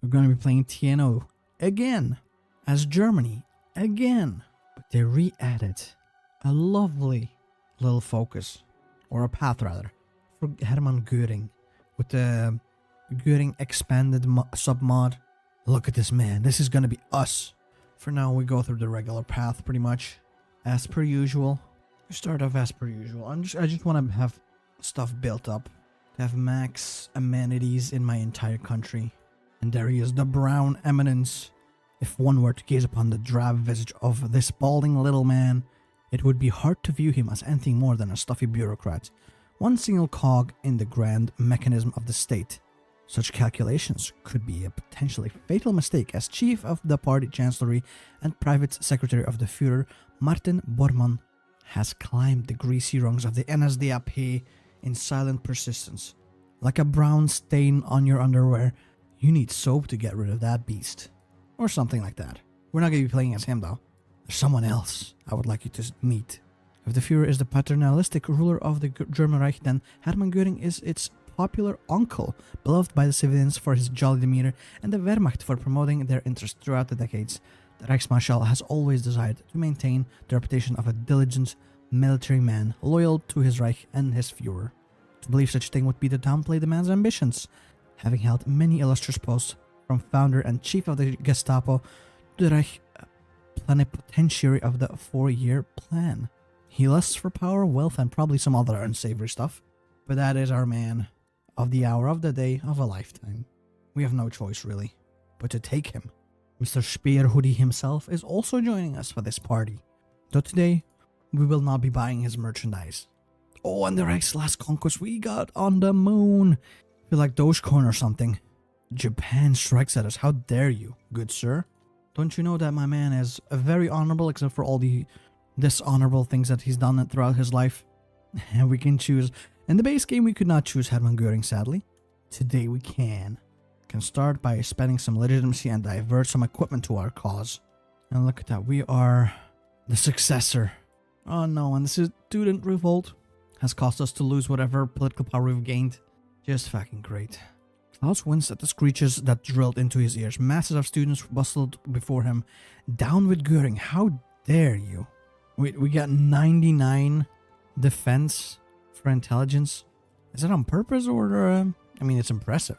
We're going to be playing TNO again, as Germany again. But they re-added a lovely little focus, or a path rather, for Hermann Göring with the Göring expanded sub-mod. Look at this, man. This is going to be us. For now, we go through the regular path pretty much, as per usual. We start off as per usual. I just want to have stuff built up, to have max amenities in my entire country. And there he is, the brown eminence. If one were to gaze upon the drab visage of this balding little man, it would be hard to view him as anything more than a stuffy bureaucrat, one single cog in the grand mechanism of the state. Such calculations could be a potentially fatal mistake, as chief of the party chancellery and private secretary of the Führer, Martin Bormann, has climbed the greasy rungs of the NSDAP in silent persistence. Like a brown stain on your underwear, you need soap to get rid of that beast. Or something like that. We're not going to be playing as him though. There's someone else I would like you to meet. If the Führer is the paternalistic ruler of the German Reich, then Hermann Göring is its popular uncle, beloved by the civilians for his jolly demeanor and the Wehrmacht for promoting their interests throughout the decades. The Reichsmarschall has always desired to maintain the reputation of a diligent military man, loyal to his Reich and his Führer. To believe such a thing would be to downplay the man's ambitions. Having held many illustrious posts, from founder and chief of the Gestapo to the Reich plenipotentiary of the 4-year plan. He lusts for power, wealth, and probably some other unsavory stuff. But that is our man of the hour, of the day, of a lifetime. We have no choice, really, but to take him. Mr. Speerhoodie himself is also joining us for this party. Though today, we will not be buying his merchandise. Oh, and the Reich's last conquest we got on the moon. I feel like Dogecoin or something. Japan strikes at us. How dare you, good sir? Don't you know that my man is very honorable, except for all the dishonorable things that he's done throughout his life? And we can choose. In the base game, we could not choose Hermann Göring, sadly. Today we can. Can start by spending some legitimacy and divert some equipment to our cause. And look at that, we are the successor. Oh no, and this student revolt has caused us to lose whatever political power we've gained. Just fucking great. Klaus winced at the screeches that drilled into his ears. Masses of students bustled before him. Down with Göring, how dare you? We got 99 defense for intelligence. Is that on purpose or, I mean, it's impressive.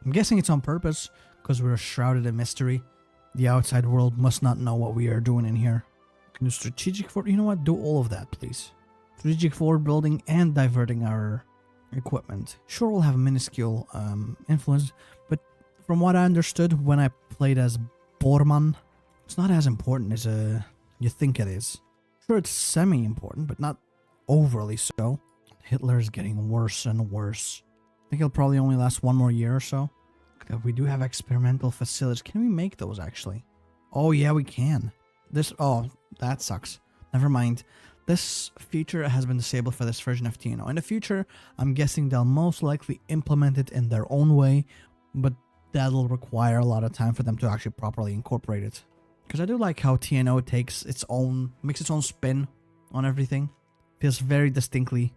I'm guessing it's on purpose because we're shrouded in mystery. The outside world must not know what we are doing in here. Can do strategic forward, you know what? Do all of that, please. Strategic forward building and diverting our equipment. Sure, we'll have a minuscule influence, but from what I understood when I played as Bormann, it's not as important as you think it is. Sure, it's semi-important, but not overly so. Hitler is getting worse and worse. I think he'll probably only last one more year or so. We do have experimental facilities. Can we make those actually? Oh yeah, we can. Oh, that sucks. Never mind. This feature has been disabled for this version of TNO. In the future, I'm guessing they'll most likely implement it in their own way, but that'll require a lot of time for them to actually properly incorporate it. Because I do like how TNO makes its own spin on everything. Feels very distinctly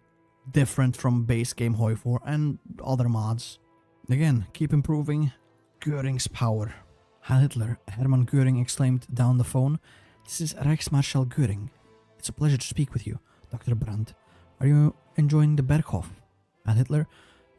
different from base game HOI4 and other mods. Again, keep improving Göring's power. Heil Hitler, Hermann Göring exclaimed down the phone. This is Reichsmarschall Göring. It's a pleasure to speak with you, Dr. Brandt. Are you enjoying the Berghof? Heil Hitler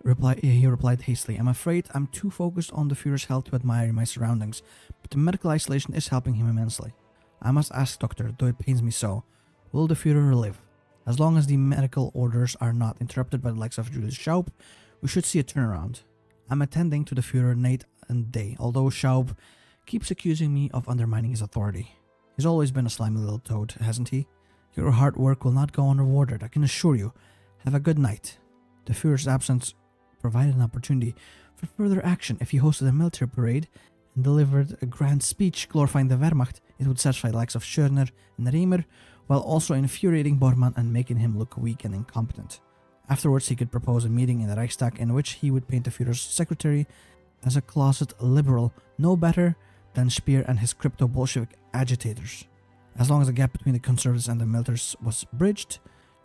replied hastily. I'm afraid I'm too focused on the Führer's health to admire my surroundings, but the medical isolation is helping him immensely. I must ask, Doctor, though it pains me so, will the Führer live? As long as the medical orders are not interrupted by the likes of Julius Schaub, we should see a turnaround. I'm attending to the Führer night and day, although Schaub keeps accusing me of undermining his authority. He's always been a slimy little toad, hasn't he? Your hard work will not go unrewarded, I can assure you. Have a good night. The Führer's absence provided an opportunity for further action. If he hosted a military parade and delivered a grand speech glorifying the Wehrmacht, it would satisfy the likes of Schörner and Reimer, while also infuriating Bormann and making him look weak and incompetent. Afterwards, he could propose a meeting in the Reichstag in which he would paint the Führer's secretary as a closet liberal, no better than Speer and his crypto-Bolshevik agitators. As long as the gap between the conservatives and the militaries was bridged,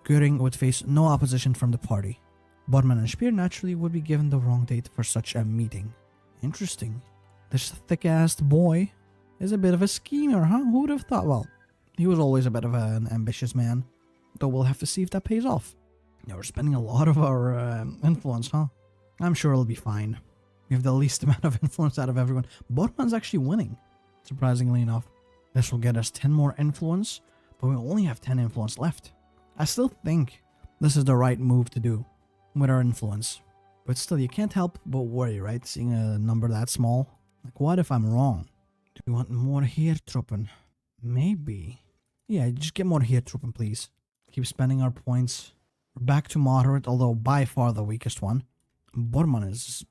Göring would face no opposition from the party. Bormann and Speer naturally would be given the wrong date for such a meeting. Interesting. This thick-assed boy is a bit of a schemer, huh? Who would have thought? Well, he was always a bit of an ambitious man. Though we'll have to see if that pays off. Yeah, we're spending a lot of our influence, huh? I'm sure it'll be fine. We have the least amount of influence out of everyone. Borman's actually winning, surprisingly enough. This will get us 10 more influence, but we only have 10 influence left. I still think this is the right move to do with our influence. But still, you can't help but worry, right? Seeing a number that small. Like, what if I'm wrong? Do we want more Heertruppen? Maybe. Yeah, just get more Heertruppen, please. Keep spending our points. We're back to moderate, although by far the weakest one. Bormann is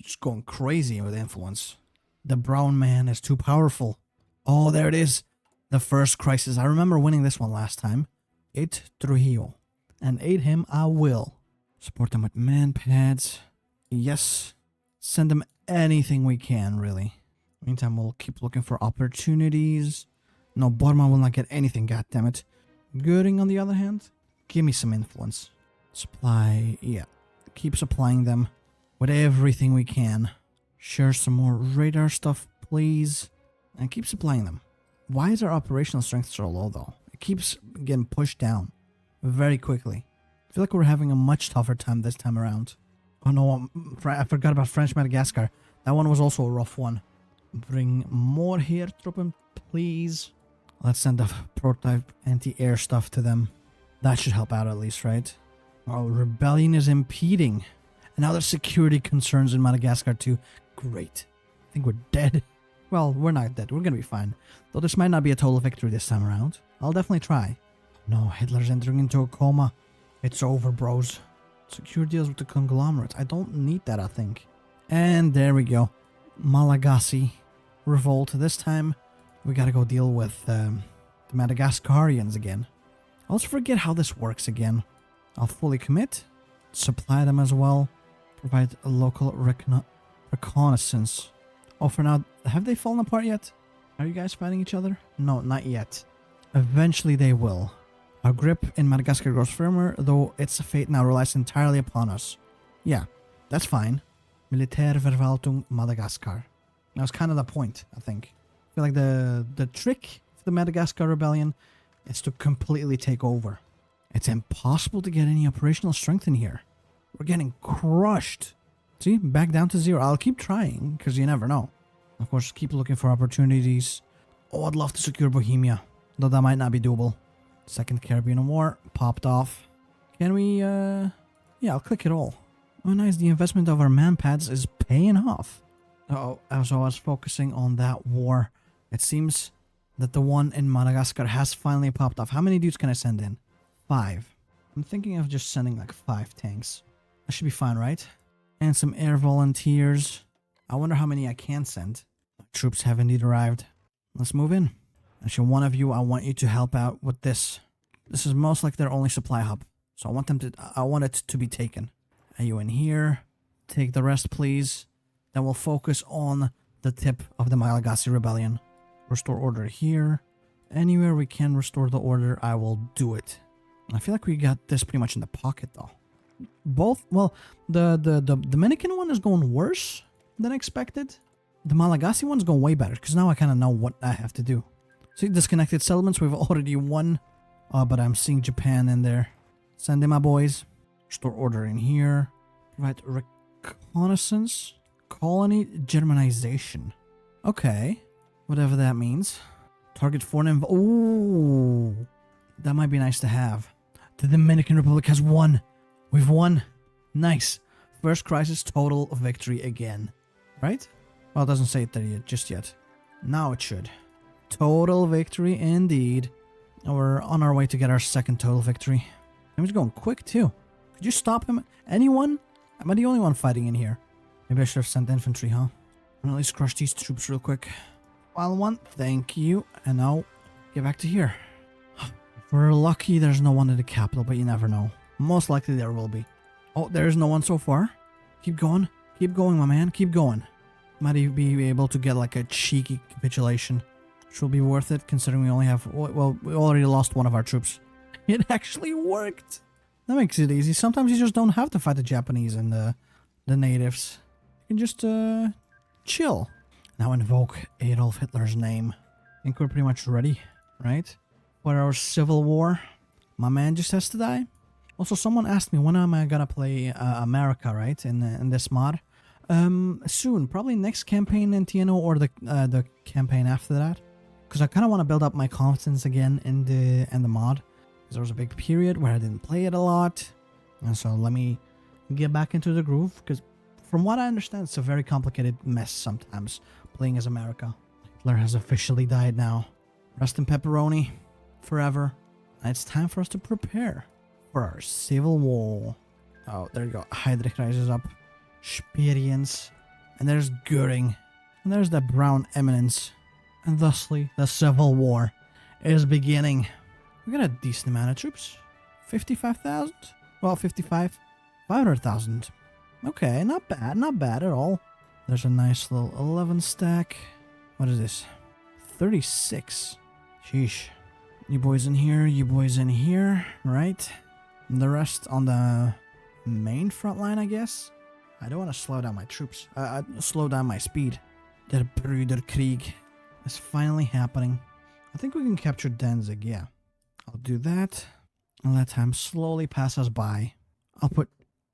just going crazy with influence. The brown man is too powerful. Oh, there it is. The first crisis. I remember winning this one last time. 8 Trujillo. And aid him I will. Support them with man pads. Yes. Send them anything we can, really. Meantime, we'll keep looking for opportunities. No, Bormann will not get anything, goddammit. Göring, on the other hand, give me some influence. Supply, yeah. Keep supplying them with everything we can. Share some more radar stuff, please. And keep supplying them. Why is our operational strength so low, though? It keeps getting pushed down very quickly. I feel like we're having a much tougher time this time around. Oh no, I forgot about French Madagascar. That one was also a rough one. Bring more here, Truppen, please. Let's send the prototype anti-air stuff to them. That should help out at least, right? Oh, rebellion is impeding. And now there's security concerns in Madagascar too. Great. I think we're dead. Well, we're not dead. We're gonna be fine. Though this might not be a total victory this time around. I'll definitely try. No, Hitler's entering into a coma. It's over, bros. Secure deals with the conglomerates. I don't need that, I think. And there we go. Malagasy revolt. This time, we gotta go deal with the Madagascarians again. I also forget how this works again. I'll fully commit. Supply them as well. Provide a local reconnaissance. Oh, for now, have they fallen apart yet? Are you guys fighting each other? No, not yet. Eventually they will. Our grip in Madagascar grows firmer, though its fate now relies entirely upon us. Yeah, that's fine. Militärverwaltung Madagascar. That was kind of the point, I think. I feel like the trick of the Madagascar rebellion is to completely take over. It's impossible to get any operational strength in here. We're getting crushed. See, back down to 0. I'll keep trying, because you never know. Of course, keep looking for opportunities. Oh, I'd love to secure Bohemia, though that might not be doable. Second Caribbean War popped off. Can we, yeah, I'll click it all. Oh, nice, the investment of our manpads is paying off. Oh, as I was focusing on that war, it seems that the one in Madagascar has finally popped off. How many dudes can I send in? 5. I'm thinking of just sending like 5 tanks. That should be fine, right? And some air volunteers. I wonder how many I can send. Troops have indeed arrived. Let's move in. Actually, one of you, I want you to help out with this. This is most like their only supply hub. So I want it to be taken. Are you in here? Take the rest, please. Then we'll focus on the tip of the Malagasy rebellion. Restore order here. Anywhere we can restore the order, I will do it. I feel like we got this pretty much in the pocket, though. Both, well, the Dominican one is going worse than expected. The Malagasy one's going way better, because now I kind of know what I have to do. See, disconnected settlements, we've already won. But I'm seeing Japan in there. Send in my boys. Restore order in here. Provide reconnaissance. Colony Germanization. Okay. Whatever that means. Target foreign ooh. That might be nice to have. The Dominican Republic has won. We've won. Nice. First crisis, total victory again. Right? Well, it doesn't say it there yet, just yet. Now it should. Total victory indeed. And we're on our way to get our second total victory. And he's going quick too. Could you stop him? Anyone? Am I the only one fighting in here? Maybe I should have sent infantry, huh? I'll at least crush these troops real quick. File 1, thank you. And now, get back to here. If we're lucky, there's no one in the capital, but you never know. Most likely there will be. Oh, there's no one so far. Keep going. Keep going, my man. Keep going. Might even be able to get like a cheeky capitulation. Which will be worth it, considering we only have... Well, we already lost one of our troops. It actually worked! That makes it easy. Sometimes you just don't have to fight the Japanese and the natives. You can just, chill. Now invoke Adolf Hitler's name. I think we're pretty much ready, right? For our civil war. My man just has to die. Also, someone asked me when am I gonna play America, right? In this mod. Soon, probably next campaign in TNO or the campaign after that. Because I kind of want to build up my confidence again in the mod. Because there was a big period where I didn't play it a lot. And so let me get back into the groove. Because from what I understand, it's a very complicated mess sometimes playing as America. Hitler has officially died now. Rest in pepperoni forever. And it's time for us to prepare for our civil war. Oh, there you go. Heydrich rises up. Experience. And there's Göring. And there's the brown eminence. And thusly, the civil war is beginning. We got a decent amount of troops. 55,000? Well, 55. 500,000. Okay, not bad at all. There's a nice little 11 stack. What is this? 36. Sheesh. You boys in here, you boys in here, right? And the rest on the main front line, I guess? I don't want to slow down my troops. Slow down my speed. Der Brüderkrieg is finally happening. I think we can capture Danzig, yeah. I'll do that. And let time slowly pass us by. I'll put...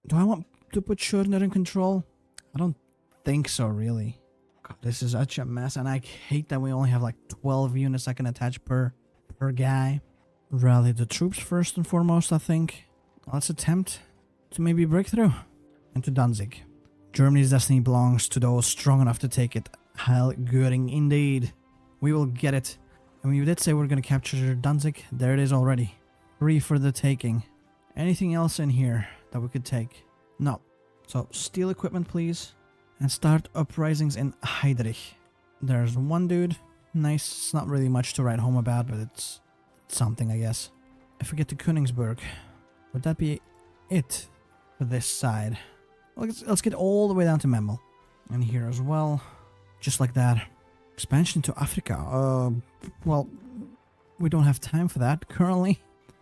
Do I want to put Schörner in control? I don't think so, really. God, this is such a mess, and I hate that we only have like 12 units I can attach per guy. Rally the troops first and foremost, I think. Let's attempt to maybe break through into Danzig. Germany's destiny belongs to those strong enough to take it. Heil Göring, indeed. We will get it. And we did say we're going to capture Danzig. There it is already. Free for the taking. Anything else in here that we could take? No. So, steal equipment, please. And start uprisings in Heydrich. There's one dude. Nice. It's not really much to write home about, but it's something, I guess. If we get to Königsberg, would that be it for this side? Let's get all the way down to Memel. And here as well. Just like that. Expansion to Africa. Well, we don't have time for that currently.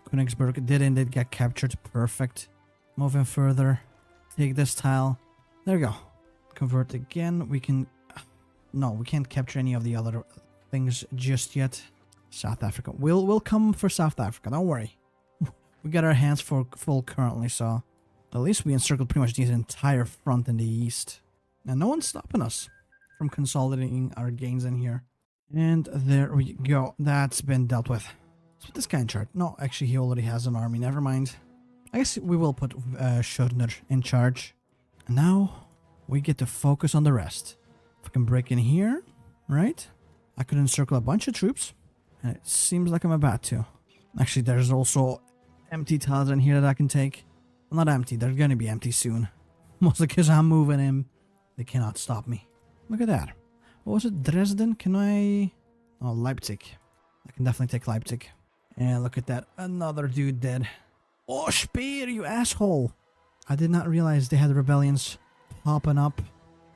Königsberg did indeed get captured. Perfect. Moving further. Take this tile. There we go. Convert again. We can... No, we can't capture any of the other things just yet. South Africa. We'll come for South Africa. Don't worry. We got our hands full currently, so... At least we encircled pretty much the entire front in the east. And no one's stopping us from consolidating our gains in here. And there we go. That's been dealt with. Let's put this guy in charge. No, actually he already has an army. Never mind. I guess we will put Schörner in charge. And now we get to focus on the rest. If I can break in here, right? I could encircle a bunch of troops. And it seems like I'm about to. Actually, there's also empty tiles in here that I can take. Well, not empty. They're going to be empty soon. Mostly because I'm moving in. They cannot stop me. Look at that. What was it? Dresden? Can I... Oh, Leipzig. I can definitely take Leipzig. And look at that. Another dude dead. Oh, Speer, you asshole. I did not realize they had rebellions popping up.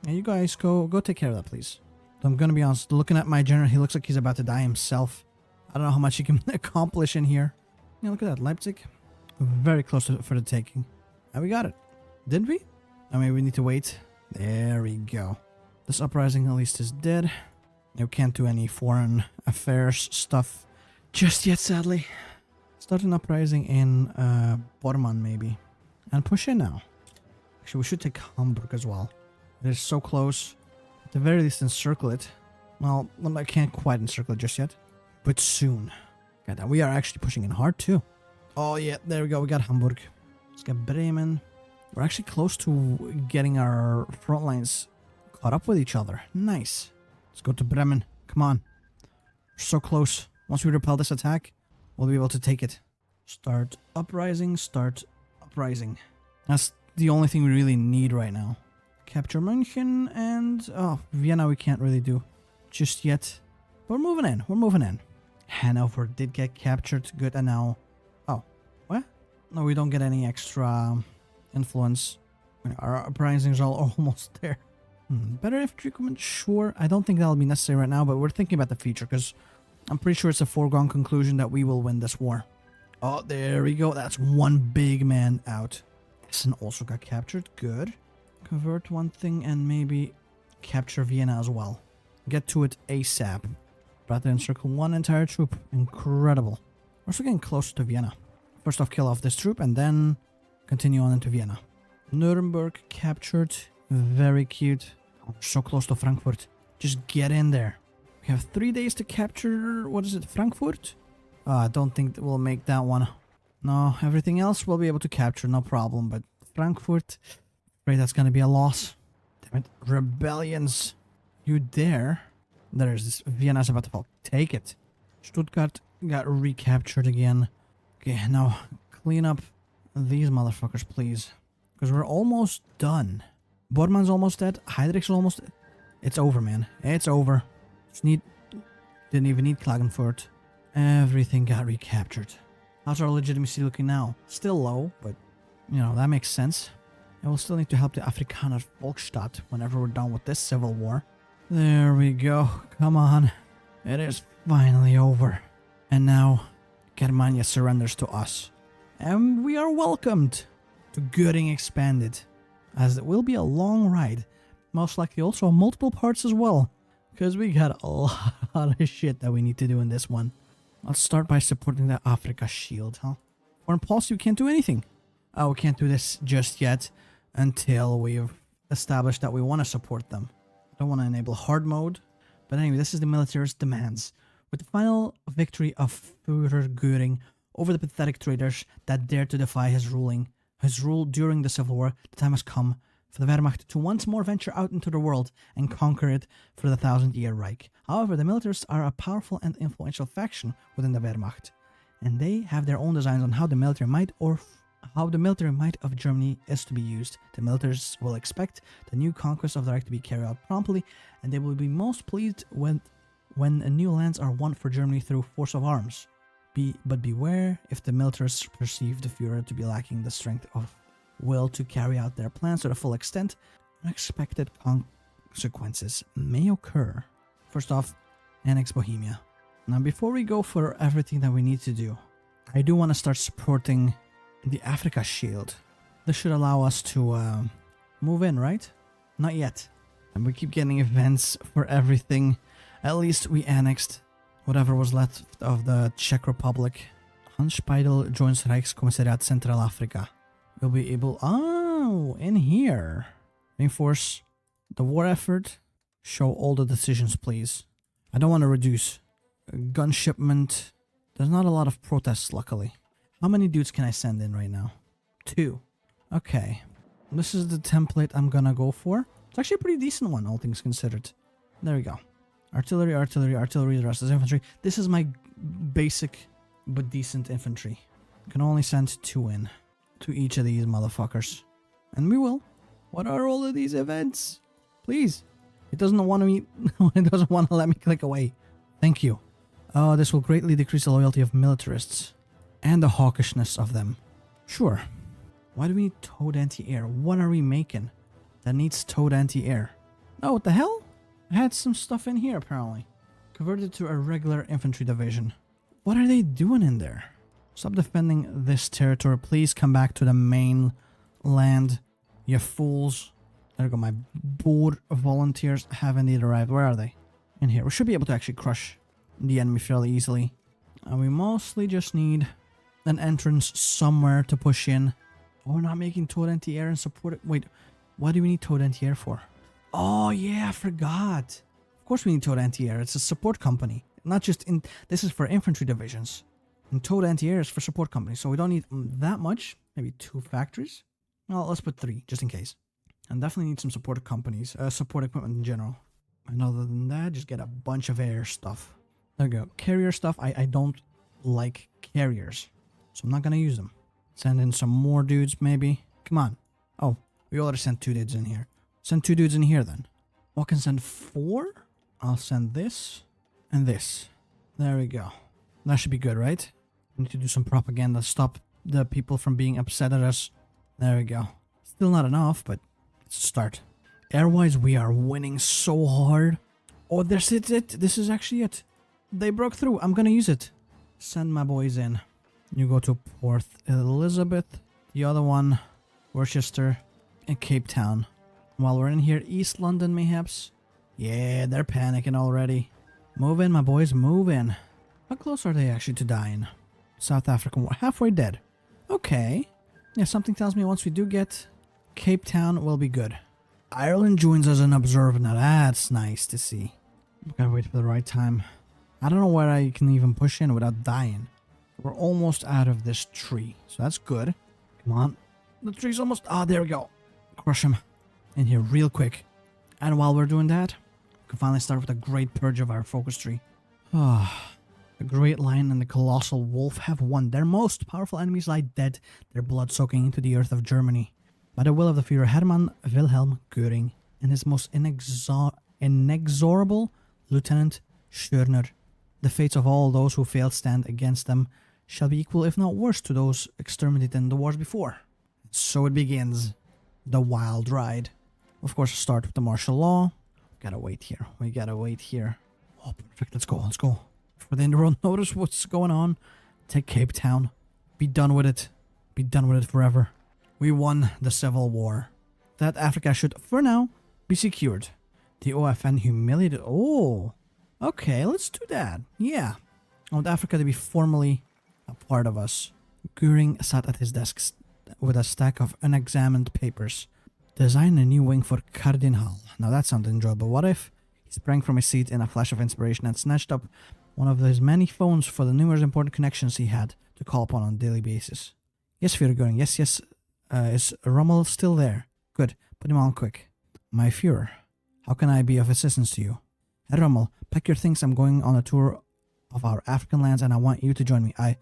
And you guys go take care of that, please. I'm going to be honest. Looking at my general, he looks like he's about to die himself. I don't know how much he can accomplish in here. Yeah, look at that. Leipzig. Very close for the taking. And we got it. Didn't we? I mean, we need to wait. There we go. This uprising at least is dead. You can't do any foreign affairs stuff just yet, sadly. Start an uprising in Bormann, maybe. And push in now. Actually, we should take Hamburg as well. It is so close. At the very least, encircle it. Well, I can't quite encircle it just yet. But soon. God, we are actually pushing in hard, too. Oh, yeah, there we go. We got Hamburg. Let's get Bremen. We're actually close to getting our front lines caught up with each other. Nice. Let's go to Bremen. Come on. We're so close. Once we repel this attack, we'll be able to take it. Start uprising. Start uprising. That's the only thing we really need right now. Capture München and... Oh, Vienna we can't really do just yet. But we're moving in. We're moving in. Hanover did get captured. Good. And now... Oh. What? No, we don't get any extra influence. Our uprisings are all almost there. Better infantry equipment? Sure. I don't think that'll be necessary right now, but we're thinking about the future because I'm pretty sure it's a foregone conclusion that we will win this war. Oh, there we go. That's one big man out. Essen also got captured. Good. Convert one thing and maybe capture Vienna as well. Get to it ASAP. About to encircle one entire troop. Incredible. We're also getting close to Vienna. First off, kill off this troop and then continue on into Vienna. Nuremberg captured. Very cute. Oh, so close to Frankfurt. Just get in there. We have 3 days to capture, what is it, Frankfurt? I don't think that we'll make that one. No, everything else we'll be able to capture, no problem. But Frankfurt, afraid that's going to be a loss. Damn it. Rebellions. You dare? There's this. Vienna's about to fall. Take it. Stuttgart got recaptured again. Okay, now clean up these motherfuckers, please. Because we're almost done. Bormann's almost dead. Heydrich's almost dead. It's over, man. It's over. Didn't even need Klagenfurt. Everything got recaptured. How's our legitimacy looking now? Still low, but, you know, that makes sense. And we'll still need to help the Afrikaner Volksstaat whenever we're done with this civil war. There we go. Come on. It is finally over. And now, Germania surrenders to us. And we are welcomed to Göring Expanded. As it will be a long ride. Most likely also multiple parts as well. Because we got a lot of shit that we need to do in this one. Let's start by supporting the Africa Shield, huh? Foreign policy, we can't do anything. Oh, we can't do this just yet until we've established that we want to support them. I don't want to enable hard mode. But anyway, this is the militarist demands. With the final victory of Führer Göring over the pathetic traitors that dared to defy his rule during the Civil War, the time has come for the Wehrmacht to once more venture out into the world and conquer it for the 1,000-year Reich. However, the militarists are a powerful and influential faction within the Wehrmacht, and they have their own designs on how the military might of Germany is to be used. The militarists will expect the new conquest of the Reich to be carried out promptly, and they will be most pleased when new lands are won for Germany through force of arms. But beware if the militarists perceive the Führer to be lacking the strength of will to carry out their plans to the full extent. Unexpected consequences may occur. First off, annex Bohemia. Now, before we go for everything that we need to do, I do want to start supporting the Africa Shield. This should allow us to move in, right? Not yet. And we keep getting events for everything. At least we annexed whatever was left of the Czech Republic. Hans Speidel joins Reichskommissariat Central Africa. We'll be able... Oh, in here. Reinforce the war effort. Show all the decisions, please. I don't want to reduce. Gun shipment. There's not a lot of protests, luckily. How many dudes can I send in right now? 2. Okay. This is the template I'm gonna go for. It's actually a pretty decent one, all things considered. There we go. Artillery, artillery, artillery, the rest is infantry. This is my basic but decent infantry. Can only send 2 in to each of these motherfuckers. And we will. What are all of these events? Please. It doesn't want me. It doesn't want to let me click away. Thank you. Oh, this will greatly decrease the loyalty of militarists and the hawkishness of them. Sure. Why do we need towed anti-air? What are we making that needs towed anti-air? Oh, what the hell? I had some stuff in here apparently. Converted to a regular infantry division. What are they doing in there? Stop defending this territory. Please come back to the main land, you fools. There go my board volunteers. Have indeed arrived. Where are they? In here. We should be able to actually crush the enemy fairly easily. And we mostly just need an entrance somewhere to push in. Oh, we're not making towed anti-air and support it. Wait, what do we need towed anti-air for? Oh, yeah, I forgot. Of course we need towed anti-air. It's a support company. Not just in... This is for infantry divisions. And towed anti-air is for support companies. So we don't need that much. Maybe 2 factories. Well, let's put 3, just in case. And definitely need some support companies. Support equipment in general. And other than that, just get a bunch of air stuff. There we go. Carrier stuff. I don't like carriers. So I'm not going to use them. Send in some more dudes, maybe. Come on. Oh, we already sent 2 dudes in here. Send 2 dudes in here, then. Well, I can send 4. I'll send this and this. There we go. That should be good, right? We need to do some propaganda. Stop the people from being upset at us. There we go. Still not enough, but it's a start. Airwise, we are winning so hard. Oh, this is it. This is actually it. They broke through. I'm gonna use it. Send my boys in. You go to Port Elizabeth. The other one, Worcester and Cape Town. While we're in here, East London, mayhaps. Yeah, they're panicking already. Move in, my boys, move in. How close are they actually to dying? South African war, halfway dead. Okay. Yeah, something tells me once we do get Cape Town, we'll be good. Ireland joins us and observe. Now that's nice to see. Gotta wait for the right time. I don't know where I can even push in without dying. We're almost out of this tree, so that's good. Come on. The tree's almost... Ah, there we go. Crush him in here real quick. And while we're doing that, we can finally start with a great purge of our focus tree. Ah, the great lion and the colossal wolf have won. Their most powerful enemies lie dead, their blood soaking into the earth of Germany. By the will of the Führer Hermann Wilhelm Göring and his most inexorable Lieutenant Schörner, the fates of all those who fail stand against them shall be equal, if not worse, to those exterminated in the wars before. So it begins. The wild ride. Of course, start with the martial law. Gotta wait here. We gotta wait here. Oh, perfect. Let's go. Let's go. Before they in the world notice what's going on. Take Cape Town. Be done with it. Be done with it forever. We won the Civil War. That Africa should, for now, be secured. The OFN humiliated. Oh, okay. Let's do that. Yeah. I want Africa to be formally a part of us. Göring sat at his desk with a stack of unexamined papers. Design a new wing for Cardinal. Now that sounded enjoyable. What if he sprang from his seat in a flash of inspiration and snatched up one of his many phones for the numerous important connections he had to call upon on a daily basis? Yes, Führer Göring. Yes, yes. Is Rommel still there? Good. Put him on quick. My Führer, how can I be of assistance to you? Herr Rommel, pack your things. I'm going on a tour of our African lands and I want you to join me. I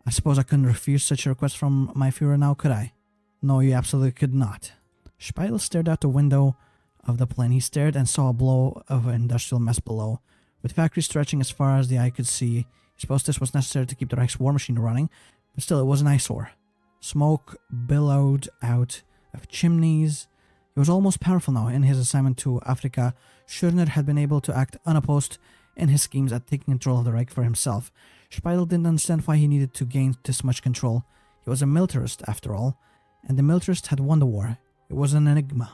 suppose I couldn't refuse such a request from my Führer now, could I? No, you absolutely could not. Speidel stared out the window of the plane. He stared and saw a blow of an industrial mess below, with factories stretching as far as the eye could see. He supposed this was necessary to keep the Reich's war machine running, but still it was an eyesore. Smoke billowed out of chimneys. He was almost powerful now. In his assignment to Africa, Schörner had been able to act unopposed in his schemes at taking control of the Reich for himself. Speidel didn't understand why he needed to gain this much control. He was a militarist, after all, and the militarists had won the war. It was an enigma.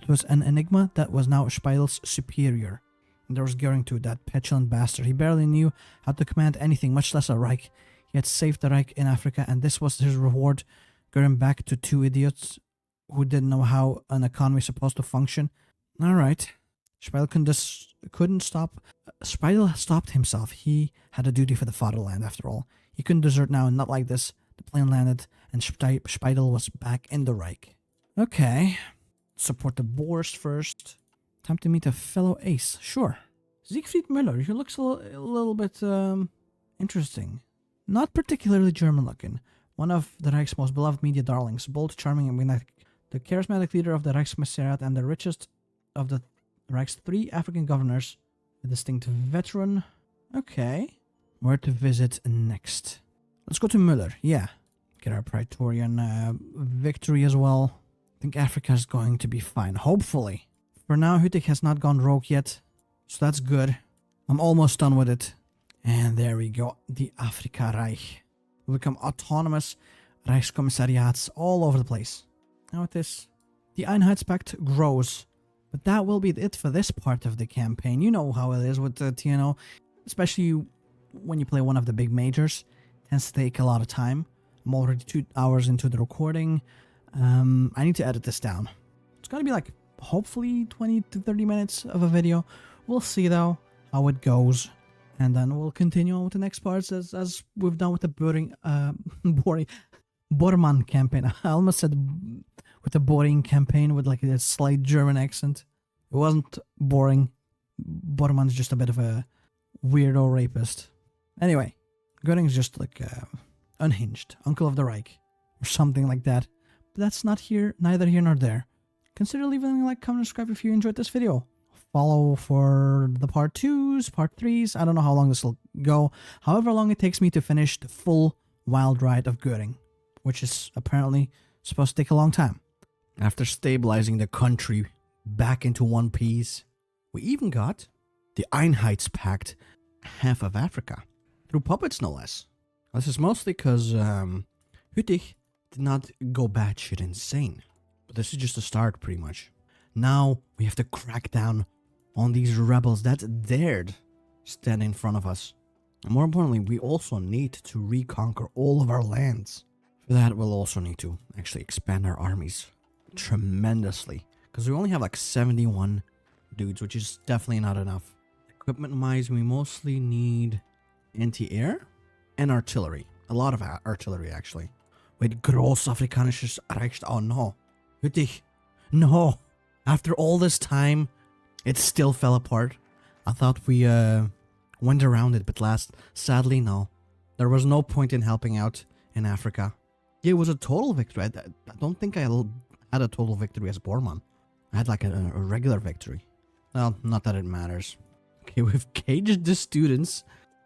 It was an enigma that was now Speidel's superior. And there was Göring too, that petulant bastard. He barely knew how to command anything, much less a Reich. He had saved the Reich in Africa, and this was his reward. Göring back to two idiots who didn't know how an economy is supposed to function. Alright. Speidel couldn't stop. Speidel stopped himself. He had a duty for the fatherland, after all. He couldn't desert now, and not like this. The plane landed, and Speidel was back in the Reich. Okay. Support the Boers first. Time to meet a fellow ace. Sure. Siegfried Müller. He looks a little bit interesting. Not particularly German-looking. One of the Reich's most beloved media darlings. Bold, charming, and magnetic. The charismatic leader of the Reichscommissariat and the richest of the Reich's 3 African governors. A distinct veteran. Okay. Where to visit next? Let's go to Müller. Yeah. Get our Praetorian victory as well. I think Africa is going to be fine. Hopefully. For now, Hüttich has not gone rogue yet. So that's good. I'm almost done with it. And there we go. The Afrika Reich. We become autonomous Reichskommissariats all over the place. Now with this, the Einheitspact grows. But that will be it for this part of the campaign. You know how it is with the TNO. Especially when you play one of the big majors. It tends to take a lot of time. I'm already 2 hours into the recording. I need to edit this down. It's gonna be like, hopefully 20 to 30 minutes of a video. We'll see though how it goes. And then we'll continue on with the next parts as we've done with the Bormann campaign. I almost said with the boring campaign with like a slight German accent. It wasn't boring. Bormann's just a bit of a weirdo rapist. Anyway, Göring's just like unhinged, uncle of the Reich, or something like that. But that's neither here nor there. Consider leaving a like, comment, and subscribe if you enjoyed this video. Follow for the part 2s, part 3s. I don't know how long this will go. However long it takes me to finish the full wild ride of Göring, which is apparently supposed to take a long time. After stabilizing the country back into one piece, we even got the Einheitspact, half of Africa, through puppets no less. This is mostly because Hüttich did not go batshit insane. But this is just a start, pretty much. Now we have to crack down on these rebels that dared stand in front of us. And more importantly, we also need to reconquer all of our lands. For that, we'll also need to actually expand our armies tremendously. Because we only have like 71 dudes, which is definitely not enough. Equipment-wise, we mostly need anti-air and artillery. A lot of artillery, actually. Wait, Großafrikanisches Reich. Oh no. Hüttich. No. After all this time, it still fell apart. I thought we went around it, but sadly, no. There was no point in helping out in Africa. Yeah, it was a total victory. I don't think I had a total victory as Bormann. I had like a regular victory. Well, not that it matters. Okay, we've caged the students.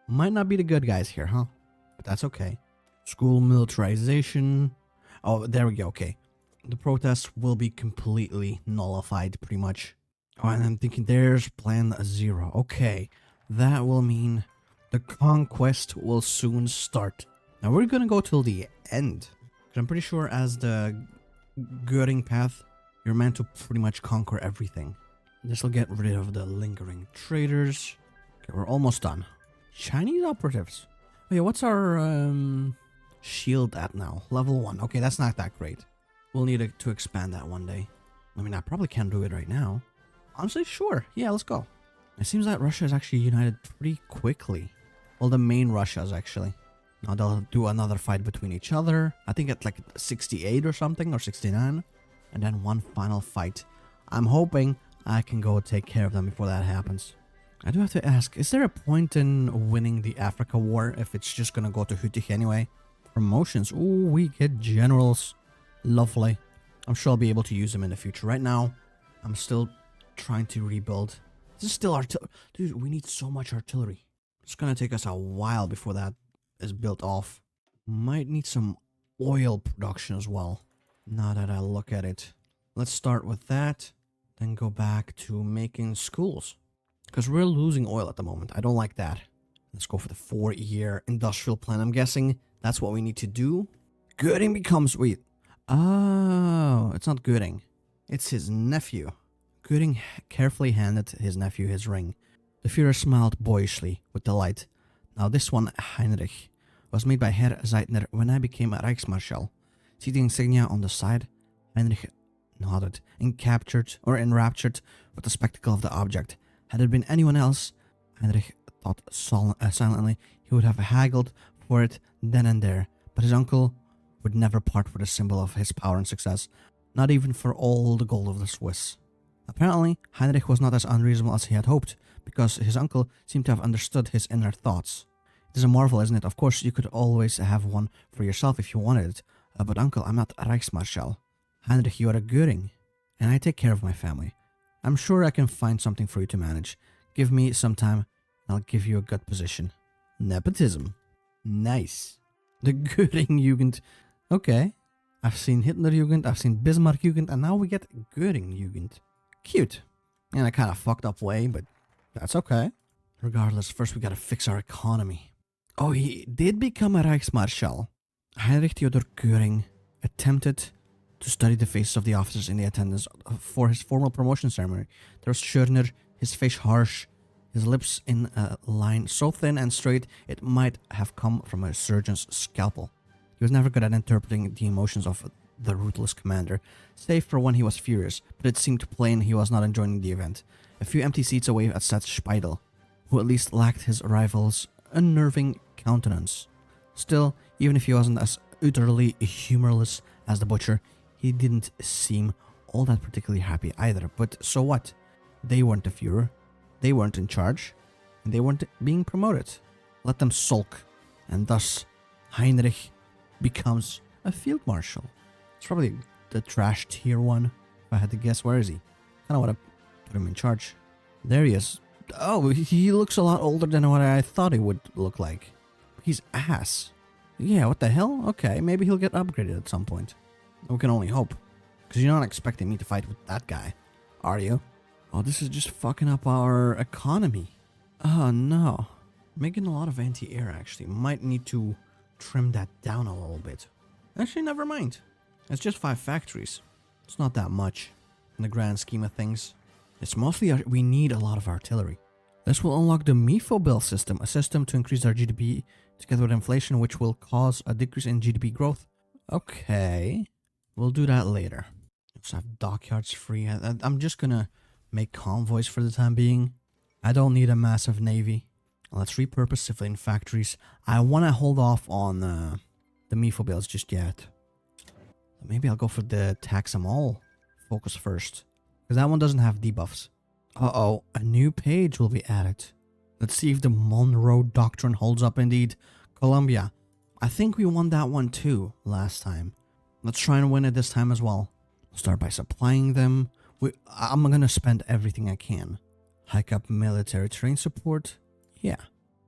Might not be the good guys here, huh? But that's okay. School militarization. Oh, there we go. Okay. The protests will be completely nullified, pretty much. Oh, and I'm thinking there's plan 0. Okay. That will mean the conquest will soon start. Now, we're gonna go till the end. Because I'm pretty sure as the Göring path, you're meant to pretty much conquer everything. This will get rid of the lingering traitors. Okay, we're almost done. Chinese operatives. Oh yeah, what's our shield at now? Level 1. Okay, that's not that great. We'll need to expand that one day. I mean, I probably can't do it right now. Honestly, sure. Yeah, let's go. It seems that Russia is actually united pretty quickly. Well, the main Russias, actually. Now they'll do another fight between each other. I think at like 68 or something, or 69. And then one final fight. I'm hoping I can go take care of them before that happens. I do have to ask, is there a point in winning the Africa war if it's just gonna go to Hüttich anyway? Promotions. Ooh, we get generals. Lovely. I'm sure I'll be able to use them in the future. Right now, I'm still trying to rebuild. This is still artillery. Dude, we need so much artillery. It's gonna take us a while before that is built off. Might need some oil production as well. Now that I look at it. Let's start with that. Then go back to making schools. Because we're losing oil at the moment. I don't like that. Let's go for the 4-year industrial plan. I'm guessing that's what we need to do. Göring becomes... Wait. Oh, it's not Göring. It's his nephew. Göring carefully handed his nephew his ring. The Führer smiled boyishly with delight. Now this one, Heinrich, was made by Herr Seidner when I became a Reichsmarschall. See the insignia on the side? Heinrich nodded, enraptured with the spectacle of the object. Had it been anyone else, Heinrich thought silently, he would have haggled for it then and there, but his uncle would never part with a symbol of his power and success, not even for all the gold of the Swiss. Apparently, Heinrich was not as unreasonable as he had hoped, because his uncle seemed to have understood his inner thoughts. It is a marvel, isn't it? Of course, you could always have one for yourself if you wanted it, but uncle, I'm not a Reichsmarschall. Heinrich, you are a Göring, and I take care of my family. I'm sure I can find something for you to manage. Give me some time, and I'll give you a good position. Nepotism. Nice. The Göring-Jugend. Okay. I've seen Hitler-Jugend, I've seen Bismarck-Jugend, and now we get Göring-Jugend. Cute. In a kind of fucked up way, but that's okay. Regardless, first we gotta fix our economy. Oh, he did become a Reichsmarschall. Heinrich Theodor Göring attempted to study the faces of the officers in the attendance for his formal promotion ceremony. There was Schörner, his face harsh, his lips in a line so thin and straight it might have come from a surgeon's scalpel. He was never good at interpreting the emotions of the ruthless commander, save for when he was furious, but it seemed plain he was not enjoying the event. A few empty seats away sat Speidel, who at least lacked his rival's unnerving countenance. Still, even if he wasn't as utterly humorless as the butcher, he didn't seem all that particularly happy either. But so what? They weren't the Führer, they weren't in charge, and they weren't being promoted. Let them sulk, and thus Heinrich becomes a field marshal. It's probably the trash tier 1, if I had to guess. Where is he? Kind of want to put him in charge. There he is. Oh, he looks a lot older than what I thought he would look like. He's ass. Yeah, what the hell? Okay, maybe he'll get upgraded at some point. We can only hope. Because you're not expecting me to fight with that guy, are you? Oh, this is just fucking up our economy. Oh, no. Making a lot of anti-air, actually. Might need to trim that down a little bit. Actually, never mind. It's just 5 factories. It's not that much in the grand scheme of things. It's mostly we need a lot of artillery. This will unlock the MIFO bill system, a system to increase our GDP together with inflation, which will cause a decrease in GDP growth. Okay, we'll do that later. Let's have dockyards free. I'm just gonna make convoys for the time being. I don't need a massive navy. Let's repurpose civilian factories. I want to hold off on the MIFO bills just yet. Maybe I'll go for the tax them all focus first, because that one doesn't have debuffs. Uh-oh, a new page will be added. Let's see if the Monroe Doctrine holds up indeed. Colombia. I think we won that one too last time. Let's try and win it this time as well. Start by supplying them. I'm gonna spend everything I can. Hike up military terrain support. Yeah,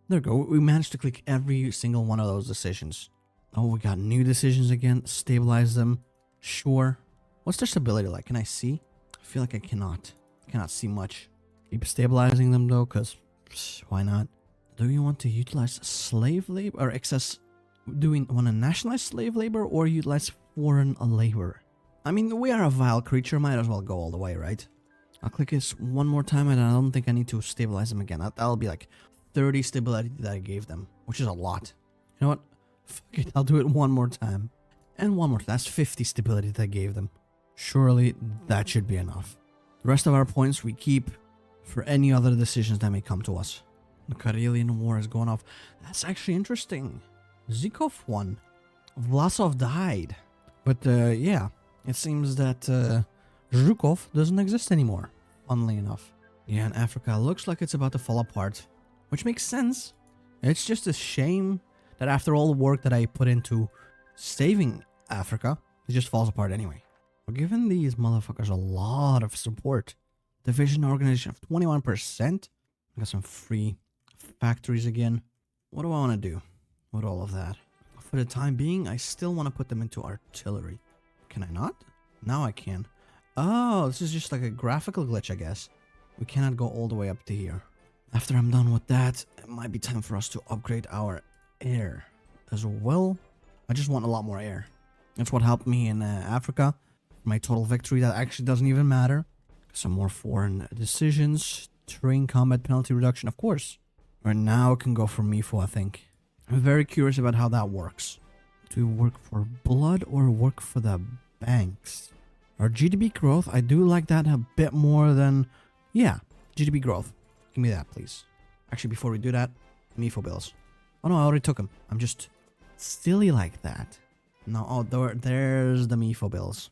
there we go. We managed to click every single one of those decisions. Oh, we got new decisions again. Stabilize them. Sure. What's their stability like? Can I see? I feel like I cannot see much. Keep stabilizing them though, because why not? Do you want to utilize slave labor or excess? Do we want to nationalize slave labor or utilize foreign labor? I mean, we are a vile creature. Might as well go all the way, right? I'll click this one more time, and I don't think I need to stabilize them again. That'll be like 30 stability that I gave them, which is a lot. You know what? Fuck it. I'll do it one more time. And one more. That's 50 stability that I gave them. Surely that should be enough. The rest of our points we keep for any other decisions that may come to us. The Karelian War is going off. That's actually interesting. Zhukov won. Vlasov died. But yeah, it seems that Zhukov doesn't exist anymore, funnily enough. Yeah, and Africa looks like it's about to fall apart, which makes sense. It's just a shame that after all the work that I put into saving Africa, it just falls apart anyway. We're giving these motherfuckers a lot of support. Division organization of 21%. I got some free factories again. What do I want to do with all of that? For the time being, I still want to put them into artillery. Can I not? Now I can. Oh, this is just like a graphical glitch, I guess. We cannot go all the way up to here. After I'm done with that, it might be time for us to upgrade our air as well. I just want a lot more air. That's what helped me in Africa. My total victory, that actually doesn't even matter. Some more foreign decisions. Terrain combat penalty reduction, of course. Right now, it can go for MIFO, I think. I'm very curious about how that works. Do we work for blood or work for the banks? Our GDP growth, I do like that a bit more than... Yeah, GDP growth. Give me that, please. Actually, before we do that, MIFO bills. Oh no, I already took them. I'm just silly like that. No, oh, there's the MIFO bills.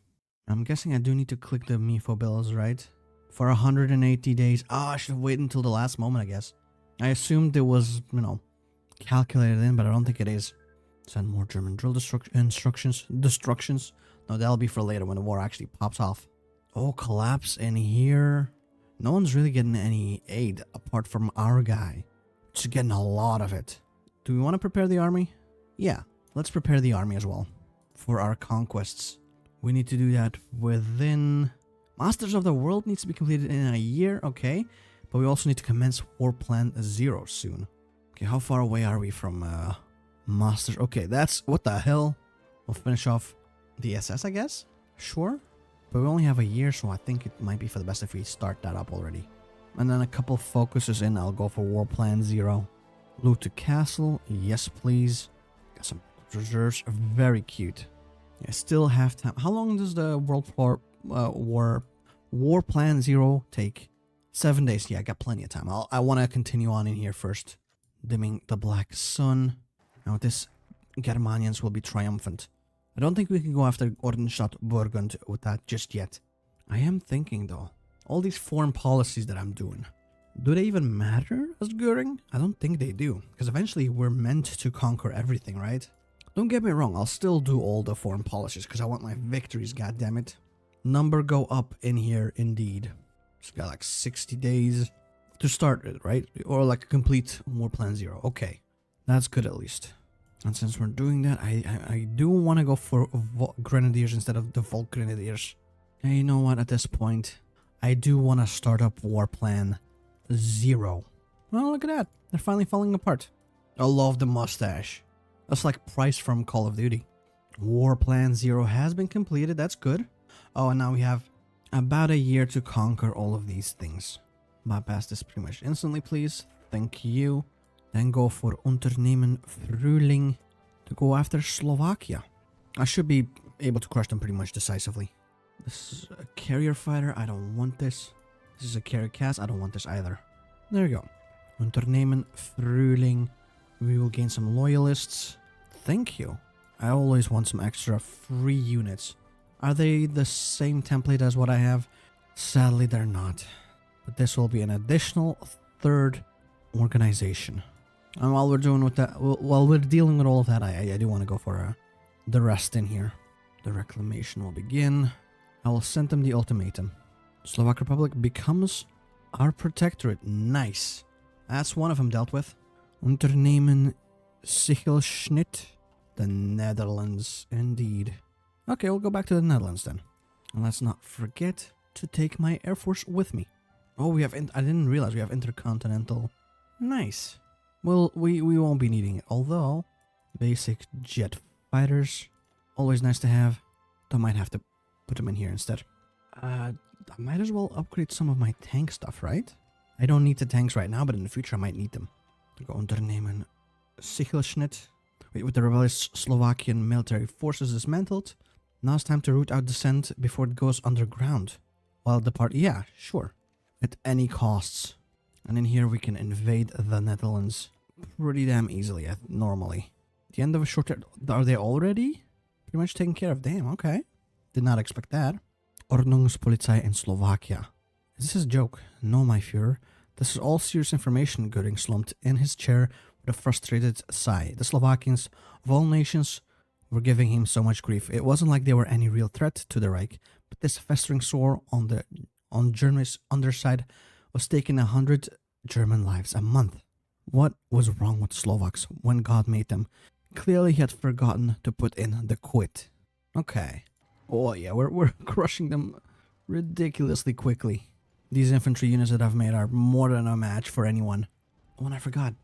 I'm guessing I do need to click the MIFO bills, right? For 180 days. Oh, I should have waited until the last moment, I guess. I assumed it was, you know, calculated in, but I don't think it is. Send more German drill destructions. No, that'll be for later when the war actually pops off. Oh, collapse in here. No one's really getting any aid apart from our guy. Just getting a lot of it. Do we want to prepare the army? Yeah, let's prepare the army as well. For our conquests. We need to do that within... Masters of the World needs to be completed in a year, okay. But we also need to commence War Plan 0 soon. Okay, how far away are we from Masters? Okay, that's... What the hell? We'll finish off the SS, I guess? Sure. But we only have a year, so I think it might be for the best if we start that up already. And then a couple focuses in, I'll go for War Plan 0. Loot to castle, yes please. Got some reserves, very cute. I still have time. How long does the War Plan 0 take? 7 days. Yeah, I got plenty of time. I want to continue on in here first. Dimming the Black Sun. Now this Germanians will be triumphant. I don't think we can go after Ordenstadt Burgund with that just yet. I am thinking though, all these foreign policies that I'm doing, do they even matter as Göring? I don't think they do, because eventually we're meant to conquer everything, right? Don't get me wrong, I'll still do all the foreign policies because I want my victories, goddammit. Number go up in here indeed. It's got like 60 days to start it, right? Or like a complete War Plan 0. Okay, that's good at least. And since we're doing that, I do want to go for Grenadiers instead of the Volk Grenadiers. And you know what, at this point, I do want to start up War Plan 0. Well, look at that. They're finally falling apart. I love the mustache. That's like Price from Call of Duty. War Plan 0 has been completed. That's good. Oh, and now we have about a year to conquer all of these things. Bypass this pretty much instantly, please. Thank you. Then go for Unternehmen Frühling to go after Slovakia. I should be able to crush them pretty much decisively. This is a carrier fighter. I don't want this. This is a carrier cast. I don't want this either. There we go. Unternehmen Frühling. We will gain some loyalists. Thank you. I always want some extra free units. Are they the same template as what I have? Sadly, they're not. But this will be an additional third organization. And while we're doing with that, while we're dealing with all of that, I do want to go for the rest in here. The reclamation will begin. I will send them the ultimatum. Slovak Republic becomes our protectorate. Nice. That's one of them dealt with. Unternehmen Sichelschnitt. The Netherlands, indeed. Okay, we'll go back to the Netherlands then. And let's not forget to take my Air Force with me. Oh, we have... I didn't realize we have intercontinental. Nice. Well, we won't be needing it. Although, basic jet fighters. Always nice to have. Though I might have to put them in here instead. I might as well upgrade some of my tank stuff, right? I don't need the tanks right now, but in the future I might need them. Go Unternehmen Sichelschnitt. With the rebellious Slovakian military forces dismantled, now it's time to root out dissent before it goes underground. While depart, yeah, sure. At any costs. And in here we can invade the Netherlands pretty damn easily, normally. The end of a short... Are they already pretty much taken care of? Damn, okay. Did not expect that. Ordnungspolizei in Slovakia. Is this a joke? No, my Führer. This is all serious information. Göring slumped in his chair with a frustrated sigh. The Slovakians of all nations were giving him so much grief. It wasn't like they were any real threat to the Reich, but this festering sore on Germany's underside was taking 100 German lives a month. What was wrong with Slovaks when God made them? Clearly he had forgotten to put in the quit. Okay. Oh yeah, we're crushing them ridiculously quickly. These infantry units that I've made are more than a match for anyone. Oh, and I forgot.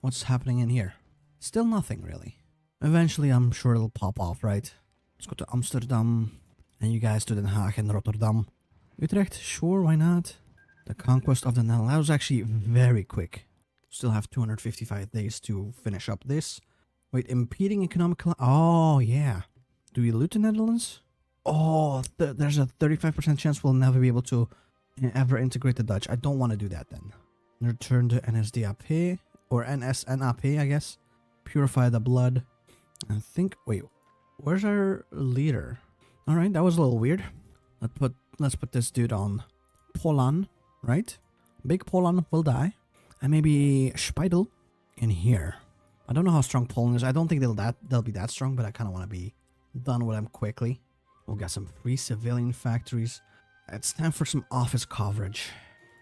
What's happening in here? Still nothing, really. Eventually, I'm sure it'll pop off, right? Let's go to Amsterdam. And you guys to Den Haag and Rotterdam. Utrecht? Sure, why not? The conquest of the Netherlands. That was actually very quick. Still have 255 days to finish up this. Wait, impeding economic... Oh, yeah. Do we loot the Netherlands? Oh, there's a 35% chance we'll never be able to ever integrate the Dutch. I don't want to do that then. Return to NSDAP. Or NSNAP, I guess. Purify the blood. I think... Wait, where's our leader? Alright, that was a little weird. Let's put this dude on Polan, right? Big Polan will die. And maybe Speidel in here. I don't know how strong Poland is. I don't think they'll be that strong, but I kind of want to be done with them quickly. We'll get some free civilian factories. It's time for some office coverage.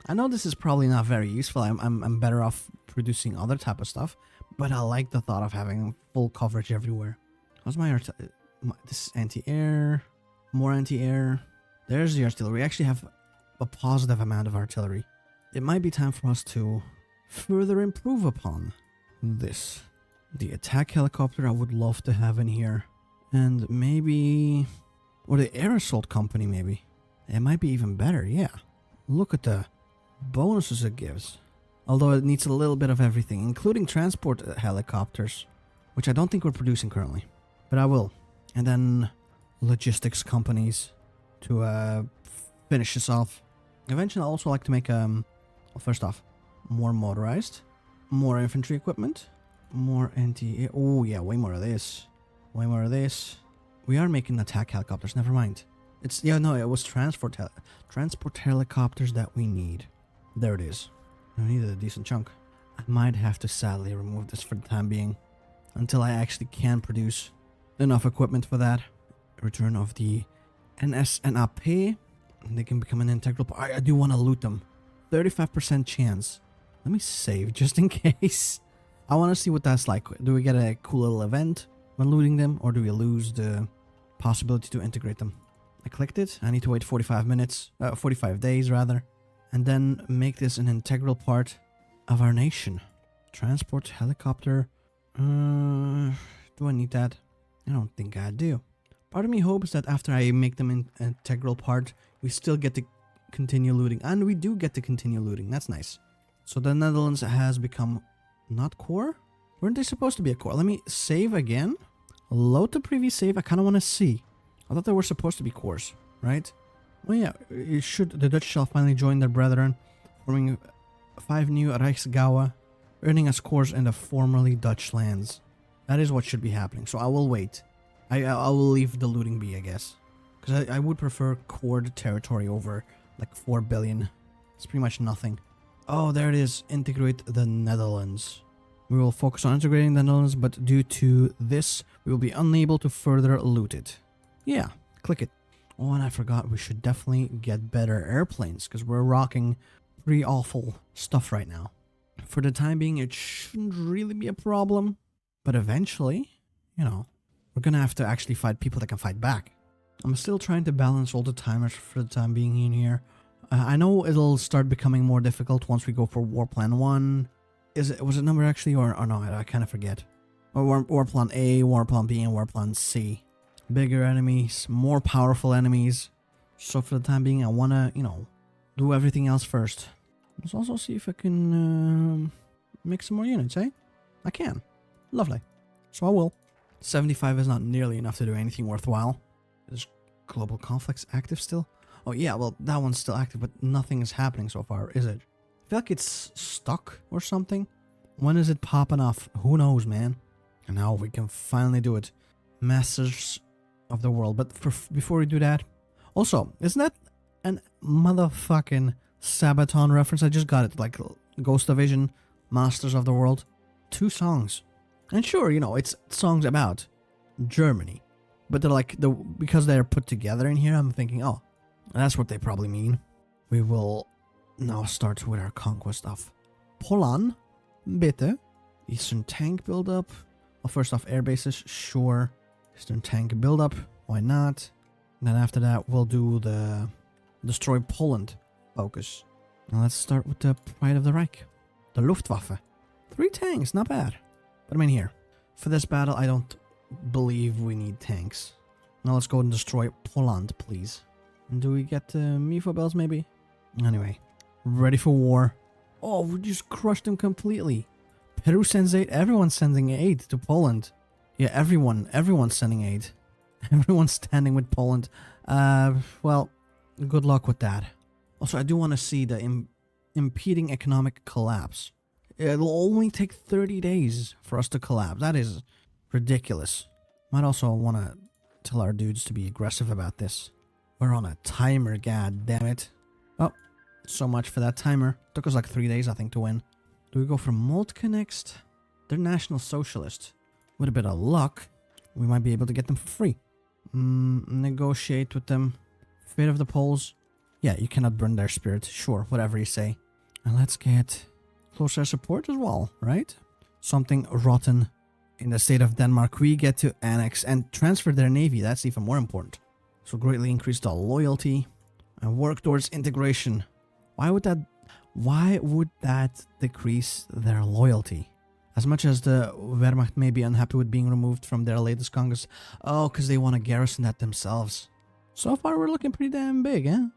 I know this is probably not very useful. I'm better off producing other type of stuff, but I like the thought of having full coverage everywhere. How's my this is anti-air, more anti-air. There's the artillery. We actually have a positive amount of artillery. It might be time for us to further improve upon this. The attack helicopter I would love to have in here, and maybe, or the air assault company maybe. It might be even better. Yeah, look at the bonuses it gives. Although it needs a little bit of everything, including transport helicopters, which I don't think we're producing currently, but I will. And then logistics companies to finish this off. Eventually, I also like to make well, first off, more motorized, more infantry equipment, more anti. Oh yeah, way more of this, way more of this. We are making attack helicopters. Never mind. It's it was transport helicopters that we need. There it is. I needed a decent chunk. I might have to sadly remove this for the time being until I actually can produce enough equipment for that. Return of the NSNAP. They can become an integral part. I do want to loot them. 35% chance. Let me save just in case. I want to see what that's like. Do we get a cool little event when looting them, or do we lose the possibility to integrate them? I clicked it. I need to wait 45 days rather. And then make this an integral part of our nation. Transport helicopter. Do I need that? I don't think I do. Part of me hopes that after I make them an integral part, we still get to continue looting. And we do get to continue looting. That's nice. So the Netherlands has become not core? Weren't they supposed to be a core? Let me save again. Load the previous save. I kind of want to see. I thought they were supposed to be cores, right? Well, yeah, it should. The Dutch shall finally join their brethren, forming 5 new Reichsgaue, earning us cores in the formerly Dutch lands. That is what should be happening. So I will wait. I will leave the looting be, I guess. Because I would prefer cored territory over like 4 billion. It's pretty much nothing. Oh, there it is. Integrate the Netherlands. We will focus on integrating the Netherlands, but due to this, we will be unable to further loot it. Yeah, click it. Oh, and I forgot we should definitely get better airplanes, because we're rocking pretty awful stuff right now. For the time being, it shouldn't really be a problem. But eventually, you know, we're going to have to actually fight people that can fight back. I'm still trying to balance all the timers for the time being in here. I know it'll start becoming more difficult once we go for War Plan 1. Was it number actually, or no, I kind of forget. Or War Plan A, War Plan B, and War Plan C. Bigger enemies, more powerful enemies. So for the time being, I want to, you know, do everything else first. Let's also see if I can make some more units, eh? I can. Lovely. So I will. 75 is not nearly enough to do anything worthwhile. Is global conflicts active still? Oh yeah, well that one's still active, but nothing is happening so far, is it? I feel like it's stuck or something. When is it popping off? Who knows, man? And now we can finally do it. Masters of the world. But before we do that, also, isn't that an motherfucking Sabaton reference? I just got it, like Ghost Division, Masters of the World. 2 songs. And sure, you know, it's songs about Germany. But they're like, because they're put together in here, I'm thinking, oh, that's what they probably mean. We will now start with our conquest of Poland. Bitte. Eastern tank buildup. Well, first off, air bases, sure. Eastern tank buildup, why not? And then after that, we'll do the destroy Poland focus. Now let's start with the Pride of the Reich. The Luftwaffe. 3 tanks, not bad. But I mean here, for this battle, I don't believe we need tanks. Now let's go and destroy Poland, please. And do we get Mifo bells, maybe? Anyway, ready for war. Oh, we just crushed them completely. Peru sends aid. Everyone's sending aid to Poland. Yeah, everyone's sending aid. Everyone's standing with Poland. Well, good luck with that. Also, I do want to see the impeding economic collapse. It'll only take 30 days for us to collapse. That is ridiculous. Might also want to tell our dudes to be aggressive about this. We're on a timer, god damn it. Oh, so much for that timer. Took us like 3 days, I think, to win. Do we go for Moltke next? They're National Socialist. With a bit of luck, we might be able to get them for free. Negotiate with them. Fate of the Poles. Yeah, you cannot burn their spirit. Sure, whatever you say. And let's get closer support as well, right? Something rotten in the state of Denmark. We get to annex and transfer their navy. That's even more important. So greatly increase the loyalty and work towards integration. Why would that decrease their loyalty? As much as the Wehrmacht may be unhappy with being removed from their latest congress. Oh, because they want to garrison that themselves. So far, we're looking pretty damn big, eh?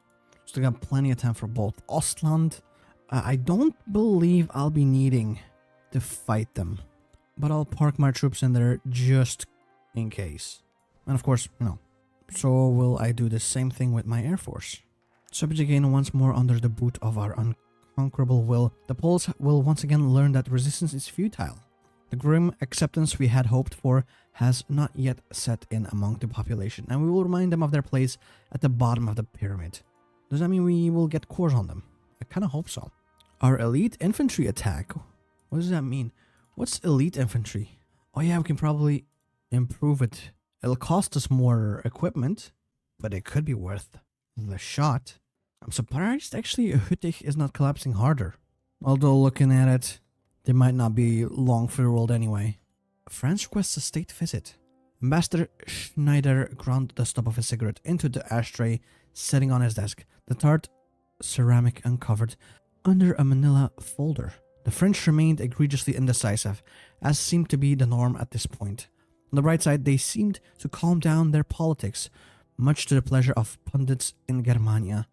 Still got plenty of time for both. Ostland. I don't believe I'll be needing to fight them. But I'll park my troops in there just in case. And of course, you know, so will I do the same thing with my air force. Subjugating once more under the boot of our unconquerable will, the Poles will once again learn that resistance is futile. The grim acceptance we had hoped for has not yet set in among the population, and we will remind them of their place at the bottom of the pyramid. Does that mean we will get cores on them? I kind of hope so. Our elite infantry attack. What does that mean? What's elite infantry? Oh yeah, we can probably improve it. It'll cost us more equipment, but it could be worth the shot. I'm surprised actually Hüttich is not collapsing harder. Although looking at it, they might not be long for the world anyway. France requests a state visit. Ambassador Schneider ground the stub of his cigarette into the ashtray sitting on his desk. The tart ceramic uncovered under a manila folder. The French remained egregiously indecisive, as seemed to be the norm at this point. On the bright side, they seemed to calm down their politics, much to the pleasure of pundits in Germania,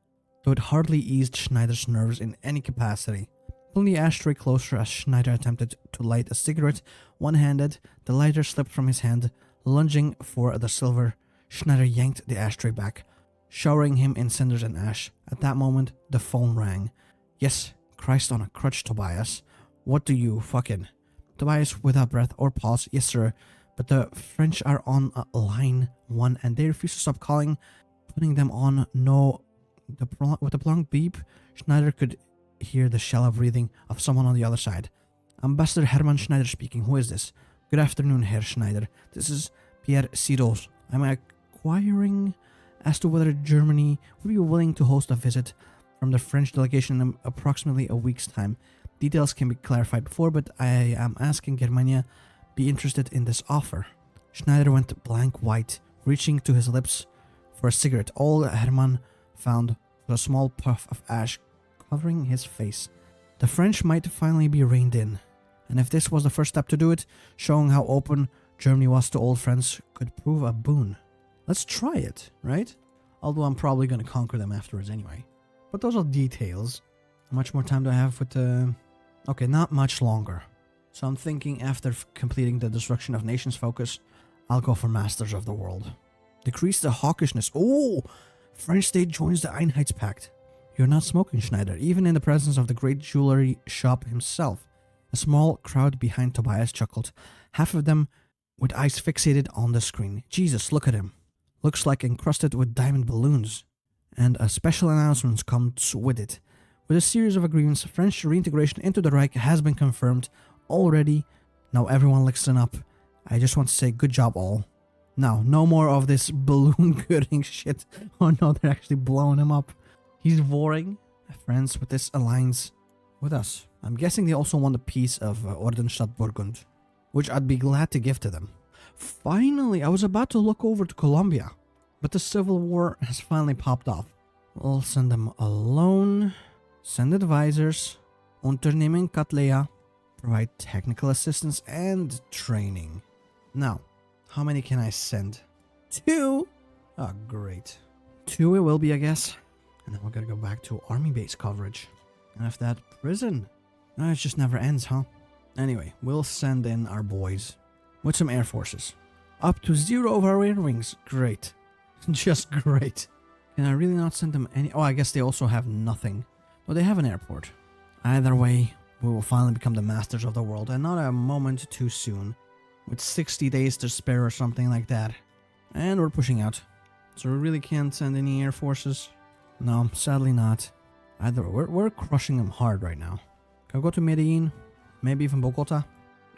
though it hardly eased Schneider's nerves in any capacity. Pulling the ashtray closer as Schneider attempted to light a cigarette one-handed, the lighter slipped from his hand. Lunging for the silver, Schneider yanked the ashtray back, showering him in cinders and ash. At that moment, the phone rang. Yes, Christ on a crutch, Tobias. What do you fucking... Tobias, without breath or pause. Yes, sir. But the French are on line 1 and they refuse to stop calling. Putting them on no... With the prolonged beep, Schneider could hear the shallow breathing of someone on the other side. Ambassador Hermann Schneider speaking. Who is this? Good afternoon, Herr Schneider. This is Pierre Sidos. I'm inquiring as to whether Germany would be willing to host a visit from the French delegation in approximately a week's time. Details can be clarified before, but I am asking Germania be interested in this offer. Schneider went blank white, reaching to his lips for a cigarette. All Hermann found was a small puff of ash covering his face. The French might finally be reined in, and if this was the first step to do it, showing how open Germany was to old friends could prove a boon. Let's try it, right? Although I'm probably going to conquer them afterwards anyway. But those are details. How much more time do I have with the... Okay, not much longer. So I'm thinking after completing the Destruction of Nations focus, I'll go for Masters of the World. Decrease the hawkishness. Oh! French state joins the Einheitspact. You're not smoking, Schneider, even in the presence of the great jewelry shop himself. A small crowd behind Tobias chuckled, half of them with eyes fixated on the screen. Jesus, look at him. Looks like encrusted with diamond balloons. And a special announcement comes with it. With a series of agreements, French reintegration into the Reich has been confirmed already. Now everyone listen up. I just want to say good job all. Now, no more of this balloon göring shit. Oh no, they're actually blowing him up. He's warring friends with this alliance with us. I'm guessing they also want a piece of Ordenstadt Burgund, which I'd be glad to give to them. Finally, I was about to look over to Colombia, but the civil war has finally popped off. We'll send them alone, send advisors, Unternehmen Katlea, provide technical assistance and training. Now, how many can I send? 2? Oh, great. 2 it will be, I guess. And then we're gonna go back to army base coverage. And after that, prison. No, it just never ends, huh? Anyway, we'll send in our boys with some air forces. Up to 0 of our air wings. Great. Just great. Can I really not send them any... Oh, I guess they also have nothing. Well, they have an airport. Either way, we will finally become the masters of the world, and not a moment too soon. With 60 days to spare or something like that. And we're pushing out. So we really can't send any air forces. No, sadly not. Either we're crushing them hard right now. Can I go to Medellin? Maybe even Bogota?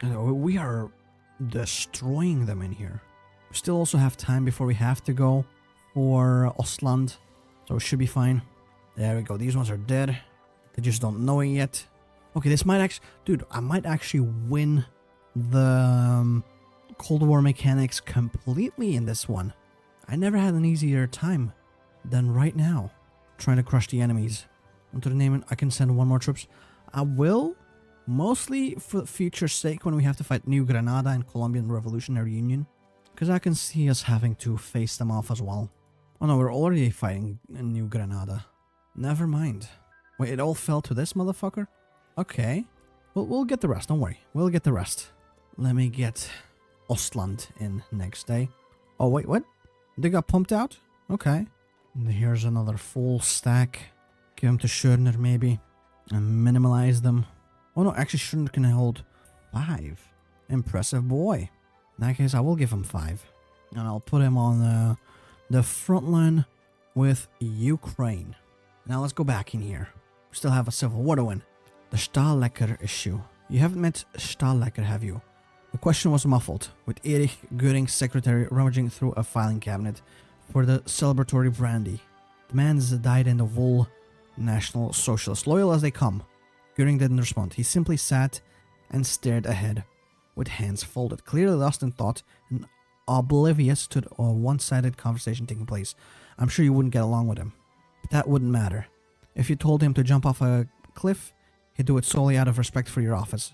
We are destroying them in here. We still also have time before we have to go for Ostland. So it should be fine. There we go. These ones are dead. They just don't know it yet. Okay, this might actually... Dude, I might actually win the Cold War mechanics completely in this one. I never had an easier time than right now trying to crush the enemies. Onto the name, I can send 1 more troops. I will, mostly for future's sake, when we have to fight New Granada and Colombian Revolutionary Union, because I can see us having to face them off as well. Oh no, we're already fighting in New Granada. Never mind. Wait, it all fell to this motherfucker? Okay. Well, we'll get the rest, don't worry. We'll get the rest. Let me get Ostland in next day. Oh, wait, what? They got pumped out? Okay. And here's another full stack. Give them to Schörner, maybe. And minimalize them. Oh, no, actually, Schörner can hold 5. Impressive boy. In that case, I will give him 5. And I'll put him on the front line with Ukraine. Now, let's go back in here. We still have a civil war to win. The Stahlecker issue. You haven't met Stahlecker, have you? The question was muffled, with Erich Göring's secretary rummaging through a filing cabinet for the celebratory brandy. The man's dyed-in-the-wool National Socialist, loyal as they come. Göring didn't respond. He simply sat and stared ahead, with hands folded, clearly lost in thought and oblivious to a one-sided conversation taking place. I'm sure you wouldn't get along with him, but that wouldn't matter. If you told him to jump off a cliff, he'd do it solely out of respect for your office.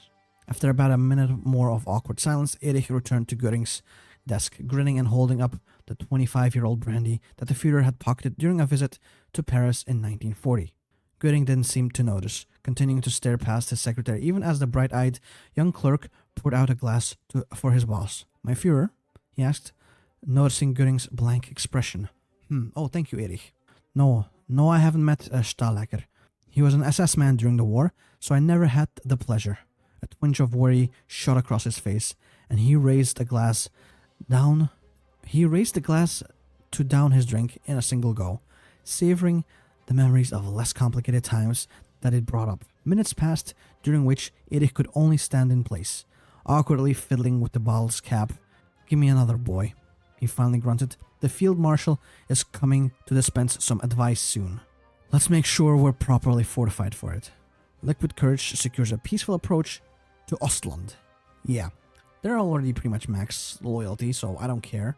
After about a minute more of awkward silence, Erich returned to Göring's desk, grinning and holding up the 25-year-old brandy that the Führer had pocketed during a visit to Paris in 1940. Göring didn't seem to notice, continuing to stare past his secretary even as the bright-eyed young clerk poured out a glass for his boss. "My Führer?" he asked, noticing Göring's blank expression. Oh, thank you, Erich. No, I haven't met Stahlacker. He was an SS man during the war, so I never had the pleasure." A twinge of worry shot across his face, and he raised the glass to down his drink in a single go, savoring the memories of less complicated times that it brought up. Minutes passed, during which Erich could only stand in place, awkwardly fiddling with the bottle's cap. "Give me another, boy," he finally grunted. "The field marshal is coming to dispense some advice soon. Let's make sure we're properly fortified for it. Liquid courage secures a peaceful approach to Ostland." Yeah, they're already pretty much max loyalty, so I don't care.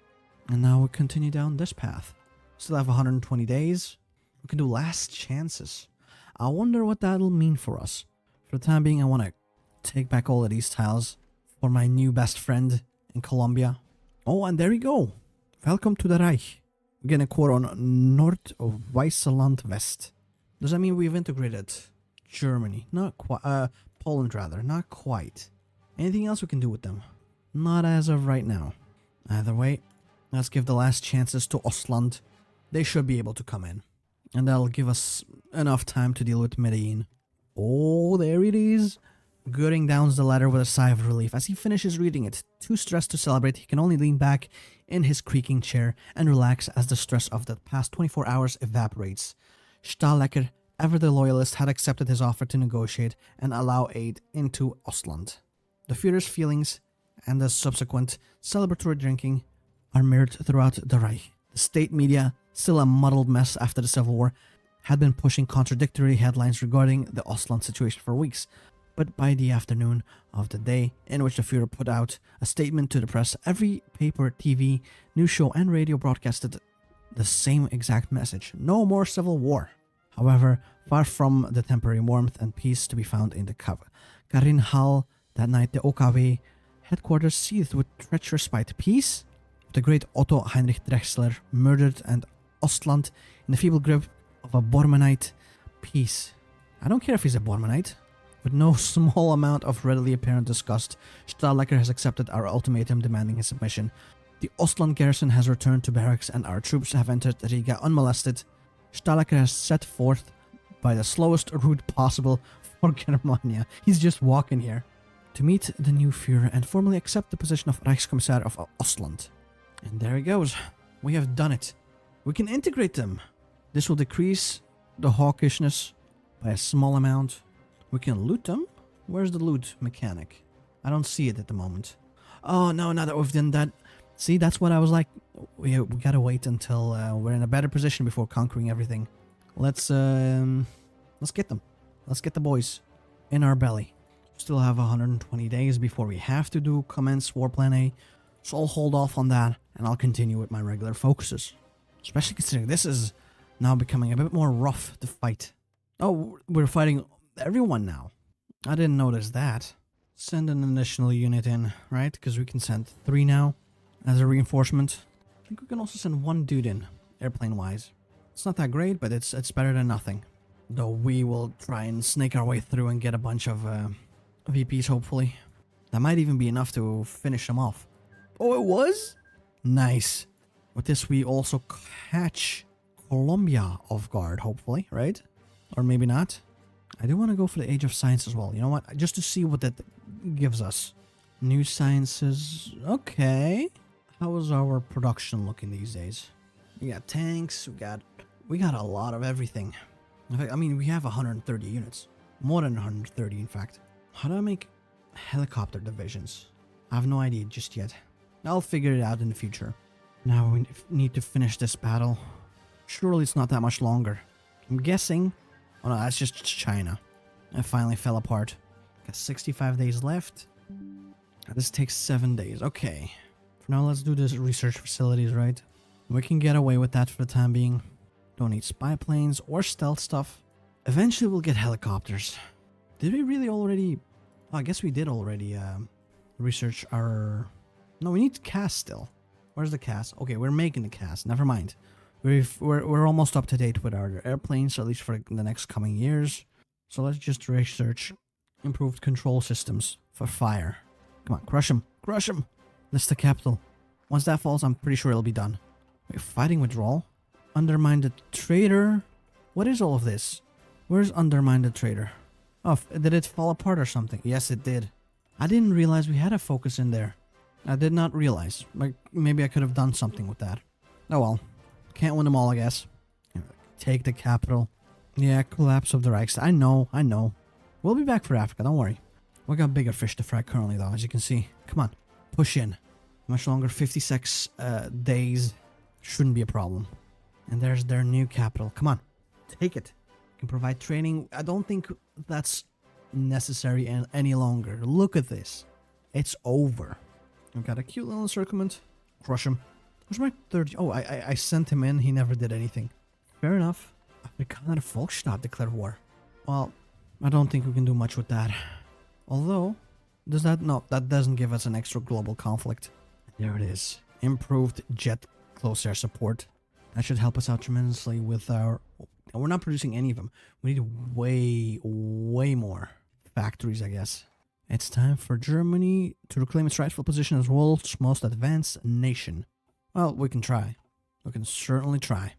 And now we continue down this path. Still have 120 days. We can do last chances. I wonder what that'll mean for us. For the time being, I want to take back all of these tiles for my new best friend in Colombia. Oh, and there we go. Welcome to the Reich. We're getting a quote on North of Wasteland West. Does that mean we've integrated Germany? Not quite. Poland, rather. Not quite. Anything else we can do with them? Not as of right now. Either way, let's give the last chances to Ostland. They should be able to come in. And that'll give us enough time to deal with Medellin. Oh, there it is. Göring downs the letter with a sigh of relief as he finishes reading it. Too stressed to celebrate, he can only lean back in his creaking chair and relax as the stress of the past 24 hours evaporates. Stahlacker, ever the loyalist, had accepted his offer to negotiate and allow aid into Ostland. The Führer's feelings and the subsequent celebratory drinking are mirrored throughout the Reich. The state media, still a muddled mess after the Civil War, had been pushing contradictory headlines regarding the Ostland situation for weeks. But by the afternoon of the day in which the Führer put out a statement to the press, every paper, TV, news show, and radio broadcasted the same exact message: no more civil war. However, far from the temporary warmth and peace to be found in the Karin Hall that night, the OKW headquarters seethed with treacherous spite. Peace? The great Otto Heinrich Drechsler murdered and Ostland in the feeble grip of a Bormanite. Peace. I don't care if he's a Bormanite. With no small amount of readily apparent disgust, Stahlacker has accepted our ultimatum demanding his submission. The Ostland garrison has returned to barracks and our troops have entered Riga unmolested. Stahlacker has set forth by the slowest route possible for Germania. He's just walking here to meet the new Führer and formally accept the position of Reichskommissar of Ostland. And there he goes. We have done it. We can integrate them. This will decrease the hawkishness by a small amount. We can loot them. Where's the loot mechanic? I don't see it at the moment. Oh no, now that we've done that. See, that's what I was like. We gotta wait until we're in a better position before conquering everything. Let's get them. Let's get the boys in our belly. Still have 120 days before we have to do commence War Plan A. So I'll hold off on that and I'll continue with my regular focuses. Especially considering this is now becoming a bit more rough to fight. Oh, we're fighting everyone now. I didn't notice that. Send an additional unit in, right? Because we can send 3 now as a reinforcement. I think we can also send 1 dude in, airplane-wise. It's not that great, but it's better than nothing. Though we will try and snake our way through and get a bunch of VPs, hopefully. That might even be enough to finish them off. Oh, it was? Nice. With this, we also catch Colombia off guard, hopefully, right? Or maybe not. I do want to go for the Age of Science as well. You know what? Just to see what that gives us. New sciences. Okay. How is our production looking these days? We got tanks. We got a lot of everything. In fact, I mean, we have 130 units. More than 130, in fact. How do I make helicopter divisions? I have no idea just yet. I'll figure it out in the future. Now we need to finish this battle. Surely it's not that much longer. I'm guessing. Oh no, that's just China. It finally fell apart. Got 65 days left. This takes 7 days. Okay. For now, let's do this research facilities, right? We can get away with that for the time being. Don't need spy planes or stealth stuff. Eventually we'll get helicopters. Did we really already... Oh, I guess we did already research our No, we need cast still. Where's the cast? Okay, we're making the cast. Never mind. We're almost up to date with our airplanes, at least for the next coming years. So let's just research improved control systems for fire. Come on, crush him. Crush him. That's the capital. Once that falls, I'm pretty sure it'll be done. Wait, fighting withdrawal? Undermine the traitor? What is all of this? Where's undermine the traitor? Oh, did it fall apart or something? Yes, it did. I didn't realize we had a focus in there. I did not realize. Like, maybe I could have done something with that. Oh well. Can't win them all, I guess. Take the capital. Yeah, collapse of the Reich. I know. We'll be back for Africa, don't worry. We got bigger fish to fry currently, though, as you can see. Come on, push in. Much longer, 56 days. Shouldn't be a problem. And there's their new capital. Come on, take it. Can provide training. I don't think that's necessary any longer. Look at this. It's over. We've got a cute little encirclement. Crush him. Where's my 30? Oh, I sent him in. He never did anything. Fair enough. Afrikaner Volksstaat declared war. Well, I don't think we can do much with that. Although, does that... No, that doesn't give us an extra global conflict. There it is. Improved jet close air support. That should help us out tremendously with our... We're not producing any of them. We need way more factories, I guess. It's time for Germany to reclaim its rightful position as world's most advanced nation. Well, we can try. We can certainly try.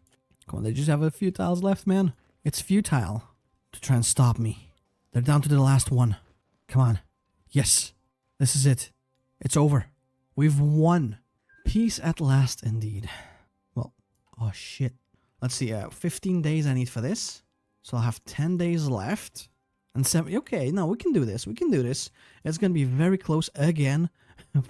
Come on, they just have a few tiles left, man. It's futile to try and stop me. They're down to the last one. Come on. Yes. This is it. It's over. We've won. Peace at last, indeed. Well, oh shit. Let's see, 15 days I need for this. So I'll have 10 days left. And 7... Okay, no, we can do this. We can do this. It's going to be very close again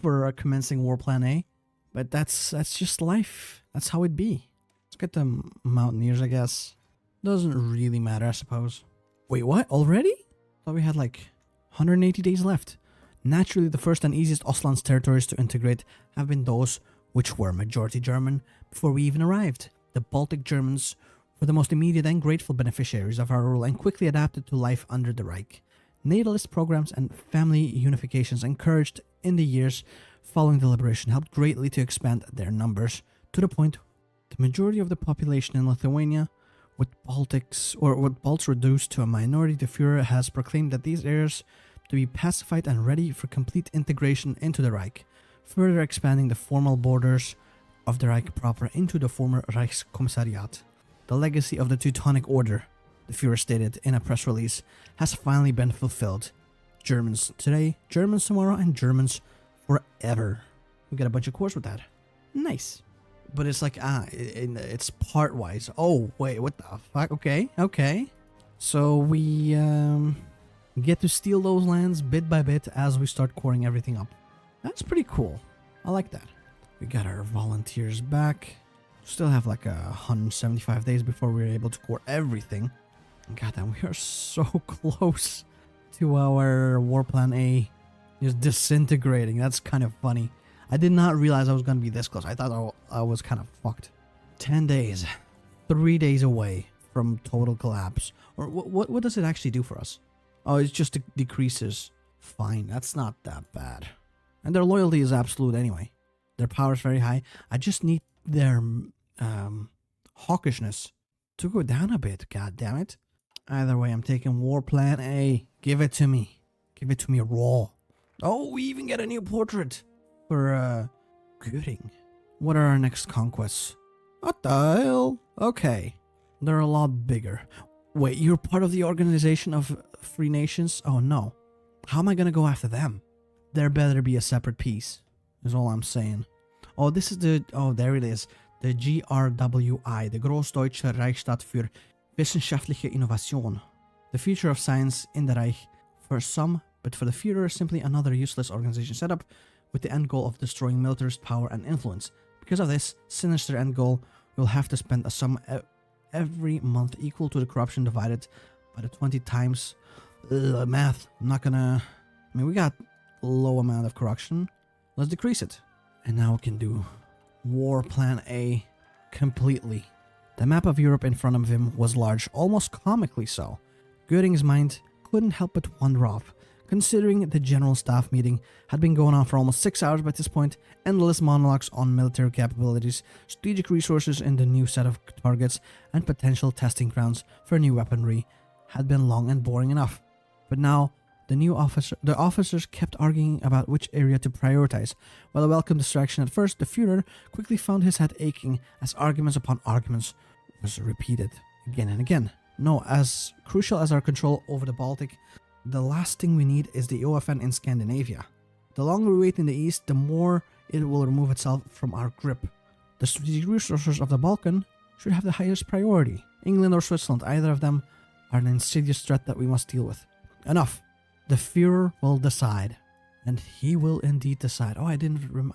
for commencing War Plan A. But that's just life. That's how it be. Let's get the Mountaineers, I guess. Doesn't really matter, I suppose. Wait, what? Already? Thought we had like 180 days left. Naturally, the first and easiest Ostlands territories to integrate have been those which were majority German before we even arrived. The Baltic Germans were the most immediate and grateful beneficiaries of our rule and quickly adapted to life under the Reich. Natalist programs and family unifications encouraged in the years following the liberation helped greatly to expand their numbers to the point the majority of the population in Lithuania, with Balts reduced to a minority, the Führer has proclaimed that these areas to be pacified and ready for complete integration into the Reich, further expanding the formal borders of the Reich proper into the former Reichskommissariat. The legacy of the Teutonic Order, the Führer stated in a press release, has finally been fulfilled. Germans today, Germans tomorrow, and Germans forever. We got a bunch of cores with that. Nice. But it's like, it's part-wise. Oh, wait, what the fuck? Okay. So we get to steal those lands bit by bit as we start coring everything up. That's pretty cool. I like that. We got our volunteers back. Still have like 175 days before we're able to core everything. Goddamn, we are so close to our War Plan A just disintegrating. That's kind of funny. I did not realize I was going to be this close. I thought I was kind of fucked. 10 days. 3 days away from total collapse. Or what does it actually do for us? Oh, it just decreases. Fine, that's not that bad. And their loyalty is absolute anyway. Their power is very high. I just need their hawkishness to go down a bit. God damn it. Either way, I'm taking War Plan A. Give it to me. Give it to me raw. Oh, we even get a new portrait for Göring. What are our next conquests? What the hell? Okay. They're a lot bigger. Wait, you're part of the Organization of Free Nations? Oh no. How am I gonna go after them? There better be a separate piece, is all I'm saying. Oh, this is the... Oh, there it is. The GRWI, the Großdeutsche Reichsstadt für Wissenschaftliche Innovation. The future of science in the Reich for some, but for the Führer, simply another useless organization set up with the end goal of destroying militarist power and influence. Because of this sinister end goal, we'll have to spend a sum every month equal to the corruption divided by the 20 times. Math. I'm not gonna... I mean, we got a low amount of corruption. Let's decrease it. And now we can do War Plan A completely. The map of Europe in front of him was large, almost comically so. Göring's mind couldn't help but wander off, Considering the general staff meeting had been going on for almost 6 hours by this point, endless monologues on military capabilities, strategic resources in the new set of targets, and potential testing grounds for new weaponry had been long and boring enough. But now, the officers kept arguing about which area to prioritize. While a welcome distraction at first, the Führer quickly found his head aching as arguments upon arguments was repeated again and again. No, as crucial as our control over the Baltic, the last thing we need is the OFN in Scandinavia. The longer we wait in the east, the more it will remove itself from our grip. The strategic resources of the Balkan should have the highest priority. England or Switzerland, either of them, are an insidious threat that we must deal with. Enough. The Führer will decide. And he will indeed decide. Oh, I didn't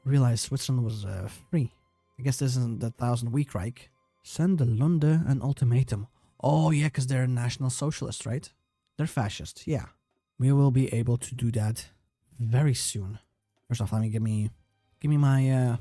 realize Switzerland was free. I guess this isn't the 1000-week Reich. Send the Lunde an ultimatum. Oh yeah, because they're national socialists, right? They're fascist, yeah. We will be able to do that very soon. First off, let me give me my, I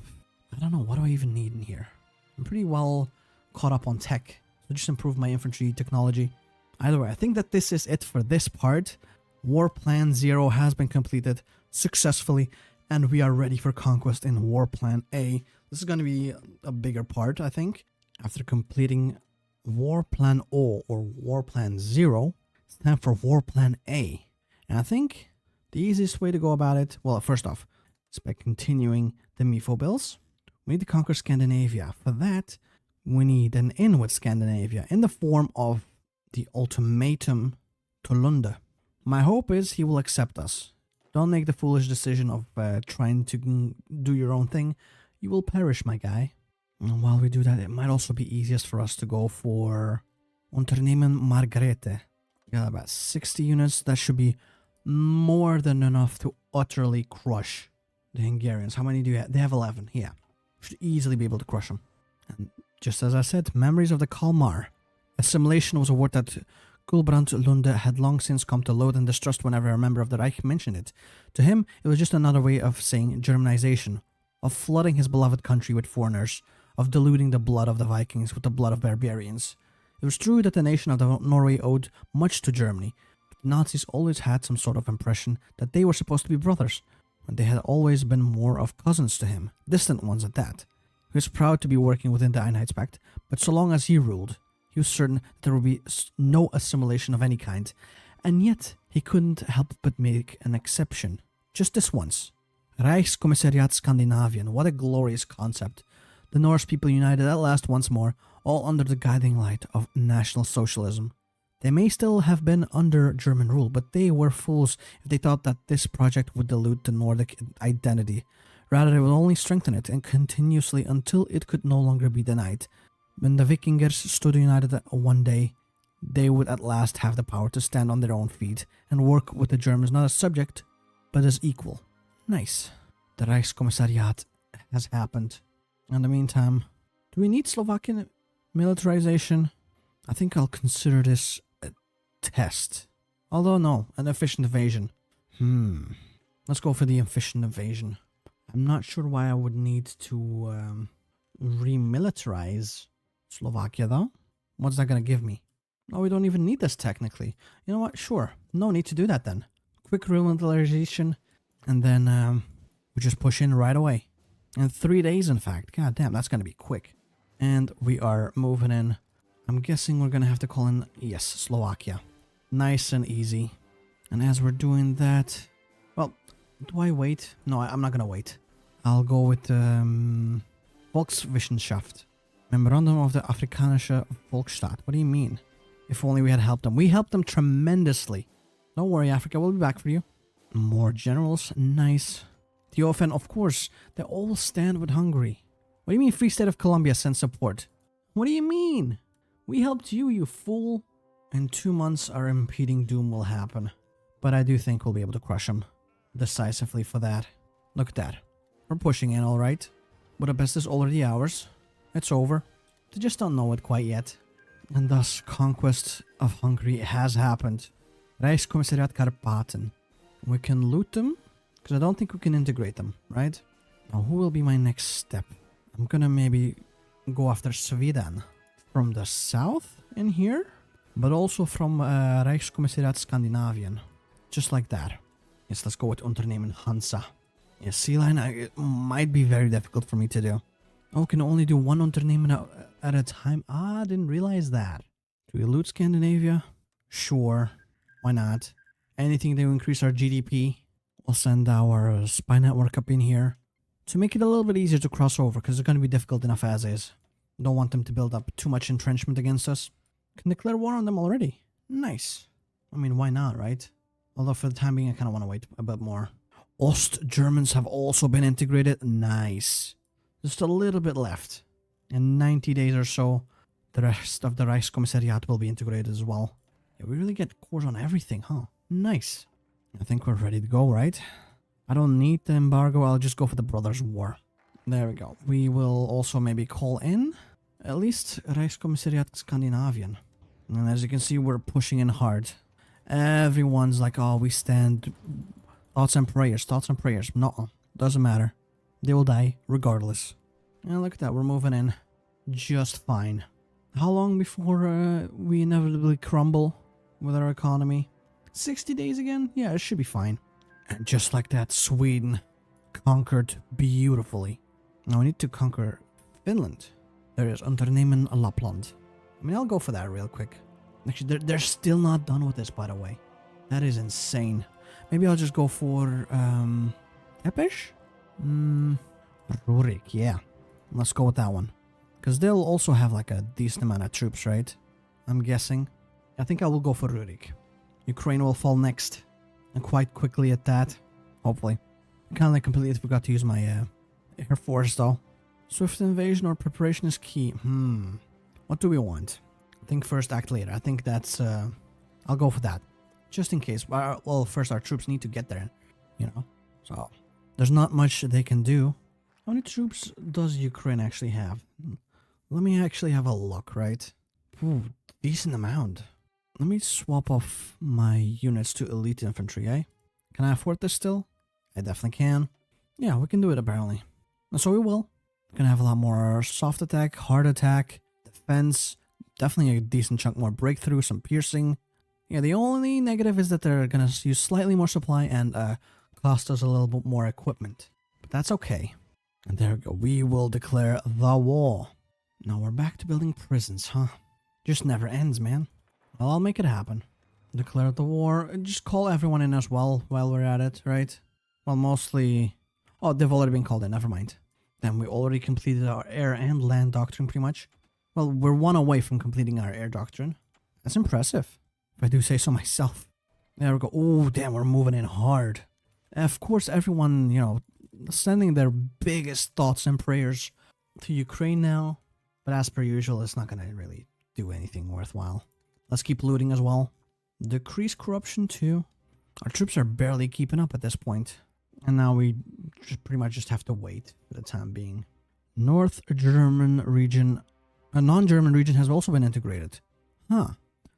don't know, what do I even need in here? I'm pretty well caught up on tech, so just improve my infantry technology. Either way, I think that this is it for this part. War Plan 0 has been completed successfully, and we are ready for conquest in War Plan A. This is going to be a bigger part, I think. After completing War Plan O or War Plan 0, it's time for War Plan A. And I think the easiest way to go about it, well, first off, is by continuing the MIFO bills. We need to conquer Scandinavia. For that, we need an in with Scandinavia in the form of the ultimatum to Lunde. My hope is he will accept us. Don't make the foolish decision of trying to do your own thing. You will perish, my guy. And while we do that, it might also be easiest for us to go for Unternehmen Margarete. Yeah, about 60 units. That should be more than enough to utterly crush the Hungarians. How many do you have? They have 11. Yeah. Should easily be able to crush them. And just as I said, memories of the Kalmar. Assimilation was a word that Gulbrand Lunde had long since come to loathe and distrust whenever a member of the Reich mentioned it. To him, it was just another way of saying Germanization, of flooding his beloved country with foreigners, of diluting the blood of the Vikings with the blood of barbarians. It was true that the nation of Norway owed much to Germany, but the Nazis always had some sort of impression that they were supposed to be brothers, when they had always been more of cousins to him, distant ones at that. He was proud to be working within the Einheitspact, but so long as he ruled, he was certain that there would be no assimilation of any kind, and yet he couldn't help but make an exception. Just this once. Reichskommissariat Skandinavien, what a glorious concept. The Norse people united at last once more, all under the guiding light of National Socialism. They may still have been under German rule, but they were fools if they thought that this project would dilute the Nordic identity. Rather, it would only strengthen it, and continuously until it could no longer be denied. When the Vikingers stood united one day, they would at last have the power to stand on their own feet and work with the Germans not as subject, but as equal. Nice. The Reichskommissariat has happened. In the meantime, do we need Slovakian militarization? I think I'll consider this a test. Although no, an efficient invasion. Let's go for the efficient invasion. I'm not sure why I would need to remilitarize Slovakia though. What's that gonna give me? Oh, we don't even need this technically. You know what? Sure. No need to do that then. Quick remilitarization, and then we just push in right away. In 3 days, in fact. God damn, that's gonna be quick. And we are moving in. I'm guessing we're gonna have to call in, yes, Slovakia. Nice and easy. And as we're doing that, well, do I wait? No, I'm not gonna wait. I'll go with Volkswissenschaft. Memorandum of the Afrikanische Volksstaat. What do you mean? If only we had helped them. We helped them tremendously. Don't worry, Africa, we'll be back for you. More generals. Nice. The OFN, of course, they all stand with Hungary. What do you mean Free State of Colombia sends support? What do you mean? We helped you, you fool. In 2 months, our impending doom will happen. But I do think we'll be able to crush them decisively for that. Look at that. We're pushing in, alright. Budapest is already ours. It's over. They just don't know it quite yet. And thus, conquest of Hungary has happened. Reichskommissariat Karpaten. We can loot them, because I don't think we can integrate them, right? Now, who will be my next step? I'm gonna maybe go after Sweden. From the south in here, but also from Reichskommissariat Skandinavien. Just like that. Yes, let's go with Unternehmen Hansa. Yes, Sea Line, it might be very difficult for me to do. Oh, can only do one Unternehmen at a time? Ah, I didn't realize that. Do we loot Scandinavia? Sure. Why not? Anything to increase our GDP. We'll send our spy network up in here to make it a little bit easier to cross over, because it's going to be difficult enough as is. Don't want them to build up too much entrenchment against us. Can declare war on them already. Nice. I mean, why not, right? Although for the time being, I kind of want to wait a bit more. Ost Germans have also been integrated. Nice. Just a little bit left. In 90 days or so, the rest of the Reichskommissariat will be integrated as well. Yeah, we really get cores on everything, huh? Nice. I think we're ready to go, right? I don't need the embargo. I'll just go for the Brothers' War. There we go. We will also maybe call in at least Reichskommissariat Skandinavien. And as you can see, we're pushing in hard. Everyone's like, oh, we stand... Thoughts and prayers. Thoughts and prayers. No, doesn't matter. They will die regardless. And look at that. We're moving in just fine. How long before we inevitably crumble with our economy? 60 days again? Yeah, it should be fine. And just like that, Sweden conquered beautifully. Now we need to conquer Finland. There is Unternehmen Lapland. I mean, I'll go for that real quick. Actually, they're still not done with this, by the way. That is insane. Maybe I'll just go for, Epish? Rurik, yeah. Let's go with that one. Because they'll also have like a decent amount of troops, right? I'm guessing. I think I will go for Rurik. Ukraine will fall next. And quite quickly at that. Hopefully. I kind of completely forgot to use my Air Force though. Swift invasion or preparation is key. What do we want? Think first, act later. I think that's... I'll go for that. Just in case. Well, first our troops need to get there. You know? So, there's not much they can do. How many troops does Ukraine actually have? Let me actually have a look, right? Ooh, decent amount. Let me swap off my units to elite infantry, eh? Can I afford this still? I definitely can. Yeah, we can do it apparently. And so we will. We're gonna have a lot more soft attack, hard attack, defense, definitely a decent chunk more breakthrough, some piercing. Yeah, the only negative is that they're gonna use slightly more supply and cost us a little bit more equipment. But that's okay. And there we go. We will declare the war. Now we're back to building prisons, huh? Just never ends, man. Well, I'll make it happen. Declare the war. Just call everyone in as well while we're at it, right? Well, mostly... Oh, they've already been called in. Never mind. Then we already completed our air and land doctrine, pretty much. Well, we're one away from completing our air doctrine. That's impressive, if I do say so myself. There we go. Oh, damn, we're moving in hard. Of course, everyone, you know, sending their biggest thoughts and prayers to Ukraine now. But as per usual, it's not going to really do anything worthwhile. Let's keep looting as well. Decrease corruption too. Our troops are barely keeping up at this point. And now we just pretty much just have to wait for the time being. North German region, a non-German region has also been integrated. Huh.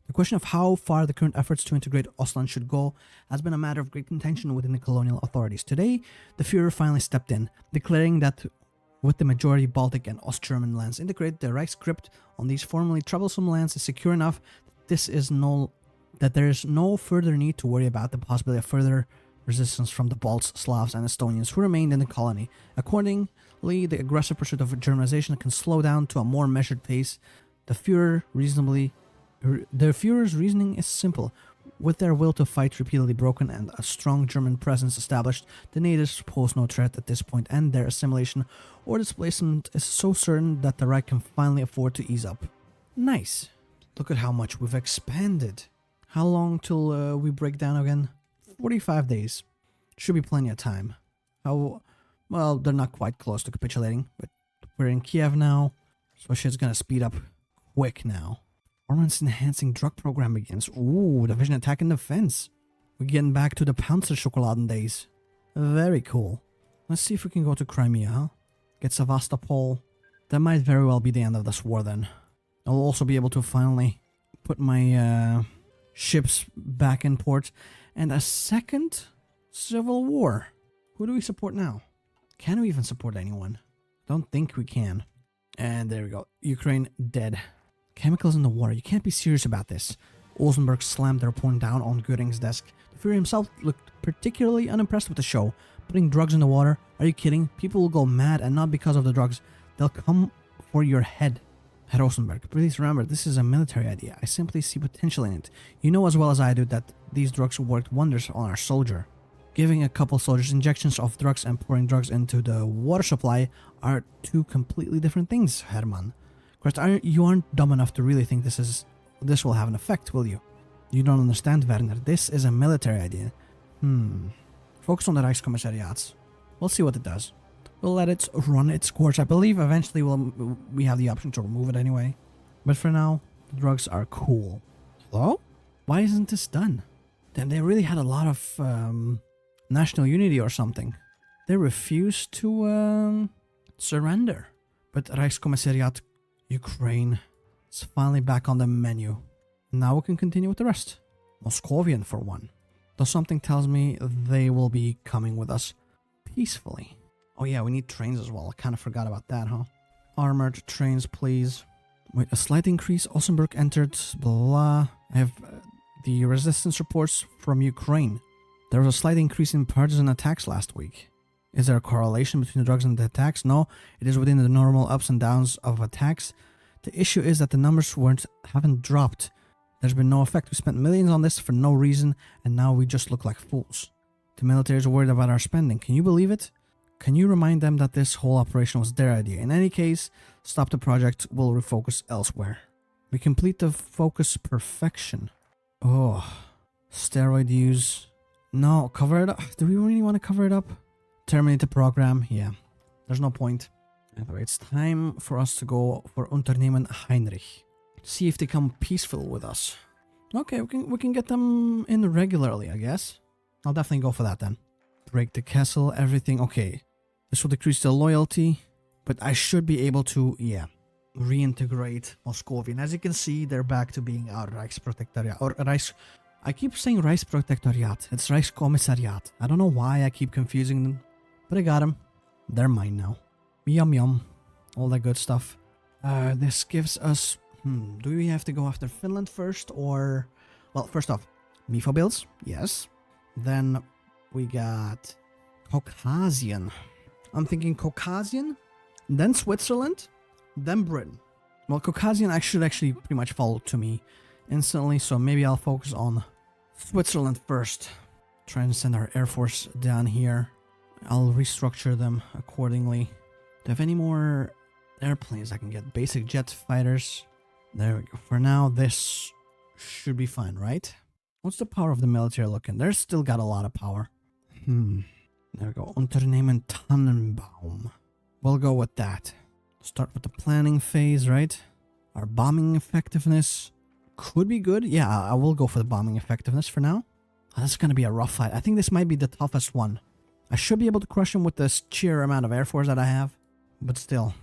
The question of how far the current efforts to integrate Ostland should go has been a matter of great contention within the colonial authorities. Today, the Führer finally stepped in, declaring that with the majority Baltic and Ost-German lands integrated, the Reich's grip on these formerly troublesome lands is secure enough that there is no further need to worry about the possibility of further resistance from the Balts, Slavs, and Estonians who remained in the colony. Accordingly, the aggressive pursuit of Germanization can slow down to a more measured pace. The Führer's reasoning is simple. With their will to fight repeatedly broken and a strong German presence established, the natives pose no threat at this point, and their assimilation or displacement is so certain that the Reich can finally afford to ease up. Nice. Look at how much we've expanded. How long till we break down again? 45 days. Should be plenty of time. Well, they're not quite close to capitulating, but we're in Kiev now, so shit's gonna speed up quick now. Performance enhancing drug program begins. Ooh, division attack and defense. We're getting back to the Panzerschokoladen days. Very cool. Let's see if we can go to Crimea, huh? Get Sevastopol. That might very well be the end of this war then. I'll also be able to finally put my ships back in port. And a second civil war. Who do we support now? Can we even support anyone? Don't think we can. And there we go. Ukraine dead. Chemicals in the water. You can't be serious about this. Olsenberg slammed their point down on Göring's desk. The Führer himself looked particularly unimpressed with the show. Putting drugs in the water? Are you kidding? People will go mad, and not because of the drugs. They'll come for your head. Herr Olsenberg, please remember, this is a military idea. I simply see potential in it. You know as well as I do that these drugs worked wonders on our soldier. Giving a couple soldiers injections of drugs and pouring drugs into the water supply are two completely different things, Hermann. Of course, you aren't dumb enough to really think this will have an effect, will you? You don't understand, Werner. This is a military idea. Focus on the Reichskommissariats. We'll see what it does. We'll let it run its course. I believe eventually we have the option to remove it anyway. But for now, the drugs are cool. Hello? Why isn't this done? Then they really had a lot of national unity or something. They refused to surrender. But Reichskommissariat Ukraine is finally back on the menu. Now we can continue with the rest. Moscovian for one. Though something tells me they will be coming with us peacefully. Oh yeah, we need trains as well. I kind of forgot about that, huh? Armored trains, please. Wait, a slight increase. Olsenberg entered, blah. I have the resistance reports from Ukraine. There was a slight increase in partisan attacks last week. Is there a correlation between the drugs and the attacks? No, it is within the normal ups and downs of attacks. The issue is that the numbers haven't dropped. There's been no effect. We spent millions on this for no reason, and now we just look like fools. The military is worried about our spending. Can you believe it? Can you remind them that this whole operation was their idea? In any case, stop the project. We'll refocus elsewhere. We complete the focus perfection. Oh, steroid use. No, cover it up. Do we really want to cover it up? Terminate the program. Yeah, there's no point. Anyway, it's time for us to go for Unternehmen Heinrich. See if they come peaceful with us. Okay, we can get them in regularly, I guess. I'll definitely go for that then. Break the castle, everything. Okay, this will decrease the loyalty, but I should be able to, yeah, reintegrate Moscovian. As you can see, they're back to being our Reichsprotektoriat. Or Reichs... I keep saying Reichsprotektoriat. It's Reichskommissariat. I don't know why I keep confusing them, but I got them. They're mine now. Yum yum. All that good stuff. This gives us... do we have to go after Finland first, or... Well, first off, Mifo bills, yes. Then we got Caucasian. I'm thinking Caucasian, then Switzerland, then Britain. Well, Caucasian should actually pretty much fall to me instantly, so maybe I'll focus on Switzerland first. Try and send our air force down here. I'll restructure them accordingly. Do I have any more airplanes I can get? Basic jet fighters. There we go. For now, this should be fine, right? What's the power of the military looking? They're still got a lot of power. There we go. Unternehmen Tannenbaum. We'll go with that. Start with the planning phase, right? Our bombing effectiveness could be good. Yeah, I will go for the bombing effectiveness for now. This is going to be a rough fight. I think this might be the toughest one. I should be able to crush him with this sheer amount of air force that I have. But still,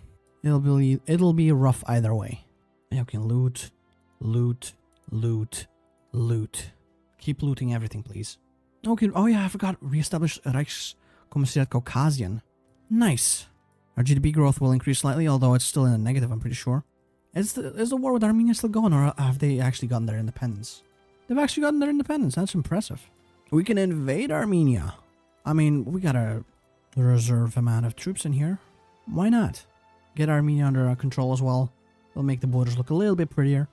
it'll be rough either way. Yeah, we can loot, loot, loot, loot. Keep looting everything, please. Okay. Oh yeah, I forgot. Reestablish Reichskommissariat Caucasian. Nice. Our GDP growth will increase slightly, although it's still in a negative, I'm pretty sure. Is the war with Armenia still going, or have they actually gotten their independence? They've actually gotten their independence. That's impressive. We can invade Armenia. I mean, we got a reserve amount of troops in here. Why not? Get Armenia under our control as well. It'll make the borders look a little bit prettier.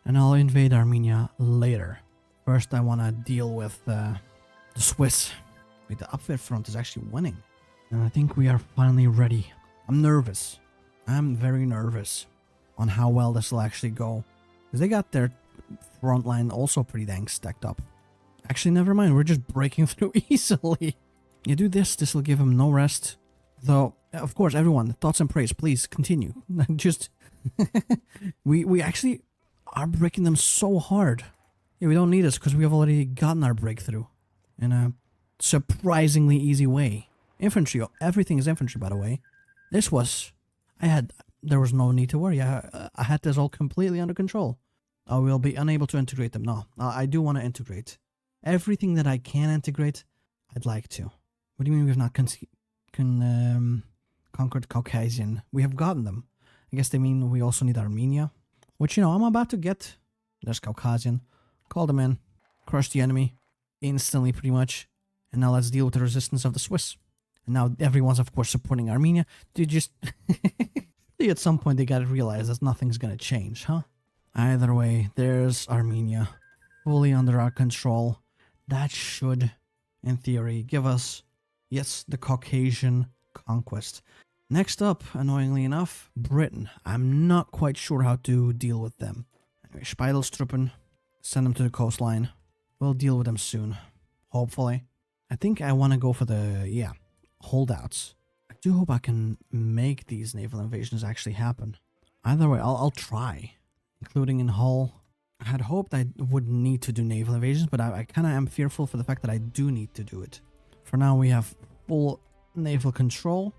And I'll invade Armenia later. First, I want to deal with the Swiss. Wait, the Abwehr front is actually winning. And I think we are finally ready. I'm nervous. I'm very nervous on how well this will actually go. Because they got their front line also pretty dang stacked up. Actually, never mind. We're just breaking through easily. You do this, this will give them no rest. Though, of course, everyone, thoughts and praise, please continue. Just... we actually are breaking them so hard. Yeah, we don't need this because we have already gotten our breakthrough in a surprisingly easy way. Infantry, everything is infantry, by the way. This was, there was no need to worry. I had this all completely under control. I will be unable to integrate them. No, I do want to integrate. Everything that I can integrate, I'd like to. What do you mean we have not conquered Caucasian? We have gotten them. I guess they mean we also need Armenia. Which, you know, I'm about to get. There's Caucasian. Call them in. Crush the enemy. Instantly, pretty much. And now let's deal with the resistance of the Swiss. And now everyone's, of course, supporting Armenia. They just... at some point, they gotta realize that nothing's gonna change, huh? Either way, there's Armenia. Fully under our control. That should, in theory, give us, yes, the Caucasian conquest. Next up, annoyingly enough, Britain. I'm not quite sure how to deal with them. Anyway, Speidelstruppen, send them to the coastline. We'll deal with them soon. Hopefully. I think I want to go for the, holdouts. I do hope I can make these naval invasions actually happen. Either way, I'll try. Including in Hull. I had hoped I wouldn't need to do naval invasions, but I kind of am fearful for the fact that I do need to do it. For now, we have full naval control.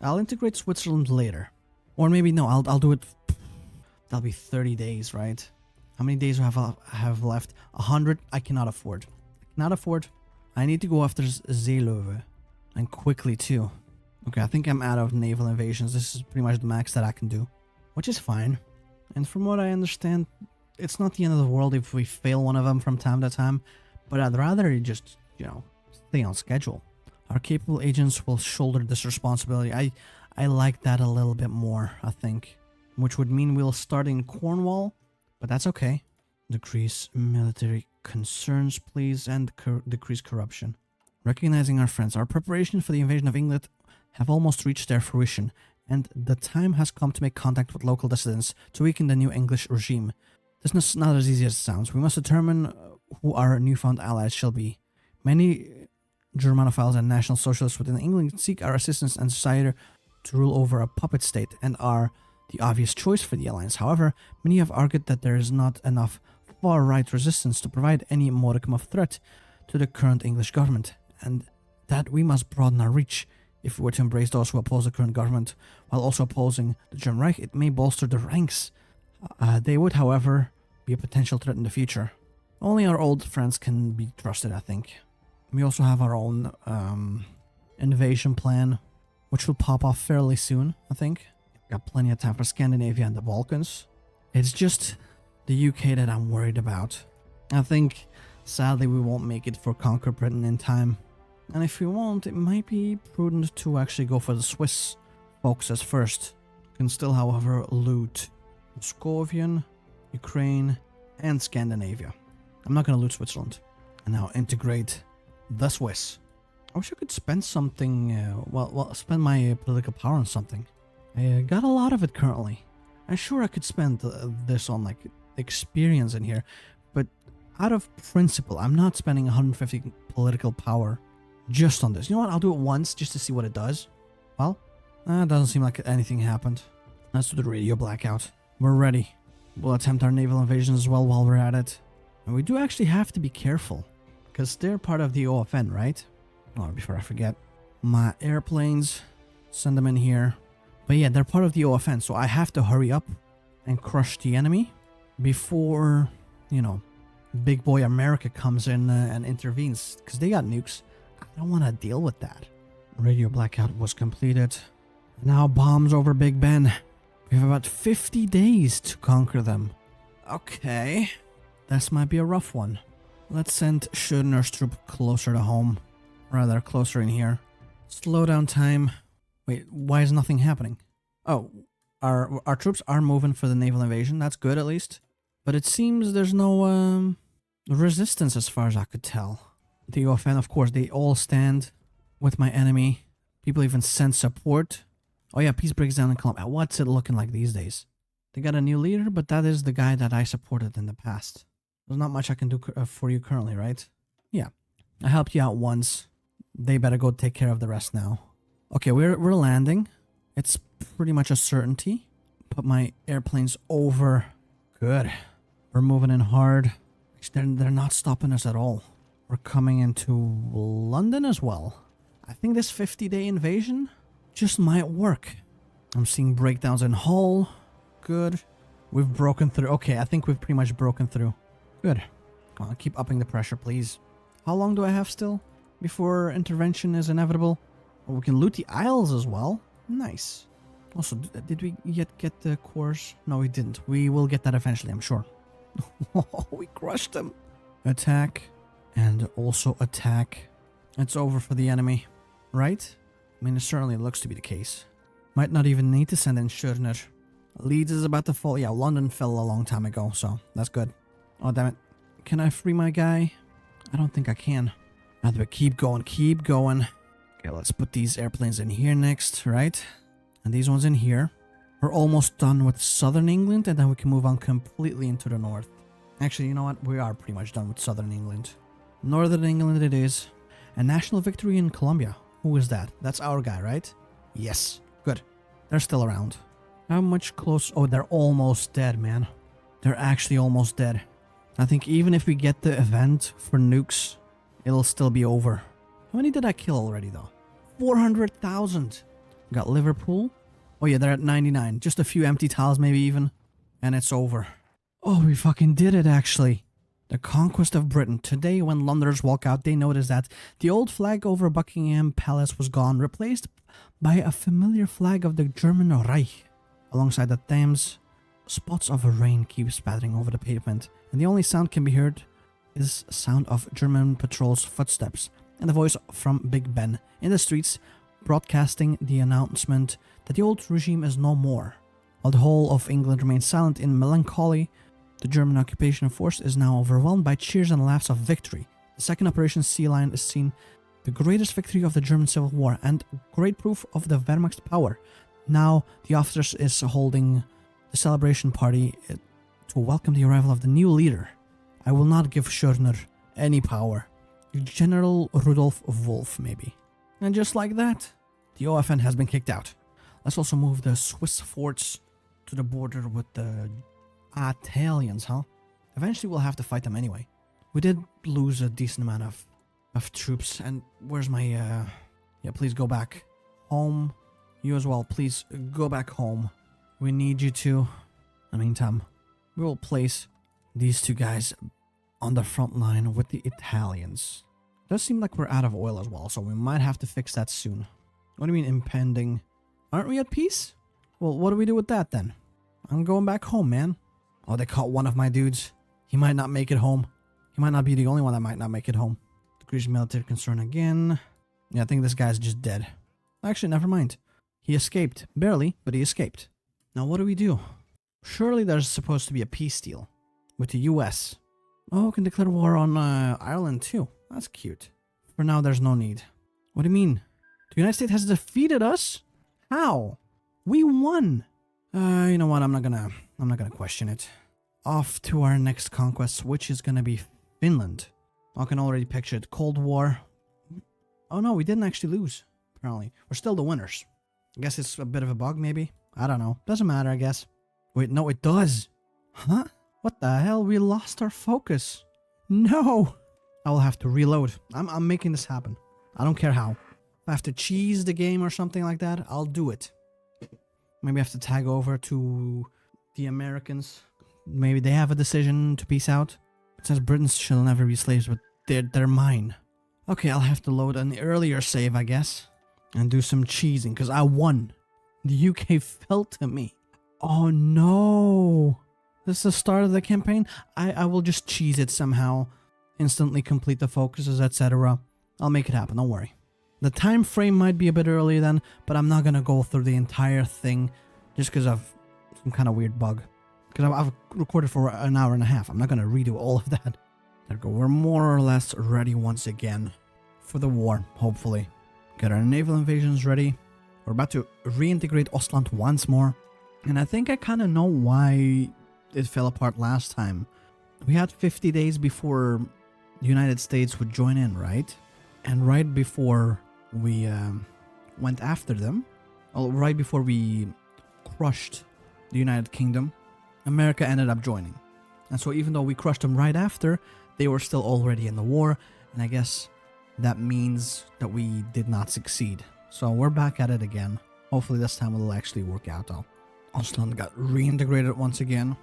I'll integrate Switzerland later. Or maybe no, I'll do it. That'll be 30 days, right? How many days do I have left? 100? I cannot afford. I need to go after Seelöwe. And quickly, too. Okay, I think I'm out of naval invasions. This is pretty much the max that I can do. Which is fine. And from what I understand, it's not the end of the world if we fail one of them from time to time. But I'd rather just, stay on schedule. Our capable agents will shoulder this responsibility. I like that a little bit more, I think. Which would mean we'll start in Cornwall. But that's okay. Decrease military concerns, please. And decrease corruption. Recognizing our friends, our preparations for the invasion of England have almost reached their fruition, and the time has come to make contact with local dissidents to weaken the new English regime. This is not as easy as it sounds. We must determine who our newfound allies shall be. Many Germanophiles and National Socialists within England seek our assistance and desire to rule over a puppet state and are the obvious choice for the alliance. However, many have argued that there is not enough far-right resistance to provide any modicum of threat to the current English government, and that we must broaden our reach. If we were to embrace those who oppose the current government while also opposing the German Reich, it may bolster the ranks. They would, however, be a potential threat in the future. Only our old friends can be trusted, I think. We also have our own invasion plan, which will pop off fairly soon, I think. Got plenty of time for Scandinavia and the Balkans. It's just the UK that I'm worried about. I think, sadly, we won't make it for Conquer Britain in time. And if we won't, it might be prudent to actually go for the Swiss focuses first. Can still, however, loot Muscovian, Ukraine, and Scandinavia. I'm not going to loot Switzerland. And now integrate the Swiss. I wish I could spend something, spend my political power on something. I got a lot of it currently. I'm sure I could spend this on, experience in here. But out of principle, I'm not spending 150 political power just on this. You know what? I'll do it once just to see what it does. Well, it doesn't seem like anything happened. Let's do the radio blackout. We're ready. We'll attempt our naval invasion as well while we're at it. And we do actually have to be careful, because they're part of the OFN, right? Oh, before I forget. My airplanes, send them in here. But yeah, they're part of the OFN, so I have to hurry up and crush the enemy before, big boy America comes in and intervenes, because they got nukes. I don't want to deal with that. Radio blackout was completed. Now bombs over Big Ben. We have about 50 days to conquer them. Okay. This might be a rough one. Let's send Schöner's troop closer to home. Rather, closer in here. Slow down time. Wait, why is nothing happening? Oh, our troops are moving for the naval invasion. That's good, at least. But it seems there's no resistance as far as I could tell. The OFN, of course, they all stand with my enemy. People even send support. Oh yeah, peace breaks down in Colombia. What's it looking like these days? They got a new leader, but that is the guy that I supported in the past. There's not much I can do for you currently, right? Yeah. I helped you out once. They better go take care of the rest now. Okay, we're landing. It's pretty much a certainty. Put my airplanes over. Good. We're moving in hard. They're not stopping us at all. We're coming into London as well. I think this 50-day invasion just might work. I'm seeing breakdowns in Hull. Good. We've broken through. Okay, I think we've pretty much broken through. Good. Come on, keep upping the pressure, please. How long do I have still before intervention is inevitable? Oh, we can loot the Isles as well. Nice. Also, did we yet get the cores? No, we didn't. We will get that eventually, I'm sure. We crushed them. Attack. And also attack. It's over for the enemy. Right? I mean, it certainly looks to be the case. Might not even need to send in Schörner. Leeds is about to fall. Yeah, London fell a long time ago, so that's good. Oh, damn it. Can I free my guy? I don't think I can. But keep going, keep going. Okay, let's put these airplanes in here next, right? And these ones in here. We're almost done with southern England, and then we can move on completely into the north. Actually, you know what? We are pretty much done with southern England. Northern England it is. A national victory in Colombia. Who is that? That's our guy, right? Yes. Good. They're still around. How much close? Oh, they're almost dead, man. They're actually almost dead. I think even if we get the event for nukes, it'll still be over. How many did I kill already, though? 400,000. Got Liverpool. Oh, yeah, they're at 99. Just a few empty tiles, maybe even. And it's over. Oh, we fucking did it, actually. The conquest of Britain. Today, when Londoners walk out, they notice that the old flag over Buckingham Palace was gone, replaced by a familiar flag of the German Reich. Alongside the Thames, spots of rain keep spattering over the pavement, and the only sound can be heard is sound of German patrols' footsteps and the voice from Big Ben in the streets, broadcasting the announcement that the old regime is no more. While the whole of England remains silent in melancholy, the German occupation force is now overwhelmed by cheers and laughs of victory. The second Operation Sea Lion is seen the greatest victory of the German Civil War and great proof of the Wehrmacht's power. Now the officers is holding the celebration party to welcome the arrival of the new leader. I will not give Schörner any power. General Rudolf Wolf, maybe. And just like that, the OFN has been kicked out. Let's also move the Swiss forts to the border with the Italians, huh? Eventually we'll have to fight them anyway. We did lose a decent amount of troops. And where's my, yeah, please go back home. You as well, please go back home. We need you to. In the meantime, we will place these two guys on the front line with the Italians. Does seem like we're out of oil as well, so we might have to fix that soon. What do you mean impending? Aren't we at peace? Well, what do we do with that then? I'm going back home, man. Oh, they caught one of my dudes. He might not make it home. He might not be the only one that might not make it home. Decrease military concern again. Yeah, I think this guy's just dead. Actually, never mind. He escaped. Barely, but he escaped. Now, what do we do? Surely there's supposed to be a peace deal with the US. Oh, can declare war on Ireland too. That's cute. For now, there's no need. What do you mean? The United States has defeated us? How? We won. You know what? I'm not gonna question it. Off to our next conquest, which is gonna be Finland. I can already picture it. Cold War. Oh no, we didn't actually lose. Apparently, we're still the winners. I guess it's a bit of a bug, maybe. I don't know. Doesn't matter, I guess. Wait, no, it does. Huh? What the hell? We lost our focus. No. I will have to reload. I'm making this happen. I don't care how. If I have to cheese the game or something like that, I'll do it. Maybe I have to tag over to the Americans. Maybe they have a decision to peace out. It says Britons shall never be slaves, but they're mine. Okay, I'll have to load an earlier save, I guess. And do some cheesing, because I won. The UK fell to me. Oh no. This is the start of the campaign? I will just cheese it somehow. Instantly complete the focuses, etc. I'll make it happen, don't worry. The time frame might be a bit early then, but I'm not gonna go through the entire thing just because of some kind of weird bug. Because I've recorded for an hour and a half. I'm not gonna redo all of that. There we go. We're more or less ready once again for the war, hopefully. Get our naval invasions ready. We're about to reintegrate Ostland once more. And I think I kind of know why it fell apart last time. We had 50 days before the United States would join in, right? And right before we went after them, well, right before we crushed the United Kingdom, America ended up joining. And so even though we crushed them right after, they were still already in the war. And I guess that means that we did not succeed. So we're back at it again. Hopefully this time it'll actually work out though. Ostland got reintegrated once again.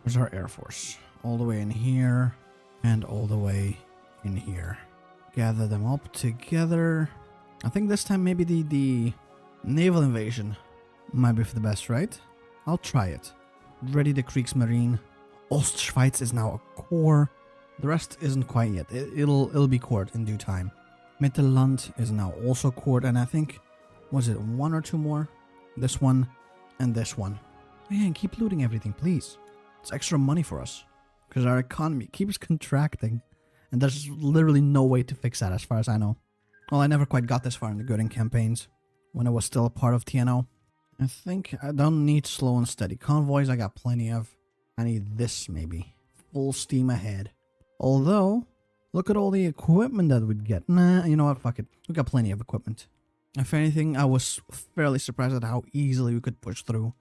Where's our Air Force? All the way in here and all the way in here. Gather them up together. I think this time maybe the naval invasion might be for the best, right? I'll try it. Ready the Kriegsmarine. Ostschweiz is now a core. The rest isn't quite yet. It'll be court in due time. Mittelland is now also court, and I think, was it one or two more? This one and this one. Man, keep looting everything, please. It's extra money for us. Because our economy keeps contracting. And there's literally no way to fix that as far as I know. Well, I never quite got this far in the Göring campaigns. When I was still a part of TNO. I think I don't need slow and steady convoys. I got plenty of. I need this maybe. Full steam ahead. Although, look at all the equipment that we'd get. Nah, you know what? Fuck it. We got plenty of equipment. If anything, I was fairly surprised at how easily we could push through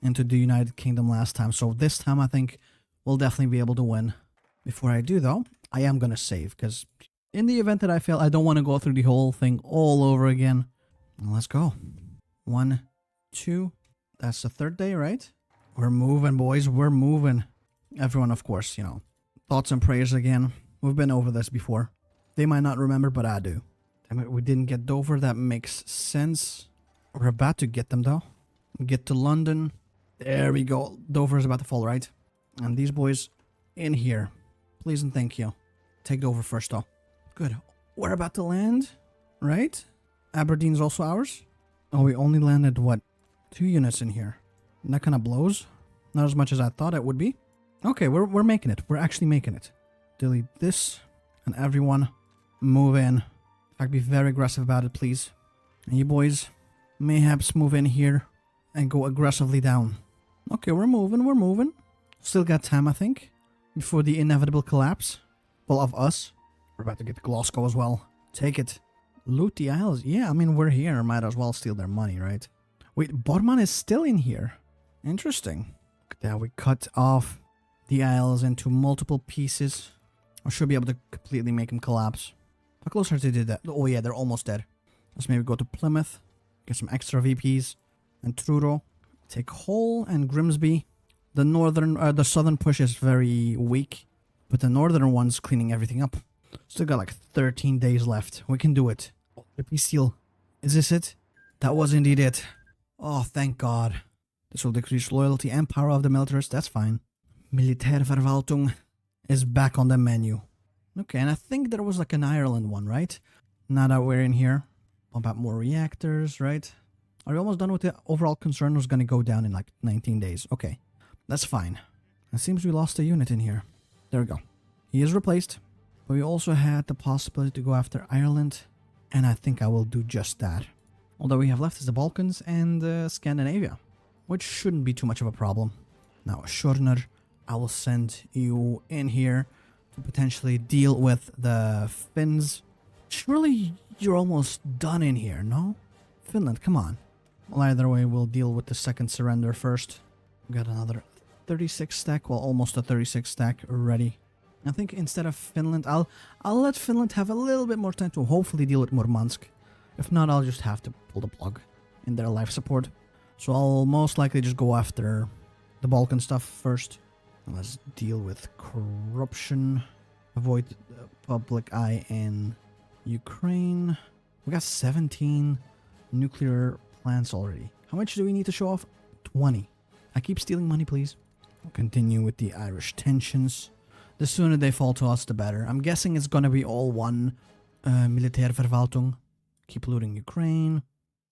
into the United Kingdom last time. So this time I think we'll definitely be able to win. Before I do though, I am going to save. Because in the event that I fail, I don't want to go through the whole thing all over again. Well, let's go. 1, 2. That's the third day, right? We're moving, boys. We're moving. Everyone, of course, you know. Thoughts and prayers again. We've been over this before. They might not remember, but I do. Damn it, we didn't get Dover. That makes sense. We're about to get them, though. Get to London. There we go. Dover is about to fall, right? And these boys in here. Please and thank you. Take Dover first, though. Good. We're about to land, right? Aberdeen's also ours. Oh, we only landed, what? 2 units in here. And that kind of blows. Not as much as I thought it would be. Okay, we're making it. We're actually making it. Delete this. And everyone move in. In fact, be very aggressive about it, please. And you boys, mayhaps move in here and go aggressively down. Okay, we're moving. Still got time, I think, before the inevitable collapse. Well, of us. We're about to get Glasgow as well. Take it. Loot the Isles. Yeah, I mean, we're here. Might as well steal their money, right? Wait, Bormann is still in here. Interesting. Look at that. We cut off the Isles into multiple pieces. I should be able to completely make them collapse. How close are they to that? Oh yeah, they're almost dead. Let's maybe go to Plymouth. Get some extra VPs. And Truro. Take Hull and Grimsby. The southern push is very weak. But the northern one's cleaning everything up. Still got like 13 days left. We can do it. The peace seal. Is this it? That was indeed it. Oh, thank God. This will decrease loyalty and power of the militarists. That's fine. Militärverwaltung is back on the menu. Okay, and I think there was like an Ireland one, right? Now that we're in here. Pump out more reactors, right? Are we almost done with the overall concern? Was going to go down in like 19 days. Okay, that's fine. It seems we lost a unit in here. There we go. He is replaced. But we also had the possibility to go after Ireland. And I think I will do just that. All that we have left is the Balkans and Scandinavia. Which shouldn't be too much of a problem. Now, Schörner, I will send you in here to potentially deal with the Finns. Surely you're almost done in here, no? Finland, come on. Well, either way, we'll deal with the second surrender first. We got another 36 stack, well, almost a 36 stack ready. I think instead of Finland, I'll let Finland have a little bit more time to hopefully deal with Murmansk. If not, I'll just have to pull the plug in their life support. So I'll most likely just go after the Balkan stuff first. Let's deal with corruption. Avoid the public eye in Ukraine. We got 17 nuclear plants already. How much do we need to show off? 20. I keep stealing money, please. We'll continue with the Irish tensions. The sooner they fall to us, the better. I'm guessing it's gonna be all one Militärverwaltung. Keep looting Ukraine.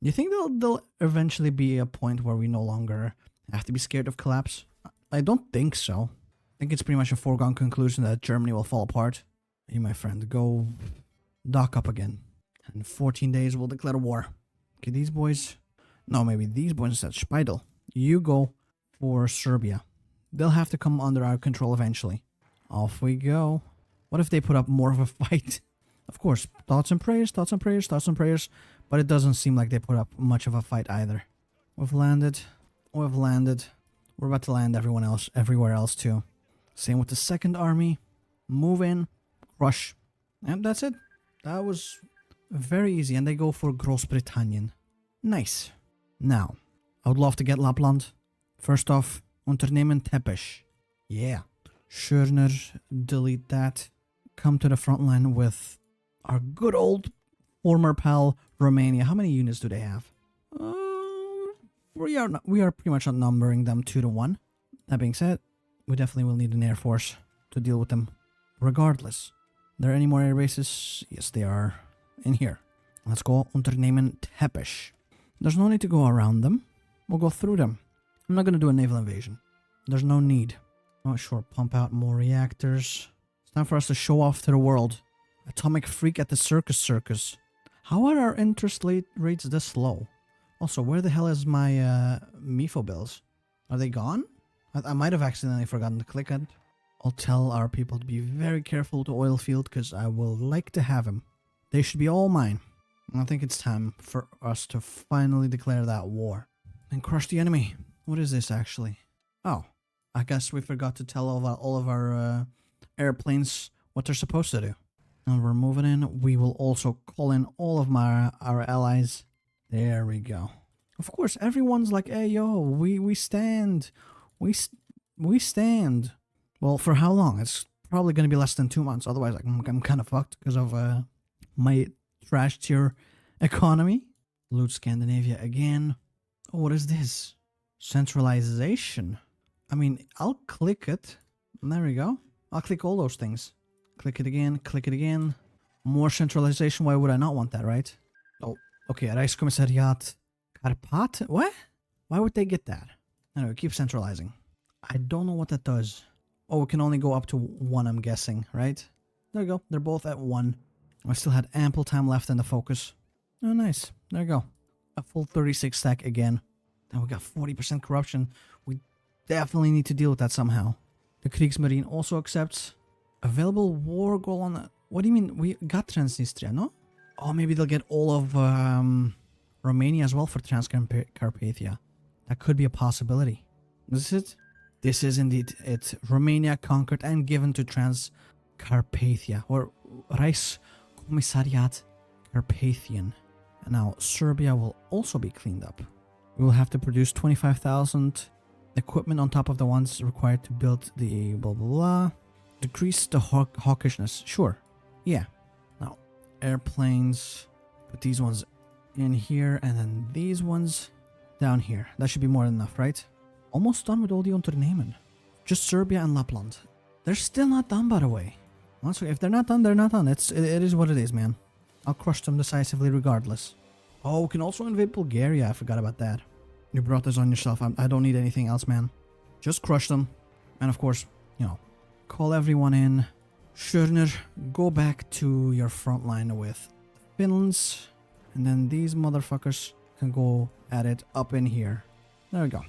You think there'll eventually be a point where we no longer have to be scared of collapse? I don't think so. I think it's pretty much a foregone conclusion that Germany will fall apart. You, my friend, go dock up again. In 14 days, we'll declare war. Okay, these boys... No, maybe these boys instead. Speidel, you go for Serbia. They'll have to come under our control eventually. Off we go. What if they put up more of a fight? Of course, thoughts and prayers, but it doesn't seem like they put up much of a fight either. We've landed. We're about to land everywhere else too. Same with the second army. Move in, crush. And that's it. That was very easy, and they go for Großbritannien. Nice. Now, I would love to get Lapland. First off, Unternehmen Teppich. Yeah. Schörner, delete that. Come to the front line with our good old former pal Romania. How many units do they have? We are pretty much outnumbering them 2-1. That being said, we definitely will need an air force to deal with them Regardless. There any more air bases? Yes, they are in here. Let's go Unternehmen Teppich. There's no need to go around them. We'll go through them. I'm not going to do a naval invasion. There's no need. Oh, sure. Pump out more reactors. It's time for us to show off to the world. Atomic freak at the circus. How are our interest rates this low? Also, where the hell is my MIFO bills? Are they gone? I might have accidentally forgotten to click on it. I'll tell our people to be very careful with the oil field because I will like to have them. They should be all mine. I think it's time for us to finally declare that war. And crush the enemy. What is this actually? Oh, I guess we forgot to tell all of our airplanes what they're supposed to do. And we're moving in. We will also call in all of our allies. There we go. Of course, everyone's like, hey, yo, we stand. We stand. Well, for how long? It's probably going to be less than 2 months. Otherwise, like, I'm kind of fucked because of my trash tier economy. Loot Scandinavia again. Oh, what is this? Centralization. I mean, I'll click it. There we go. I'll click all those things. Click it again. Click it again. More centralization. Why would I not want that, right? Oh, okay. Reichskommissariat Karpat. What? Why would they get that? Anyway, keep centralizing. I don't know what that does. Oh, it can only go up to 1, I'm guessing, right? There you go. They're both at 1. I still had ample time left in the focus. Oh, nice. There you go. A full 36 stack again. And we got 40% corruption. We definitely need to deal with that somehow. The Kriegsmarine also accepts. Available war goal on the... What do you mean? We got Transnistria, no? Oh, maybe they'll get all of Romania as well for Transcarpathia. That could be a possibility. Is this it? This is indeed it. Romania conquered and given to Transcarpathia. Or Reichskommissariat Carpathian. And now Serbia will also be cleaned up. We will have to produce 25,000 equipment on top of the ones required to build the blah blah blah. Decrease the hawkishness. Sure. Yeah. Now, airplanes. Put these ones in here and then these ones down here. That should be more than enough, right? Almost done with all the Unternehmen. Just Serbia and Lapland. They're still not done, by the way. Honestly, if they're not done, they're not done. It is what it is, man. I'll crush them decisively regardless. Oh, we can also invade Bulgaria. I forgot about that. You brought this on yourself. I don't need anything else, man. Just crush them. And of course, you know, call everyone in. Schörner, go back to your front line with Finland's. And then these motherfuckers can go at it up in here. There we go.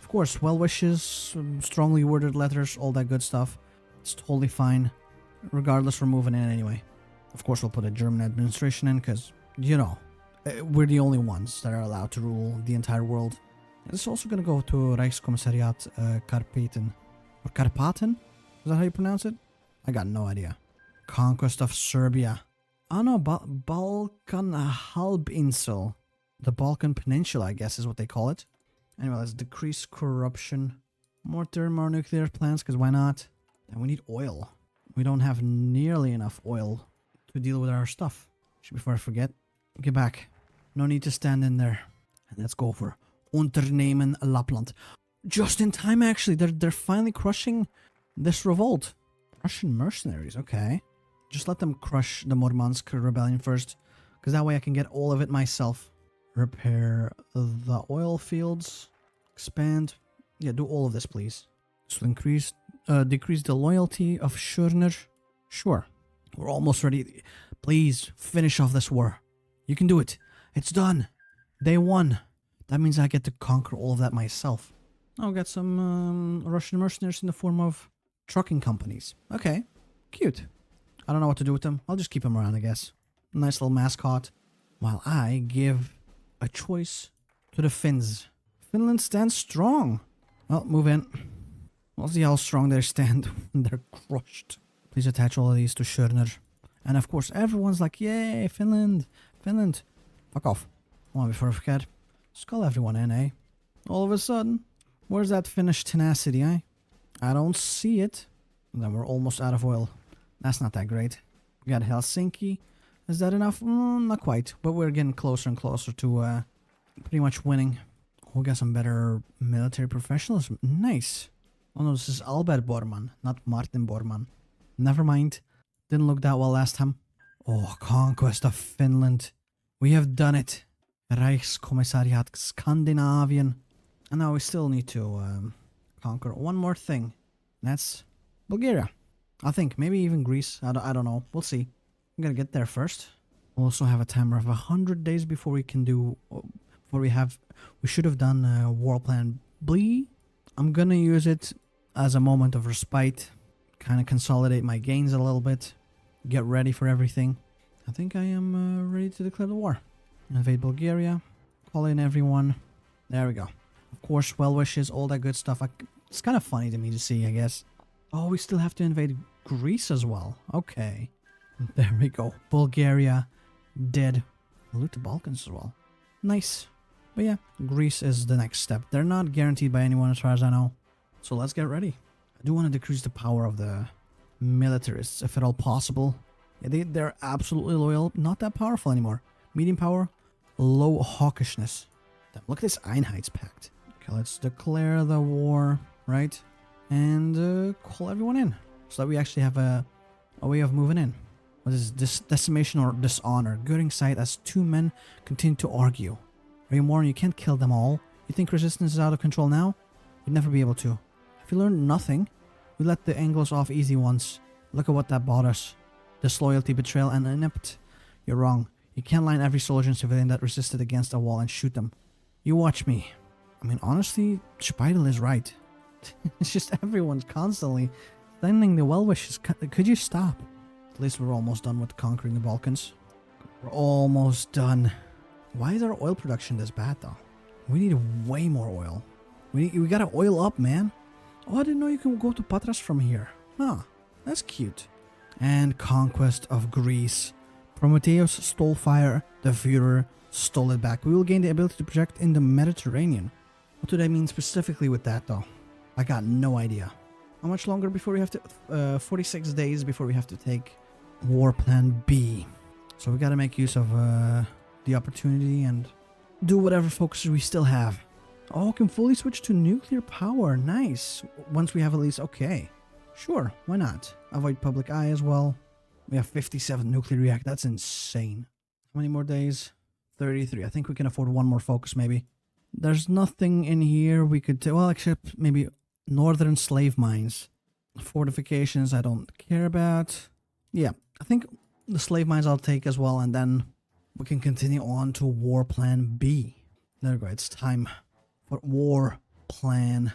Of course, well wishes, strongly worded letters, all that good stuff. It's totally fine. Regardless, we're moving in anyway. Of course, we'll put a German administration in because, you know, we're the only ones that are allowed to rule the entire world. It's also going to go to Reichskommissariat Karpaten. Or Karpaten? Is that how you pronounce it? I got no idea. Conquest of Serbia. Oh no, Balkan Halbinsel. The Balkan Peninsula, I guess is what they call it. Anyway, let's decrease corruption. More thermonuclear plants, because why not? And we need oil. We don't have nearly enough oil to deal with our stuff. Before I forget, get back. No need to stand in there. And let's go for Unternehmen Lapland. Just in time, actually. They're finally crushing this revolt. Russian mercenaries, okay. Just let them crush the Murmansk rebellion first. Because that way I can get all of it myself. Repair the oil fields. Expand. Yeah, do all of this, please. So decrease the loyalty of Schörner. Sure. We're almost ready. Please, finish off this war. You can do it. It's done. Day 1. That means I get to conquer all of that myself. I'll get some Russian mercenaries in the form of trucking companies. Okay. Cute. I don't know what to do with them. I'll just keep them around, I guess. Nice little mascot. While I give a choice to the Finns. Finland stands strong. Well, move in. We'll see how strong they stand when they're crushed. Please attach all of these to Schörner. And of course, everyone's like, yay, Finland. Finland. Fuck off. Come on, before I forget. Just call everyone in, eh? All of a sudden. Where's that Finnish tenacity, eh? I don't see it. And then we're almost out of oil. That's not that great. We got Helsinki. Is that enough? Not quite. But we're getting closer and closer to pretty much winning. We got some better military professionalism. Nice. Oh no, this is Albert Bormann, not Martin Bormann. Never mind. Didn't look that well last time. Oh, conquest of Finland. We have done it. Reichskommissariat Skandinavien. And now we still need to conquer one more thing. That's Bulgaria. I think. Maybe even Greece. I don't know. We'll see. I'm gonna get there first. We'll also have a timer of 100 days before we can do... We should have done War Plan B. I'm gonna use it as a moment of respite. Kind of consolidate my gains a little bit. Get ready for everything. I think I am ready to declare the war. Invade Bulgaria. Call in everyone. There we go. Of course, well wishes, all that good stuff. It's kind of funny to me to see, I guess. Oh, we still have to invade Greece as well. Okay. There we go. Bulgaria. Dead. Loot the Balkans as well. Nice. But yeah, Greece is the next step. They're not guaranteed by anyone as far as I know. So let's get ready. I do want to decrease the power of the militarists, if at all possible. Yeah, they're absolutely loyal. Not that powerful anymore. Medium power, low hawkishness. Damn, look at this Einheitspact. Okay, let's declare the war, right? And call everyone in. So that we actually have a way of moving in. What is this? Decimation or dishonor? Göring side as two men continue to argue. Are you mourning? You can't kill them all. You think resistance is out of control now? You'd never be able to. If you learned nothing, we let the Anglos off easy once. Look at what that bought us. Disloyalty, betrayal, and inept. You're wrong. You can't line every soldier and civilian that resisted against a wall and shoot them. You watch me. I mean, honestly, Speidel is right. It's just everyone's constantly sending the well wishes. Could you stop? At least we're almost done with conquering the Balkans. We're almost done. Why is our oil production this bad, though? We need way more oil. We gotta oil up, man. Oh, I didn't know you can go to Patras from here. Huh, that's cute. And conquest of Greece. Prometheus stole fire. The Führer stole it back. We will gain the ability to project in the Mediterranean. What do they mean specifically with that, though? I got no idea. How much longer before we have to... 46 days before we have to take War Plan B. So we gotta make use of the opportunity and do whatever focuses we still have. Oh, can fully switch to nuclear power. Nice. Once we have at least... Okay. Sure, why not? Avoid public eye as well. We have 57 nuclear reactors. That's insane. How many more days? 33. I think we can afford one more focus, maybe. There's nothing in here we could... Well, except maybe northern slave mines. Fortifications I don't care about. Yeah, I think the slave mines I'll take as well, and then we can continue on to War Plan B. There we go. It's time for War Plan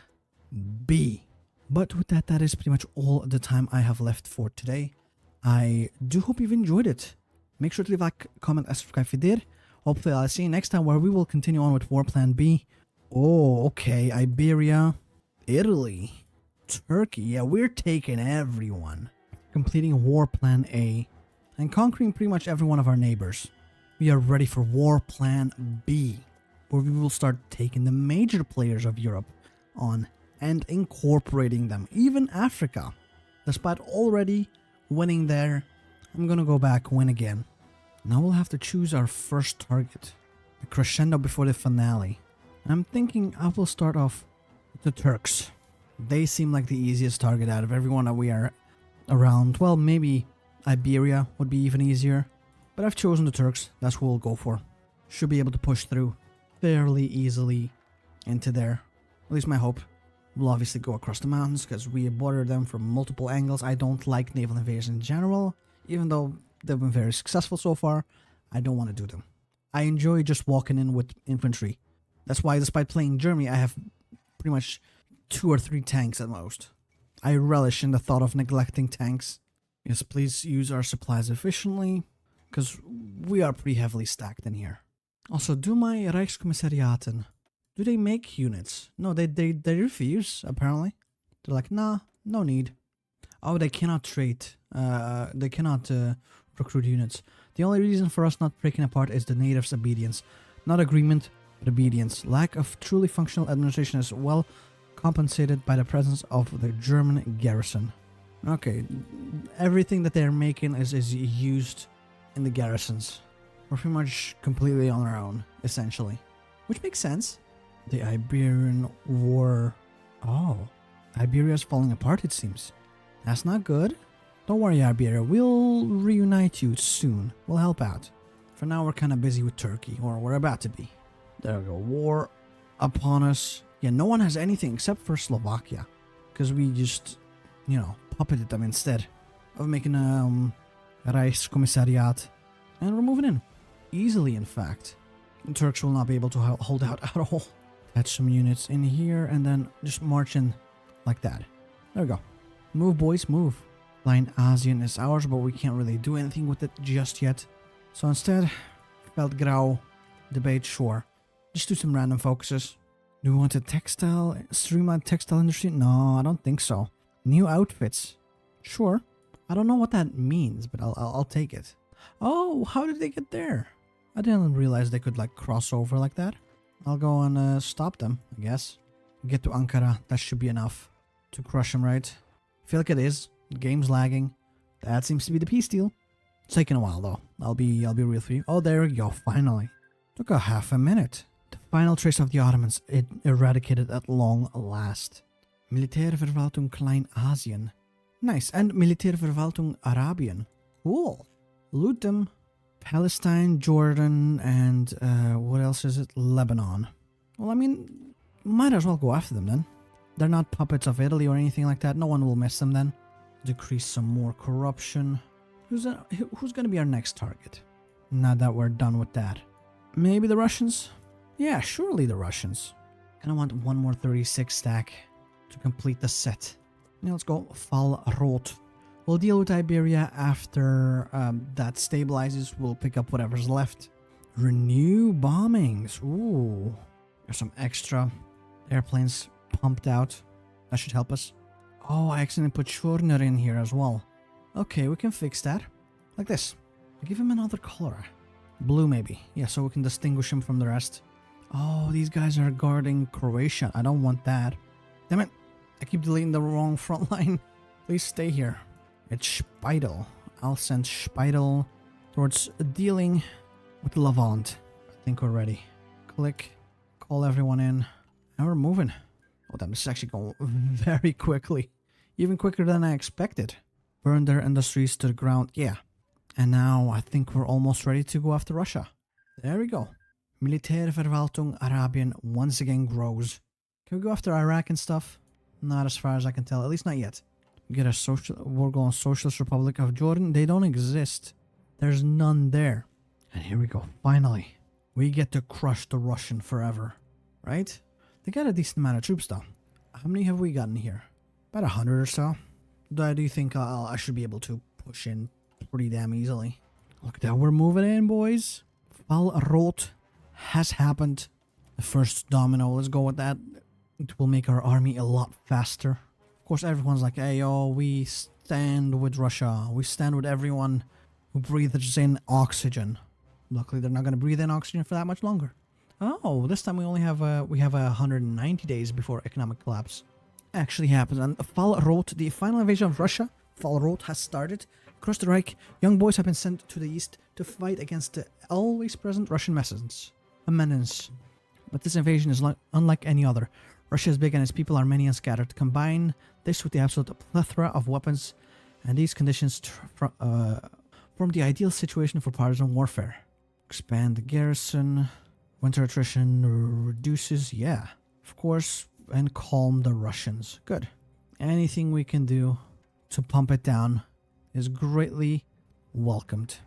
B. But with that, that is pretty much all the time I have left for today. I do hope you've enjoyed it. Make sure to leave a like, comment, and subscribe if you did. Hopefully I'll see you next time where we will continue on with War Plan B. Oh, okay. Iberia, Italy, Turkey. Yeah, we're taking everyone. Completing War Plan A and conquering pretty much every one of our neighbors. We are ready for War Plan B, where we will start taking the major players of Europe on and incorporating them, even Africa. Despite already winning there, I'm gonna go back, win again. Now we'll have to choose our first target, the crescendo before the finale. I'm thinking I will start off with the Turks. They seem like the easiest target out of everyone that we are around. Well, maybe Iberia would be even easier, but I've chosen the Turks. That's what we'll go for. Should be able to push through fairly easily into there. At least my hope. We'll obviously go across the mountains because we border them from multiple angles. I don't like naval invasions in general, even though they've been very successful so far. I don't want to do them. I enjoy just walking in with infantry. That's why, despite playing Germany, I have pretty much 2 or 3 tanks at most. I relish in the thought of neglecting tanks. Yes, please use our supplies efficiently, because we are pretty heavily stacked in here. Also, do my Reichskommissariaten, do they make units? No, they refuse, apparently. They're like, nah, no need. Oh, they cannot trade. They cannot recruit units. The only reason for us not breaking apart is the natives' obedience. Not agreement, but obedience. Lack of truly functional administration is well compensated by the presence of the German garrison. Okay, everything that they're making is used in the garrisons. We're pretty much completely on our own, essentially. Which makes sense. The Iberian War. Oh, Iberia's falling apart, it seems. That's not good. Don't worry, Iberia. We'll reunite you soon. We'll help out. For now, we're kind of busy with Turkey, or we're about to be. There we go. War upon us. Yeah, no one has anything except for Slovakia. Because we just, you know, puppeted them instead of making Reich commissariat. And we're moving in. Easily, in fact. The Turks will not be able to hold out at all. Attach some units in here and then just march in like that. There we go. Move, boys, move. Line Asian is ours, but we can't really do anything with it just yet. So instead, Feldgrau, debate, sure. Just do some random focuses. Do we want a streamlined textile industry? No, I don't think so. New outfits. Sure. I don't know what that means, but I'll take it. Oh, how did they get there? I didn't realize they could like cross over like that. I'll go and stop them, I guess. Get to Ankara. That should be enough to crush them, right? I feel like it is. The game's lagging. That seems to be the peace deal. It's taking a while though. I'll be real for you. Oh, there we go. Finally. Took a half a minute. The final trace of the Ottomans eradicated at long last. Militärverwaltung Kleinasien. Nice. And Militärverwaltung Arabien. Cool. Loot them. Palestine, Jordan, and what else is it? Lebanon. Well, I mean, might as well go after them then. They're not puppets of Italy or anything like that. No one will miss them then. Decrease some more corruption. Who's going to be our next target? Now that we're done with that. Maybe the Russians? Yeah, surely the Russians. And I want one more 36 stack to complete the set. Now let's go Fall Rot. We'll deal with Iberia after that stabilizes. We'll pick up whatever's left. Renew bombings. Ooh. There's some extra airplanes pumped out. That should help us. Oh, I accidentally put Schwerner in here as well. Okay, we can fix that. Like this. Give him another color. Blue maybe. Yeah, so we can distinguish him from the rest. Oh, these guys are guarding Croatia. I don't want that. Damn it. I keep deleting the wrong front line. Please stay here. It's Speidel. I'll send Speidel towards dealing with Levant. I think we're ready. Click. Call everyone in. And we're moving. Oh, damn, this is actually going very quickly. Even quicker than I expected. Burn their industries to the ground. Yeah. And now I think we're almost ready to go after Russia. There we go. Militärverwaltung Arabien once again grows. Can we go after Iraq and stuff? Not as far as I can tell. At least not yet. Get a we're going Socialist Republic of Jordan. They don't exist. There's none there. And here we go. Finally. We get to crush the Russian forever. Right? They got a decent amount of troops though. How many have we gotten here? About 100 or so. Do you think I should be able to push in pretty damn easily? Look at that. We're moving in, boys. Fall Rot has happened. The first domino. Let's go with that. It will make our army a lot faster. Of course, everyone's like, hey, yo, we stand with Russia. We stand with everyone who breathes in oxygen. Luckily, they're not going to breathe in oxygen for that much longer. Oh, this time we only have 190 days before economic collapse actually happens. And Fall Rot, the final invasion of Russia, Fall Rot has started. Across the Reich, young boys have been sent to the east to fight against the always present Russian menace. But this invasion is unlike any other. Russia is big and its people are many and scattered. Combine this with the absolute plethora of weapons, and these conditions form the ideal situation for partisan warfare. Expand the garrison. Winter attrition reduces. Yeah, of course. And calm the Russians. Good. Anything we can do to pump it down is greatly welcomed.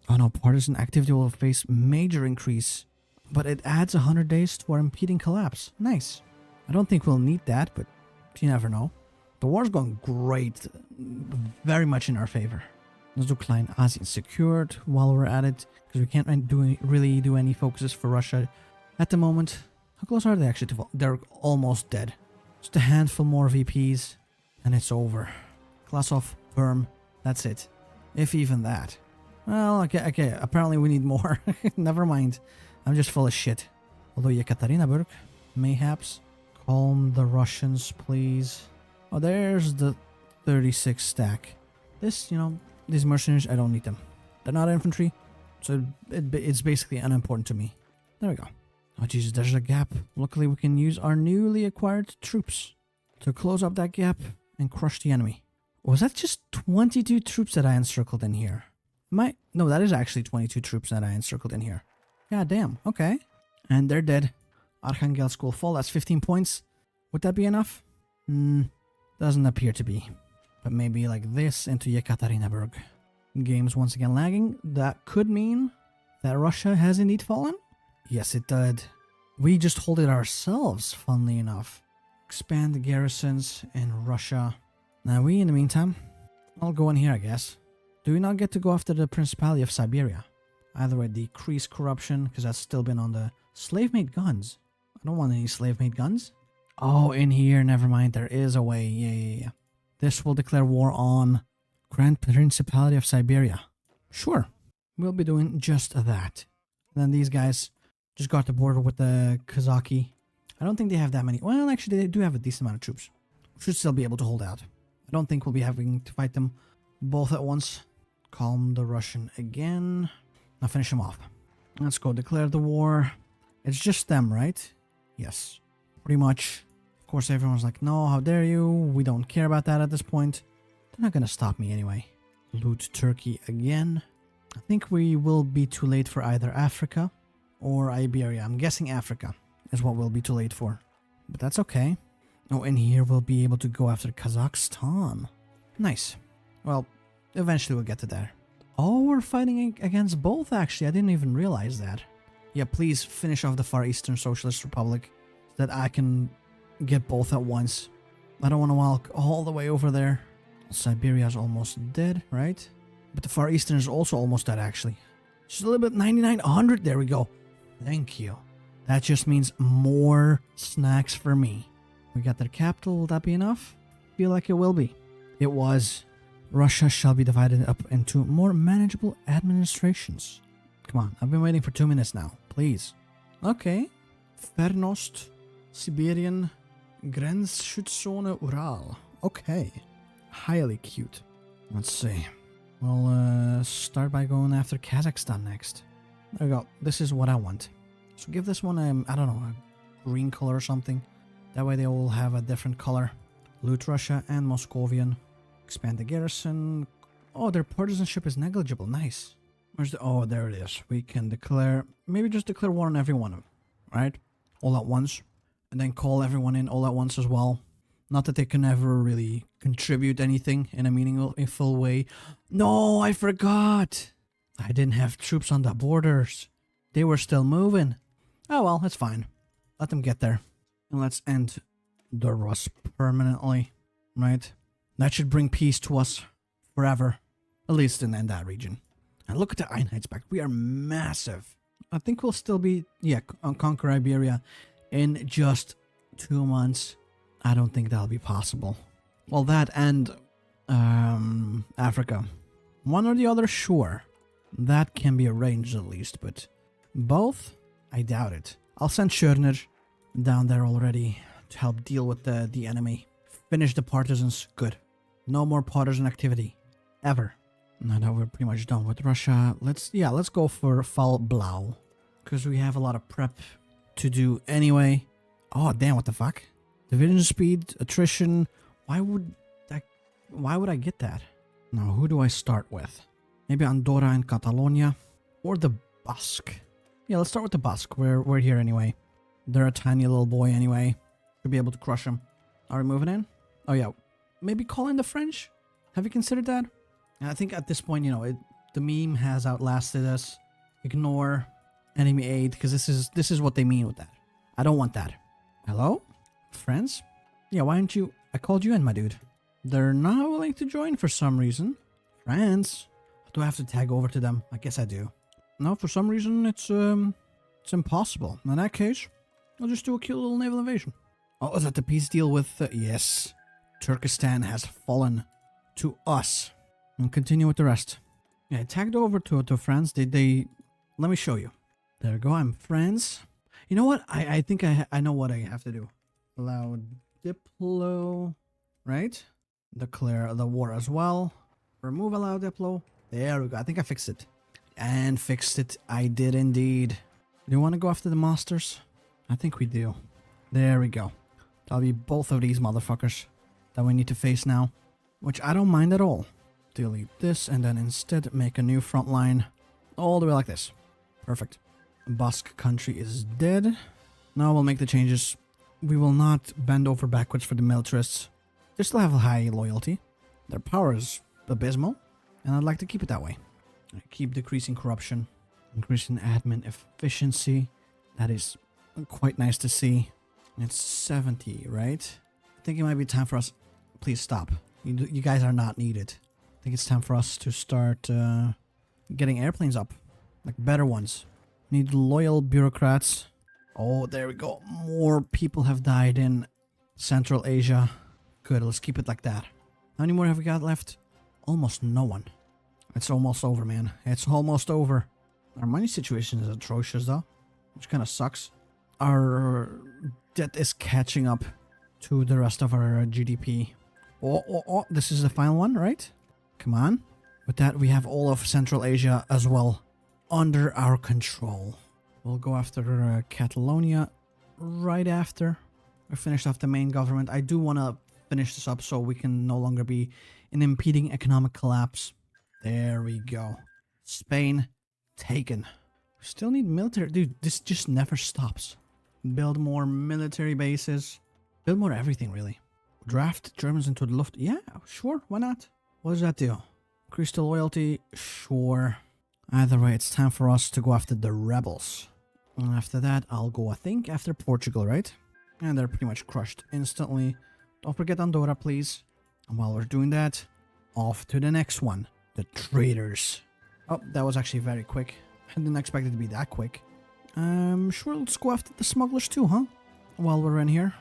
Oh no, partisan activity will face major increase, but it adds 100 days to our impending collapse. Nice. I don't think we'll need that, but you never know. The war's going great. Very much in our favor. Let's do Kleinasien secured while we're at it, because we can't really do any focuses for Russia at the moment. How close are they actually to fall? They're almost dead. Just a handful more VPs, and it's over. Klasov, Perm, that's it. If even that. Well, okay, apparently we need more. Never mind. I'm just full of shit. Although Yekaterinburg, mayhaps. Calm the Russians, please. Oh, there's the 36 stack. This, these mercenaries, I don't need them. They're not infantry, so it's basically unimportant to me. There we go. Oh, Jesus, there's a gap. Luckily, we can use our newly acquired troops to close up that gap and crush the enemy. Was that just 22 troops that I encircled in here? No, that is actually 22 troops that I encircled in here. Yeah, damn. Okay. And they're dead. Arkhangelsk will fall. That's 15 points. Would that be enough? Doesn't appear to be. But maybe like this into Yekaterinburg. Game's once again lagging. That could mean that Russia has indeed fallen? Yes, it did. We just hold it ourselves, funnily enough. Expand the garrisons in Russia. Now in the meantime, I'll go in here, I guess. Do we not get to go after the Principality of Siberia? Either way, decrease corruption, because that's still been on the slave-made guns. I don't want any slave-made guns. Oh, in here, never mind, there is a way. Yeah. This will declare war on Grand Principality of Siberia. Sure, we'll be doing just that. And then these guys just got the border with the Kazaki. I don't think they have that many. Well, actually, they do have a decent amount of troops. Should still be able to hold out. I don't think we'll be having to fight them both at once. Calm the Russian again. Now finish him off. Let's go declare the war. It's just them, right? Yes. Pretty much. Of course, everyone's like, no, how dare you? We don't care about that at this point. They're not gonna stop me anyway. Loot Turkey again. I think we will be too late for either Africa or Iberia. I'm guessing Africa is what we'll be too late for. But that's okay. Oh, and here we'll be able to go after Kazakhstan. Nice. Well, eventually we'll get to there. Oh, we're fighting against both, actually. I didn't even realize that. Yeah, please finish off the Far Eastern Socialist Republic so that I can get both at once. I don't want to walk all the way over there. Siberia's almost dead, right? But the Far Eastern is also almost dead, actually. Just a little bit, 9,900. There we go. Thank you. That just means more snacks for me. We got their capital. Will that be enough? Feel like it will be. It was. Russia shall be divided up into more manageable administrations. Come on, I've been waiting for 2 minutes now. Please. Okay. Fernost, Siberian, Grenzschutzzone Ural. Okay. Highly cute. Let's see. We'll start by going after Kazakhstan next. There we go. This is what I want. So give this one, I don't know, a green color or something. That way they all have a different color. Loot Russia and Moscovian. Expand the garrison. Oh, their partisanship is negligible. Nice. Where's the... Oh, there it is. We can declare... Maybe just declare war on every one of them. Right? All at once. And then call everyone in all at once as well. Not that they can ever really contribute anything in a meaningful way. No, I forgot. I didn't have troops on the borders. They were still moving. Oh well, that's fine. Let them get there. And let's end the Rus permanently. Right? That should bring peace to us forever. At least in that region. And look at the Einheitspact. We are massive. I think we'll still be, conquer Iberia in just 2 months. I don't think that'll be possible. Well, that and Africa. One or the other, sure. That can be arranged at least, but both? I doubt it. I'll send Schörner down there already to help deal with the enemy. Finish the partisans. Good. No more partisan activity. Ever. Now that we're pretty much done with Russia, let's go for Fall Blau. Because we have a lot of prep to do anyway. Oh, damn, what the fuck? Division speed, attrition. Why would I get that? Now, who do I start with? Maybe Andorra and Catalonia? Or the Basque? Yeah, let's start with the Basque. We're here anyway. They're a tiny little boy anyway. Should be able to crush them. Are we moving in? Oh yeah. Maybe call in the French? Have you considered that? I think at this point, the meme has outlasted us. Ignore enemy aid, because this is what they mean with that. I don't want that. Hello? Friends? Yeah, why aren't you... I called you in, my dude. They're not willing to join for some reason. Friends? Do I have to tag over to them? I guess I do. No, for some reason it's impossible. In that case, I'll just do a cute little naval invasion. Oh, is that the peace deal with... yes. Turkestan has fallen to us. And continue with the rest. Yeah, I tagged over to France. They let me show you. There we go. I'm France. You know what? I think I know what I have to do. Allow Diplo. Right? Declare the war as well. Remove allow Diplo. There we go. I think I fixed it. And fixed it. I did indeed. Do you want to go after the masters? I think we do. There we go. That'll be both of these motherfuckers that we need to face now. which I don't mind at all. Delete this and then instead make a new front line all the way like this. Perfect. Basque country is dead. Now we'll make the changes. We will not bend over backwards for the militarists. They still have a high loyalty. Their power is abysmal, and I'd like to keep it that way. I keep decreasing corruption, increasing admin efficiency. That is quite nice to see. It's 70, right? I think it might be time for us. Please stop. You guys are not needed. I think it's time for us to start getting airplanes up, like better ones. Need loyal bureaucrats. Oh, there we go. More people have died in Central Asia. Good, let's keep it like that. How many more have we got left? Almost no one. It's almost over, man. It's almost over. Our money situation is atrocious, though, which kind of sucks. Our debt is catching up to the rest of our GDP. Oh, this is the final one, right? Come on. With that, we have all of Central Asia as well under our control. We'll go after Catalonia right after we finished off the main government. I do want to finish this up so we can no longer be an impeding economic collapse. There we go. Spain taken. We still need military. Dude, this just never stops. Build more military bases. Build more everything, really. Draft Germans into the Luft. Yeah, sure. Why not? What does that do? Increase the loyalty? Sure. Either way, it's time for us to go after the rebels. And after that, I'll go, I think, after Portugal, right? And they're pretty much crushed instantly. Don't forget Andorra, please. And while we're doing that, off to the next one. The traitors. Oh, that was actually very quick. I didn't expect it to be that quick. Sure, let's go after the smugglers too, huh? While we're in here.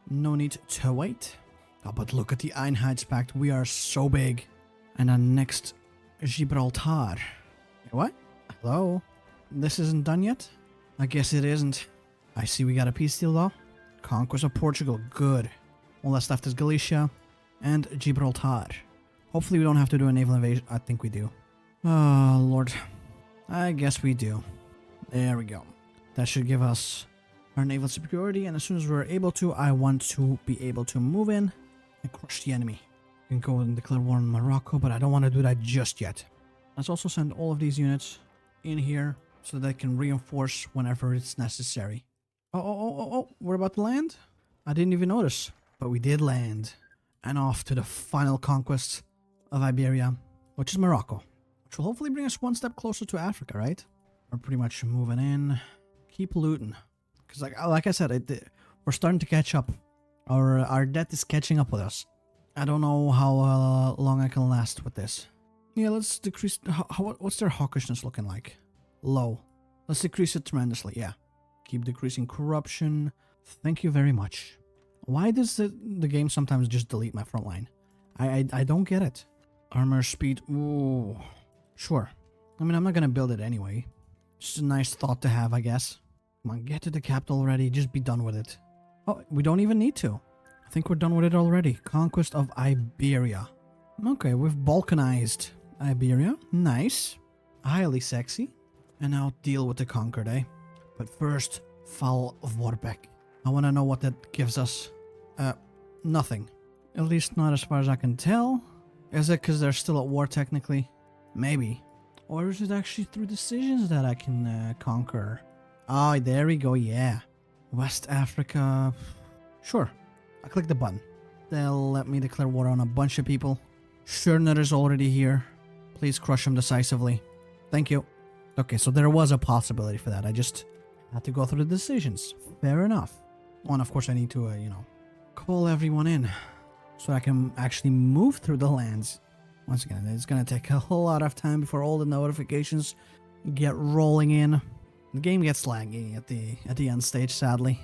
No need to wait. Oh, but look at the Einheitspact. We are so big. And then next, Gibraltar. What? Hello? This isn't done yet? I guess it isn't. I see we got a peace deal though. Conquest of Portugal. Good. All that's left is Galicia and Gibraltar. Hopefully we don't have to do a naval invasion. I think we do. Oh, Lord. I guess we do. There we go. That should give us our naval superiority. And as soon as we're able to, I want to be able to move in and crush the enemy. We can go and declare war on Morocco, but I don't want to do that just yet. Let's also send all of these units in here so they can reinforce whenever it's necessary. Oh, we're about to land? I didn't even notice, but we did land. And off to the final conquest of Iberia, which is Morocco, which will hopefully bring us one step closer to Africa, right? We're pretty much moving in. Keep looting. Because like I said, we're starting to catch up. Our debt is catching up with us. I don't know how long I can last with this. Yeah, let's decrease... what's their hawkishness looking like? Low. Let's decrease it tremendously, yeah. Keep decreasing corruption. Thank you very much. Why does the game sometimes just delete my front line? I don't get it. Armor speed. Ooh. Sure. I mean, I'm not gonna build it anyway. Just a nice thought to have, I guess. Come on, get to the capital already. Just be done with it. Oh, we don't even need to. I think we're done with it already. Conquest of Iberia. Okay, we've balkanized Iberia. Nice. Highly sexy. And now deal with the conquered, eh? But first, Fall of Warbeck. I want to know what that gives us. Nothing. At least not as far as I can tell. Is it because they're still at war technically? Maybe. Or is it actually through decisions that I can conquer? Oh, there we go, yeah. West Africa. Sure. I click the button. They'll let me declare war on a bunch of people. Schörner is already here. Please crush him decisively. Thank you. Okay, so there was a possibility for that. I just had to go through the decisions. Fair enough. Oh, and of course I need to, call everyone in so I can actually move through the lands. Once again, it's going to take a whole lot of time before all the notifications get rolling in. The game gets laggy at the end stage, sadly.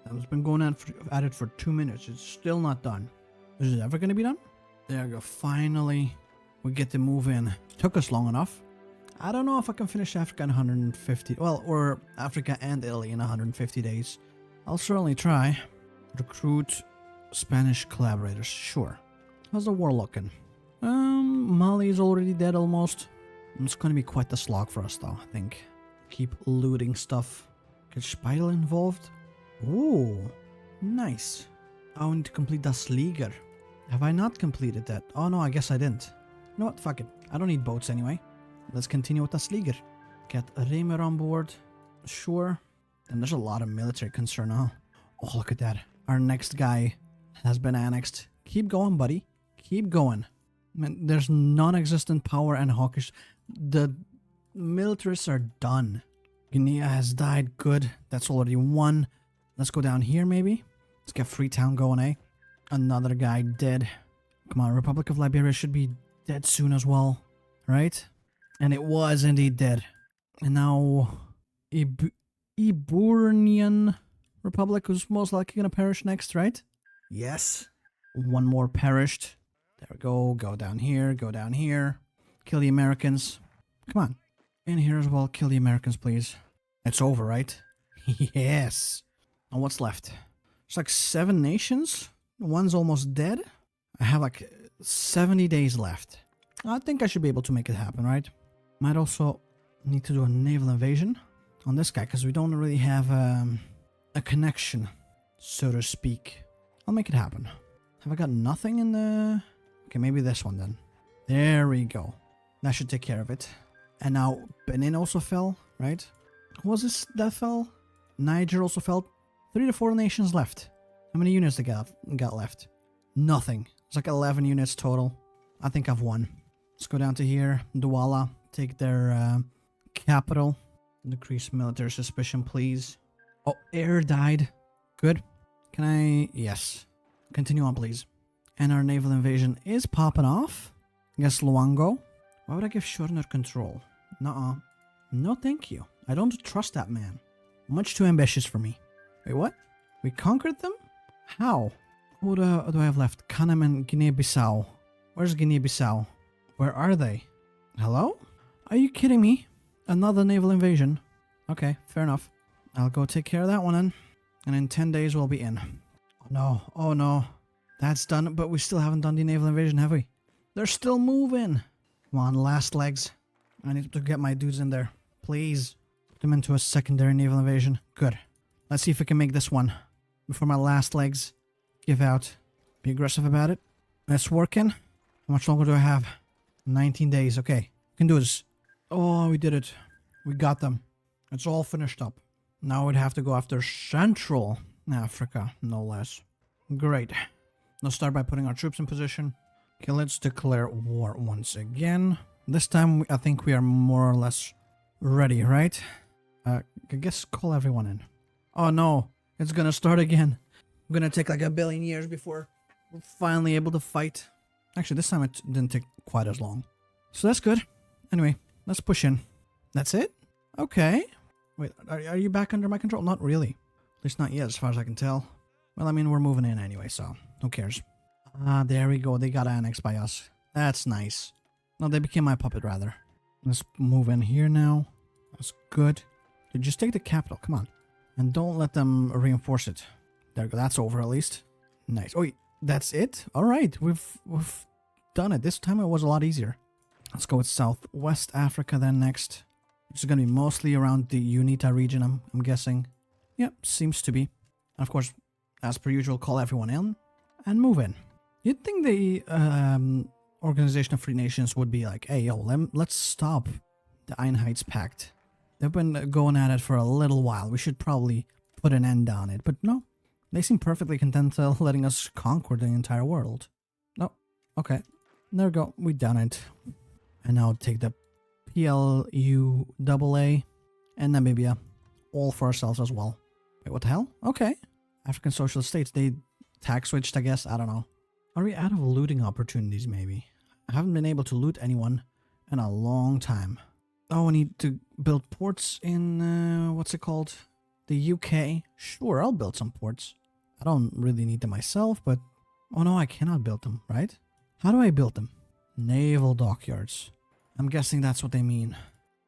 I've been going at it for 2 minutes. It's still not done. Is it ever going to be done? There we go. Finally, we get to move in. Took us long enough. I don't know if I can finish Africa in 150... Well, or Africa and Italy in 150 days. I'll certainly try. Recruit Spanish collaborators. Sure. How's the war looking? Mali is already dead almost. It's going to be quite the slog for us, though, I think. Keep looting stuff. Get Speidel involved. Ooh, nice. I need to complete Das Liger. Have I not completed that? Oh no, I guess I didn't. You know what? Fuck it. I don't need boats anyway. Let's continue with the Slieger. Get Remer on board. Sure. And there's a lot of military concern, huh? Oh, look at that. Our next guy has been annexed. Keep going, buddy. Keep going. Man, there's non-existent power and hawkish. The militarists are done. Guinea has died. Good. That's already one. Let's go down here, maybe. Let's get Freetown going, eh? Another guy dead. Come on, Republic of Liberia should be dead soon as well. Right? And it was indeed dead. And now... Iberian Republic was most likely going to perish next, right? Yes. One more perished. There we go. Go down here. Go down here. Kill the Americans. Come on. In here as well. Kill the Americans, please. It's over, right? Yes. And what's left? It's like 7 nations. One's almost dead. I have like 70 days left. I think I should be able to make it happen, right? Might also need to do a naval invasion on this guy because we don't really have a connection, so to speak. I'll make it happen. Have I got nothing in the... Okay, maybe this one then. There we go. That should take care of it. And now Benin also fell, right? Who was this that fell? Niger also fell. 3 to 4 nations left. How many units they got left? Nothing. It's like 11 units total. I think I've won. Let's go down to here. Douala. Take their capital. Decrease military suspicion, please. Oh, air died. Good. Can I... Yes. Continue on, please. And our naval invasion is popping off. I guess Luango. Why would I give Schorner control? Nuh-uh. No, thank you. I don't trust that man. Much too ambitious for me. Wait, what? We conquered them? How? What do I have left? Kanem and Guinea-Bissau. Where's Guinea-Bissau? Where are they? Hello? Are you kidding me? Another naval invasion. Okay, fair enough. I'll go take care of that one then. And in 10 days we'll be in. Oh no, oh no. That's done, but we still haven't done the naval invasion, have we? They're still moving. Come on, last legs. I need to get my dudes in there. Please. Put them into a secondary naval invasion. Good. Let's see if we can make this one before my last legs give out. Be aggressive about it. It's working. How much longer do I have? 19 days. Okay. We can do this. Oh, we did it. We got them. It's all finished up. Now we'd have to go after Central Africa, no less. Great. Let's start by putting our troops in position. Okay, let's declare war once again. This time, I think we are more or less ready, right? I guess call everyone in. Oh no, it's gonna start again. We're gonna take like 1 billion years before we're finally able to fight. Actually, this time it didn't take quite as long. So that's good. Anyway, let's push in. That's it? Okay. Wait, are you back under my control? Not really. At least not yet, as far as I can tell. Well, I mean, we're moving in anyway, so who cares? Ah, there we go. They got annexed by us. That's nice. No, they became my puppet, rather. Let's move in here now. That's good. Just take the capital. Come on. And don't let them reinforce it. There we go. That's over, at least. Nice. Oh, that's it? All right. We've done it. This time it was a lot easier. Let's go with Southwest Africa then next. It's going to be mostly around the UNITA region, I'm guessing. Yep, seems to be. And of course, as per usual, call everyone in and move in. You'd think the Organization of Free Nations would be like, hey, yo, let's stop the Einheitspact. They've been going at it for a little while. We should probably put an end on it. But no, they seem perfectly content letting us conquer the entire world. No, okay. There we go. We done it. And now take the PLUAA and Namibia all for ourselves as well. Wait, what the hell? Okay. African Socialist States, they tax switched, I guess. I don't know. Are we out of looting opportunities, maybe? I haven't been able to loot anyone in a long time. Oh, I need to build ports in, what's it called? The UK. Sure, I'll build some ports. I don't really need them myself, but... Oh no, I cannot build them, right? How do I build them? Naval dockyards. I'm guessing that's what they mean.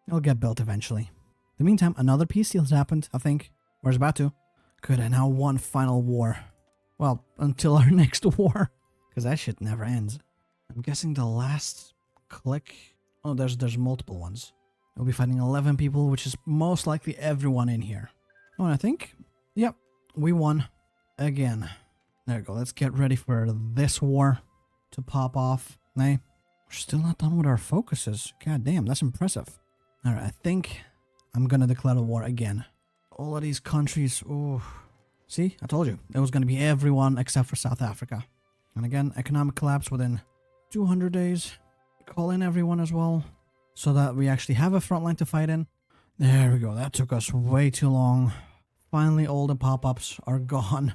It'll get built eventually. In the meantime, another peace deal has happened, I think. Or is about to. Good, and now one final war. Well, until our next war. Because that shit never ends. I'm guessing the last click... Oh, there's multiple ones. We'll be fighting 11 people, which is most likely everyone in here. Oh, and I think... Yep, we won. Again. There we go, let's get ready for this war. to pop off. Nay, we're still not done with our focuses. God damn, that's impressive. Alright, I think I'm gonna declare a war again. All of these countries, oh. See, I told you. It was gonna be everyone except for South Africa. And again, economic collapse within 200 days. Call in everyone as well, so that we actually have a front line to fight in. There we go. That took us way too long. Finally, all the pop-ups are gone.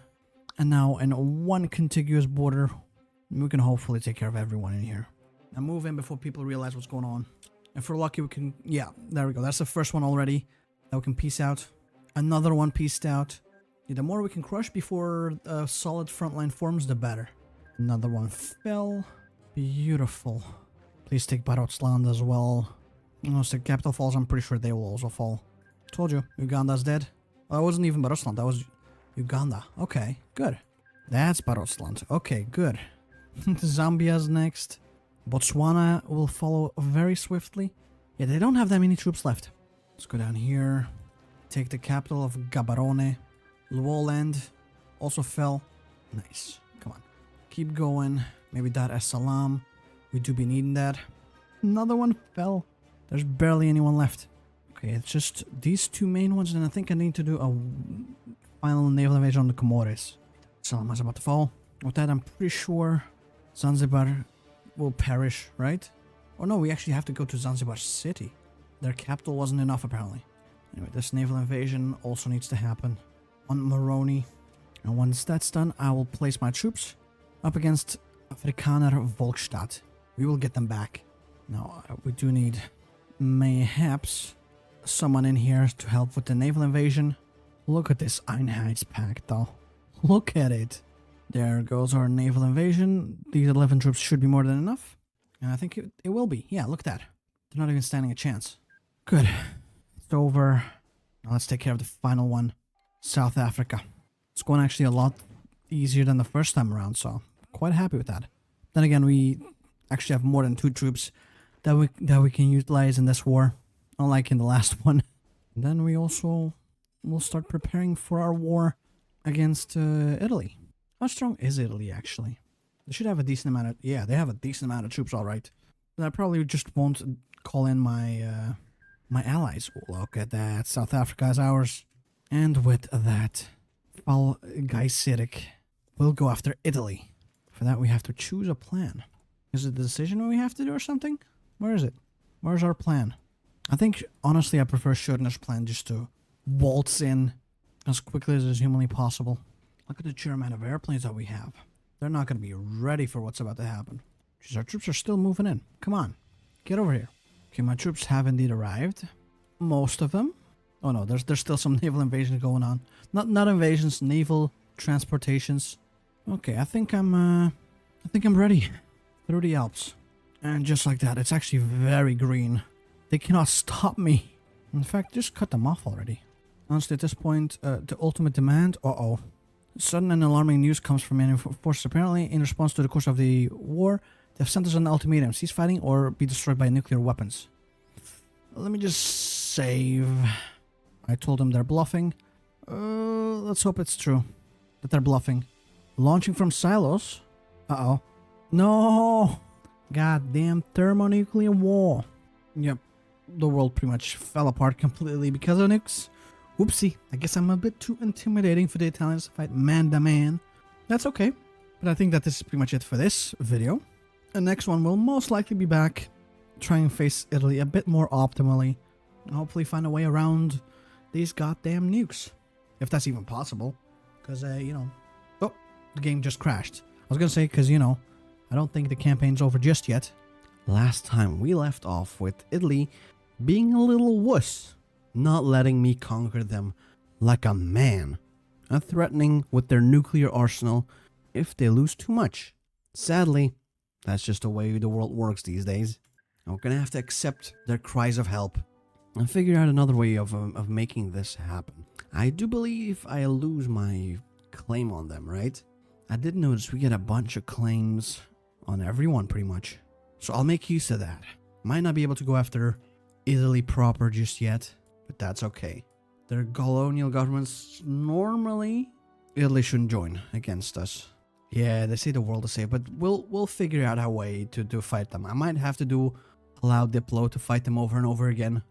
And now, in one contiguous border, we can hopefully take care of everyone in here. Now move in before people realize what's going on. If we're lucky, we can... Yeah, there we go. That's the first one already. Now we can peace out. Another one pieced out. Yeah, the more we can crush before a solid front line forms, the better. Another one fell. Beautiful. Please take Barotseland as well. Once the capital falls, I'm pretty sure they will also fall. Told you, Uganda's dead. Well, it wasn't even Barotseland, that was Uganda. Okay, good. That's Barotseland. Okay, good. Zambia's next. Botswana will follow very swiftly. Yeah, they don't have that many troops left. Let's go down here. Take the capital of Gaborone. Luoland also fell. Nice. Come on. Keep going. Maybe Dar es Salaam. We do be needing that. Another one fell. There's barely anyone left. Okay, it's just these two main ones, and I think I need to do a final naval invasion on the Comores. Salaman's about to fall. With that, I'm pretty sure Zanzibar will perish, right? Or no, we actually have to go to Zanzibar City. Their capital wasn't enough, apparently. Anyway, this naval invasion also needs to happen on Moroni. And once that's done, I will place my troops up against Afrikaner Volksstaat. We will get them back. Now, we do need mayhaps someone in here to help with the naval invasion. Look at this Einheitspact, though. Look at it. There goes our naval invasion. These 11 troops should be more than enough. And I think it will be. Yeah, look at that. They're not even standing a chance. Good. It's over. Now let's take care of the final one. South Africa. It's going actually a lot easier than the first time around, so quite happy with that. Then again, we actually have more than 2 troops that we can utilize in this war, unlike in the last one. And then we also will start preparing for our war against Italy. How strong is Italy, actually? They should have a decent amount of... Yeah, they have a decent amount of troops, all right. But I probably just won't call in my my allies. Look at that. South Africa is ours. And with that, Val Gaiseric will go after Italy. For that, we have to choose a plan. Is it the decision we have to do or something? Where is it? Where's our plan? I think, honestly, I prefer Schrodinger's plan just to waltz in as quickly as is humanly possible. Look at the sheer amount of airplanes that we have. They're not going to be ready for what's about to happen. Jeez, our troops are still moving in. Come on. Get over here. Okay, my troops have indeed arrived. Most of them. Oh no, there's still some naval invasions going on. Not invasions, naval transportations. Okay, I think I'm ready. Through the Alps. And just like that, it's actually very green. They cannot stop me. In fact, just cut them off already. Honestly, at this point, the ultimate demand... Uh-oh. Sudden and alarming news comes from enemy forces. Apparently, in response to the course of the war, they have sent us an ultimatum. Cease fighting or be destroyed by nuclear weapons. Let me just save. I told them they're bluffing. Let's hope it's true. That they're bluffing. Launching from silos? Uh-oh. No! Goddamn thermonuclear war. Yep. The world pretty much fell apart completely because of nukes. Whoopsie. I guess I'm a bit too intimidating for the Italians to fight man to man. That's okay. But I think that this is pretty much it for this video. The next one will most likely be back. Try and face Italy a bit more optimally. And hopefully find a way around these goddamn nukes. If that's even possible. Because, you know... Oh, the game just crashed. I was going to say, because, you know, I don't think the campaign's over just yet. Last time we left off with Italy being a little wuss. Not letting me conquer them like a man. And threatening with their nuclear arsenal if they lose too much. Sadly, that's just the way the world works these days. And we're going to have to accept their cries of help. And figure out another way of making this happen. I do believe I lose my claim on them, right? I did notice we get a bunch of claims on everyone pretty much. So I'll make use of that. Might not be able to go after Italy proper just yet. But that's okay. Their colonial governments, normally, Italy shouldn't join against us. Yeah, they say the world is safe, but we'll figure out a way to fight them. I might have to do allow Diplo to fight them over and over again,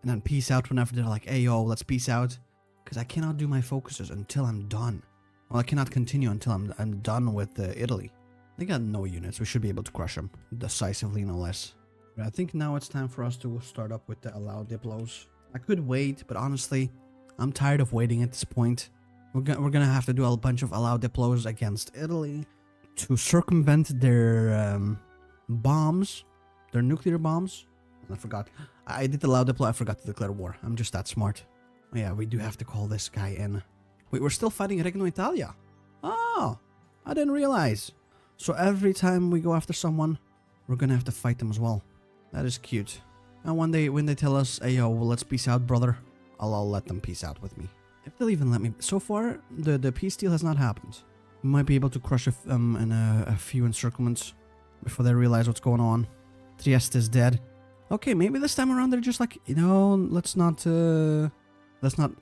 and then peace out whenever they're like, hey yo, let's peace out. Because I cannot do my focuses until I'm done. Well, I cannot continue until I'm done with Italy. They got no units. We should be able to crush them decisively, no less. But I think now it's time for us to start up with the allow Diplos. I could wait, but honestly, I'm tired of waiting at this point. We're gonna have to do a bunch of allow Diplos against Italy to circumvent their bombs, their nuclear bombs. I forgot. I did allow Diplo. I forgot to declare war. I'm just that smart. Oh, yeah, we do have to call this guy in. Wait, we're still fighting Regno Italia. Oh, I didn't realize. So every time we go after someone, we're gonna have to fight them as well. That is cute. And when they tell us, hey yo, well, let's peace out, brother, I'll let them peace out with me. If they'll even let me. So far, the peace deal has not happened. We might be able to crush a few encirclements before they realize what's going on. Trieste is dead. Okay, maybe this time around they're just like, you know, let's not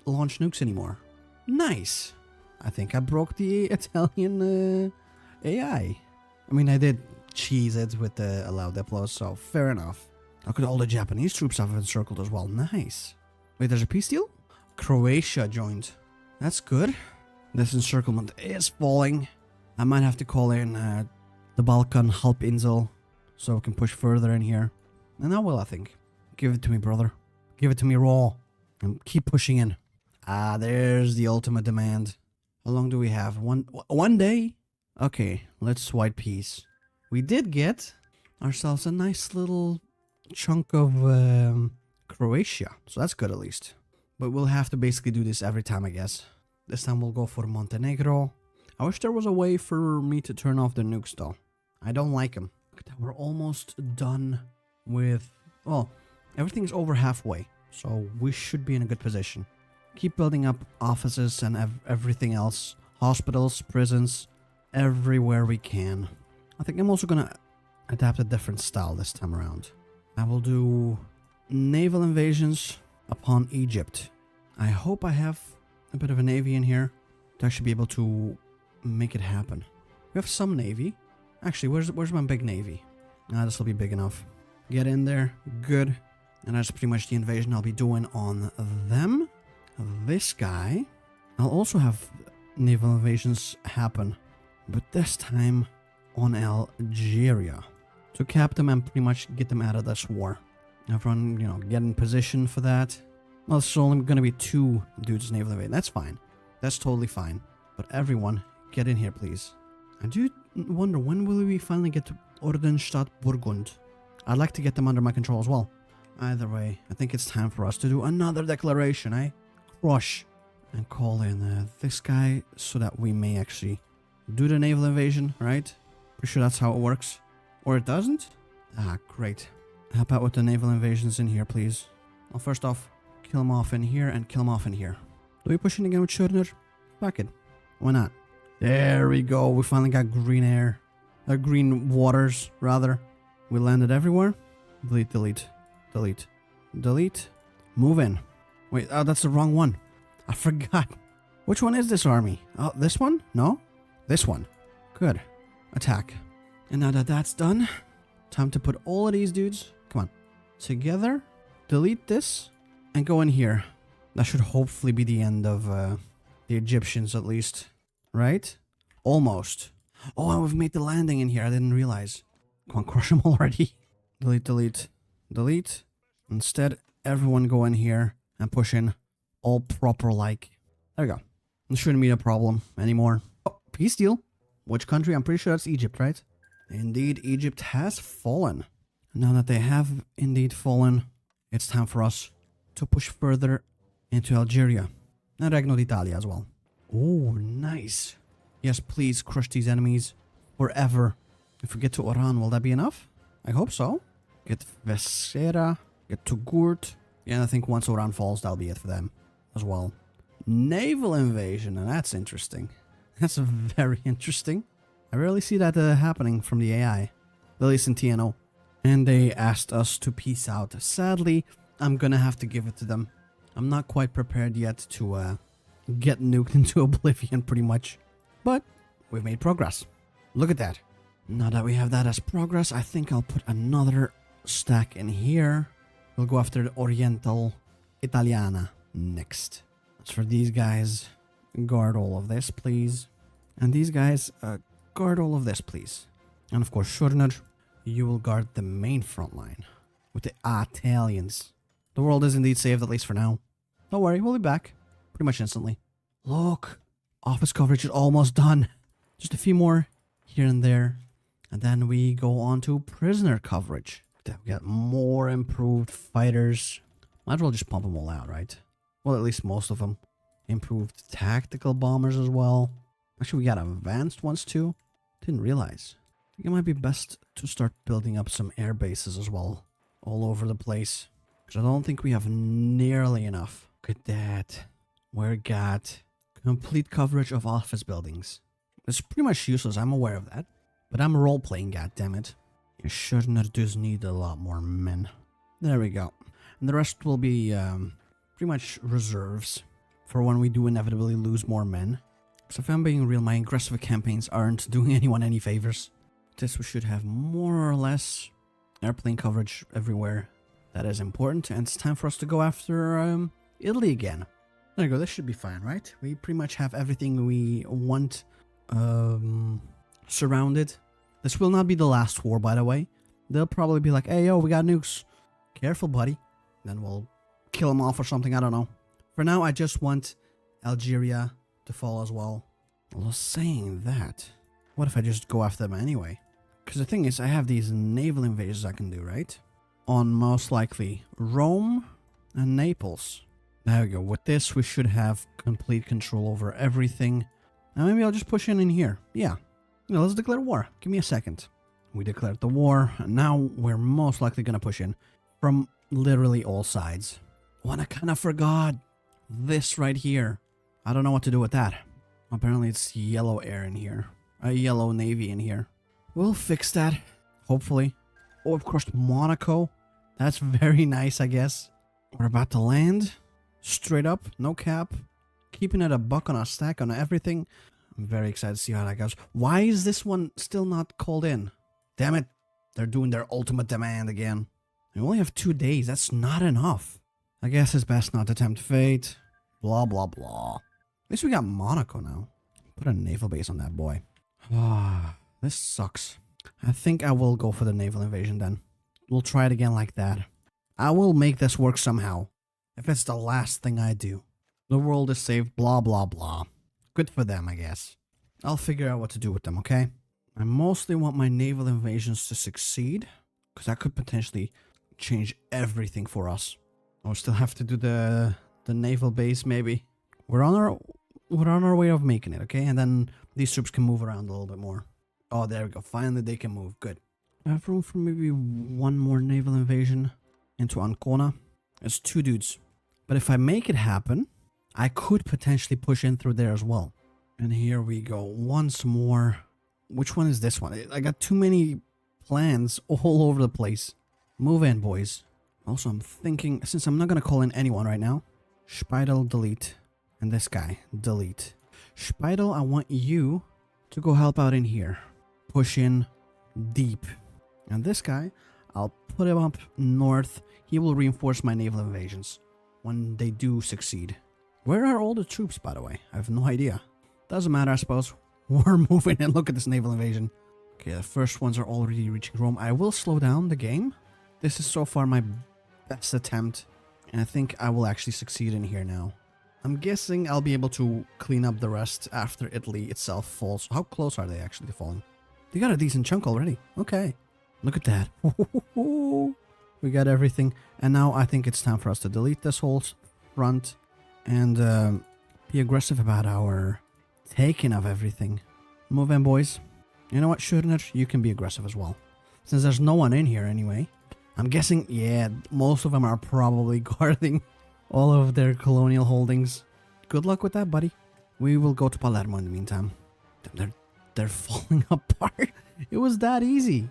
launch nukes anymore. Nice. I think I broke the Italian AI. I mean, I did cheese it with the allow Diplos, so fair enough. Look at all the Japanese troops I've encircled as well. Nice. Wait, there's a peace deal? Croatia joined. That's good. This encirclement is falling. I might have to call in the Balkan Halbinsel so we can push further in here. And I will, I think. Give it to me, brother. Give it to me raw. And keep pushing in. Ah, there's the ultimate demand. How long do we have? One day? Okay, let's white peace. We did get ourselves a nice little chunk of Croatia. So that's good at least. But we'll have to basically do this every time, I guess. This time we'll go for Montenegro. I wish there was a way for me to turn off the nukes though. I don't like them. We're almost done with... Well, everything's over halfway. So we should be in a good position. Keep building up offices and everything else. Hospitals, prisons, everywhere we can. I think I'm also gonna adapt a different style this time around. I will do naval invasions upon Egypt. I hope I have a bit of a navy in here to actually be able to make it happen. We have some navy. Actually, where's my big navy? Ah, this will be big enough. Get in there. Good. And that's pretty much the invasion I'll be doing on them. This guy. I'll also have naval invasions happen. But this time on Algeria. To cap them and pretty much get them out of this war. Everyone, you know, get in position for that. Well, it's only going to be 2 dudes naval invading. That's fine. That's totally fine. But everyone, get in here, please. I do wonder, when will we finally get to Ordenstadt Burgund? I'd like to get them under my control as well. Either way, I think it's time for us to do another declaration, eh? Crush. And call in this guy so that we may actually do the naval invasion, right? Pretty sure that's how it works. Or it doesn't? Ah, great. Help out with the naval invasions in here, please. Well, first off, kill him off in here and kill him off in here. Do we push in again with Schurner? Fuck it. Why not? There we go. We finally got green air. Green waters, rather. We landed everywhere. Delete, delete, delete, delete. Move in. Wait, oh, that's the wrong one. I forgot. Which one is this army? Oh, this one? No? This one. Good. Attack. And now that that's done, time to put all of these dudes, come on, together. Delete this and go in here. That should hopefully be the end of the Egyptians at least. Right? Almost. Oh, and we've made the landing in here. I didn't realize. Come on, crush them already. Delete, delete, delete. Instead, everyone go in here and push in all proper like. There we go. This shouldn't be a problem anymore. Oh, peace deal. Which country? I'm pretty sure that's Egypt, right? Indeed, Egypt has fallen. Now that they have indeed fallen, it's time for us to push further into Algeria. And Regno d'Italia as well. Oh, nice. Yes, please crush these enemies forever. If we get to Oran, will that be enough? I hope so. Get Vesera, get Togourt. Yeah, and I think once Oran falls, that'll be it for them as well. Naval invasion, and that's interesting. That's very interesting. I rarely see that happening from the AI, at least in TNO. And they asked us to peace out. Sadly, I'm gonna have to give it to them. I'm not quite prepared yet to get nuked into oblivion, pretty much. But we've made progress. Look at that. Now that we have that as progress, I think I'll put another stack in here. We'll go after the Oriental Italiana next. As for these guys, guard all of this, please. And these guys, guard all of this, please. And of course, Schurner, you will guard the main front line with the Italians. The world is indeed saved, at least for now. Don't worry, we'll be back pretty much instantly. Look, office coverage is almost done. Just a few more here and there. And then we go on to prisoner coverage. We got more improved fighters. Might as well just pump them all out, right? Well, at least most of them. Improved tactical bombers as well. Actually, we got advanced ones too. Didn't realize. I think it might be best to start building up some air bases as well. All over the place. Because I don't think we have nearly enough. Look at that. We got complete coverage of office buildings. It's pretty much useless, I'm aware of that. But I'm role-playing, goddammit. You shouldn't does need a lot more men. There we go. And the rest will be pretty much reserves for when we do inevitably lose more men. Because if I'm being real, my aggressive campaigns aren't doing anyone any favors. This we should have more or less airplane coverage everywhere. That is important, and it's time for us to go after Italy again. There you go, this should be fine, right? We pretty much have everything we want surrounded. This will not be the last war, by the way. They'll probably be like, hey, yo, we got nukes. Careful, buddy. Then we'll kill them off or something, I don't know. For now, I just want Algeria to fall as well. Although saying that, what if I just go after them anyway? Because the thing is, I have these naval invasions I can do, right? On most likely Rome and Naples. There we go. With this, we should have complete control over everything. Now maybe I'll just push in here. Yeah. Let's declare war. Give me a second. We declared the war, and now we're most likely going to push in from literally all sides. Oh, and I kind of forgot this right here. I don't know what to do with that. Apparently it's yellow air in here. A yellow navy in here. We'll fix that, hopefully. Oh, of course, Monaco. That's very nice, I guess. We're about to land. Straight up, no cap. Keeping it a buck on our stack on everything. I'm very excited to see how that goes. Why is this one still not called in? Damn it. They're doing their ultimate demand again. We only have 2 days. That's not enough. I guess it's best not to tempt fate. Blah, blah, blah. At least we got Monaco now. Put a naval base on that boy. Ah, this sucks. I think I will go for the naval invasion then. We'll try it again like that. I will make this work somehow. If it's the last thing I do. The world is saved, blah, blah, blah. Good for them, I guess. I'll figure out what to do with them, okay? I mostly want my naval invasions to succeed. Because that could potentially change everything for us. Or still have to do the naval base, maybe. We're on our way of making it, okay? And then these troops can move around a little bit more. Oh, there we go. Finally, they can move. Good. I have room for maybe one more naval invasion into Ancona. It's 2 dudes. But if I make it happen, I could potentially push in through there as well. And here we go. Once more. Which one is this one? I got too many plans all over the place. Move in, boys. Also, I'm thinking, since I'm not going to call in anyone right now, Speidel, delete. And this guy, delete. Speidel, I want you to go help out in here. Push in deep. And this guy, I'll put him up north. He will reinforce my naval invasions when they do succeed. Where are all the troops, by the way? I have no idea. Doesn't matter, I suppose. We're moving and look at this naval invasion. Okay, the first ones are already reaching Rome. I will slow down the game. This is so far my best attempt. And I think I will actually succeed in here now. I'm guessing I'll be able to clean up the rest after Italy itself falls. How close are they actually to falling? They got a decent chunk already. Okay. Look at that. We got everything. And now I think it's time for us to delete this whole front. And be aggressive about our taking of everything. Move in, boys. You know what, Schurner? You can be aggressive as well. Since there's no one in here anyway. I'm guessing, yeah, most of them are probably guarding all of their colonial holdings. Good luck with that, buddy. We will go to Palermo in the meantime. They're falling apart. It was that easy.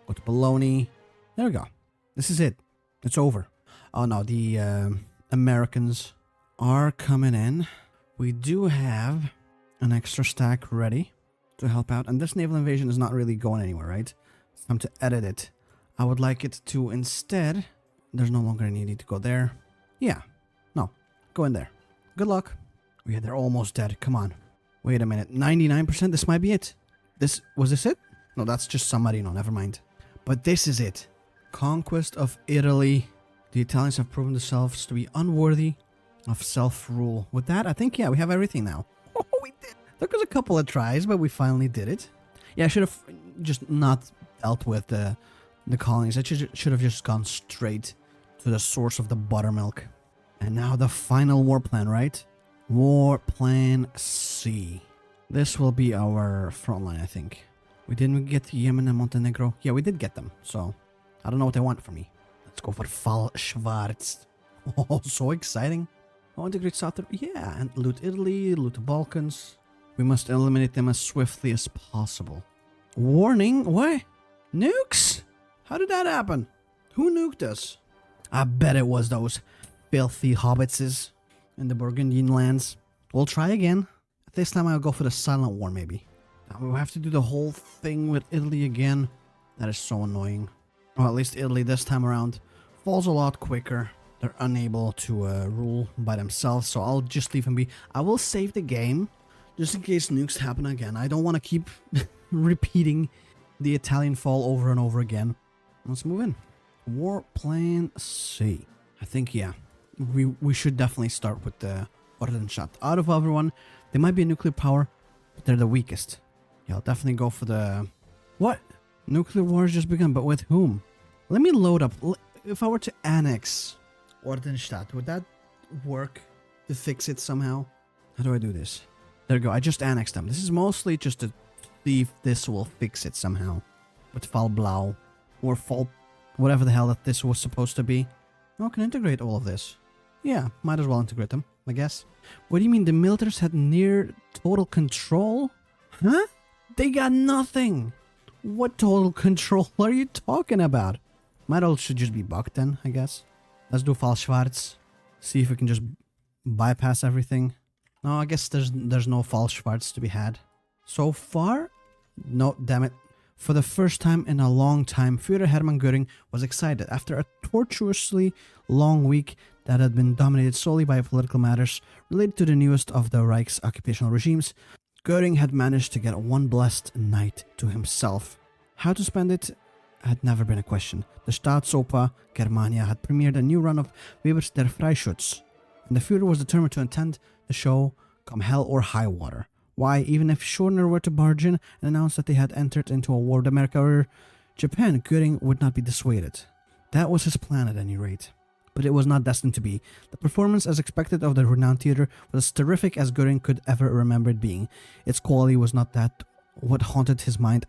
Go to Bologna. There we go. This is it. It's over. Oh no, the Americans are coming in. We do have an extra stack ready. to help out. And this naval invasion is not really going anywhere, right? It's time to edit it. I would like it to instead... There's no longer any need to go there. Yeah. No. Go in there. Good luck. Yeah, they're almost dead. Come on. Wait a minute. 99%? This might be it. Was this it? No, that's just San Marino. Never mind. But this is it. Conquest of Italy. The Italians have proven themselves to be unworthy of self-rule. With that, I think, yeah, we have everything now. Oh, we did. Took us a couple of tries, but we finally did it. Yeah, I should have just not dealt with the colonies. I should have just gone straight to the source of the buttermilk. And now the final war plan, right? War Plan C. This will be our front line, I think. We didn't get Yemen and Montenegro. Yeah, we did get them, so I don't know what they want from me. Let's go for Fall Schwarz. Oh, so exciting. Oh, integrate South. Yeah, and loot Italy, loot the Balkans. We must eliminate them as swiftly as possible. Warning? What? Nukes? How did that happen? Who nuked us? I bet it was those filthy hobbitses in the Burgundian lands. We'll try again. This time I'll go for the silent war, maybe. Now we'll have to do the whole thing with Italy again. That is so annoying. Or at least Italy this time around falls a lot quicker. They're unable to rule by themselves, so I'll just leave them be. I will save the game just in case nukes happen again. I don't want to keep repeating the Italian fall over and over again. Let's move in. War Plan C. I think, yeah, we should definitely start with the Ordensstadt. Out of everyone, they might be a nuclear power, but they're the weakest. Yeah, I'll definitely go for the... What? Nuclear war has just begun, but with whom? Let me load up. If I were to annex Ordensstadt, would that work to fix it somehow? How do I do this? There we go. I just annexed them. This is mostly just to see if this will fix it somehow. With Fall Blau. Or Fall... Whatever the hell that this was supposed to be. Oh, I can integrate all of this. Yeah, might as well integrate them, I guess. What do you mean the militaries had near total control? Huh? They got nothing! What total control are you talking about? Might all should just be bucked then, I guess. Let's do Fall Schwarz. See if we can just bypass everything. No, I guess there's no Fall Schwarz to be had. So far? No, damn it. For the first time in a long time, Führer Hermann Göring was excited. After a tortuously long week that had been dominated solely by political matters related to the newest of the Reich's occupational regimes, Göring had managed to get one blessed night to himself. How to spend it had never been a question. The Staatsoper Germania had premiered a new run of Weber's Der Freischütz, and the Führer was determined to attend the show come hell or high water. Why, even if Schorner were to barge in and announce that they had entered into a war with America or Japan, Göring would not be dissuaded. That was his plan at any rate. But it was not destined to be. The performance as expected of the renowned theater was as terrific as Göring could ever remember it being. Its quality was not that what haunted his mind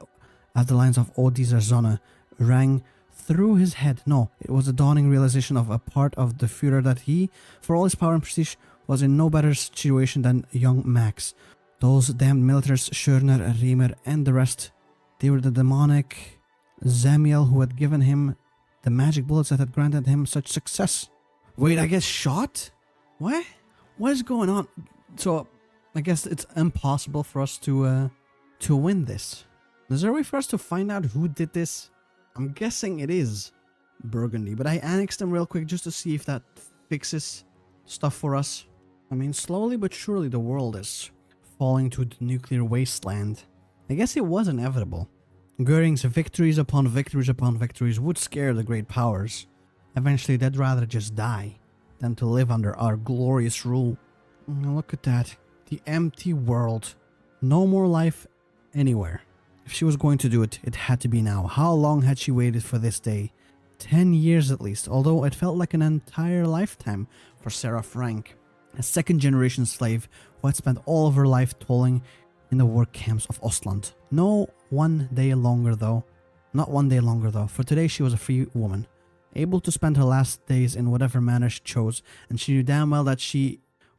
as the lines of O dieser Sonne rang through his head. No, it was the dawning realization of a part of the Führer that he, for all his power and prestige, was in no better situation than young Max. Those damned militaries, Schörner, Riemer, and the rest, they were the demonic Zamiel who had given him the magic bullets that had granted him such success. Wait, I guess shot? What? What is going on? So, I guess it's impossible for us to win this. Is there a way for us to find out who did this? I'm guessing it is Burgundy, but I annexed them real quick just to see if that fixes stuff for us. I mean, slowly but surely the world is falling to the nuclear wasteland. I guess it was inevitable. Göring's victories upon victories upon victories would scare the great powers. Eventually they'd rather just die than to live under our glorious rule. Look at that. The empty world. No more life anywhere. If she was going to do it, it had to be now. How long had she waited for this day? 10 years at least, although it felt like an entire lifetime for Sarah Frank. A second-generation slave who had spent all of her life toiling in the work camps of Ostland. No 1 day longer though. Not 1 day longer though, for today she was a free woman, able to spend her last days in whatever manner she chose, and she knew damn well that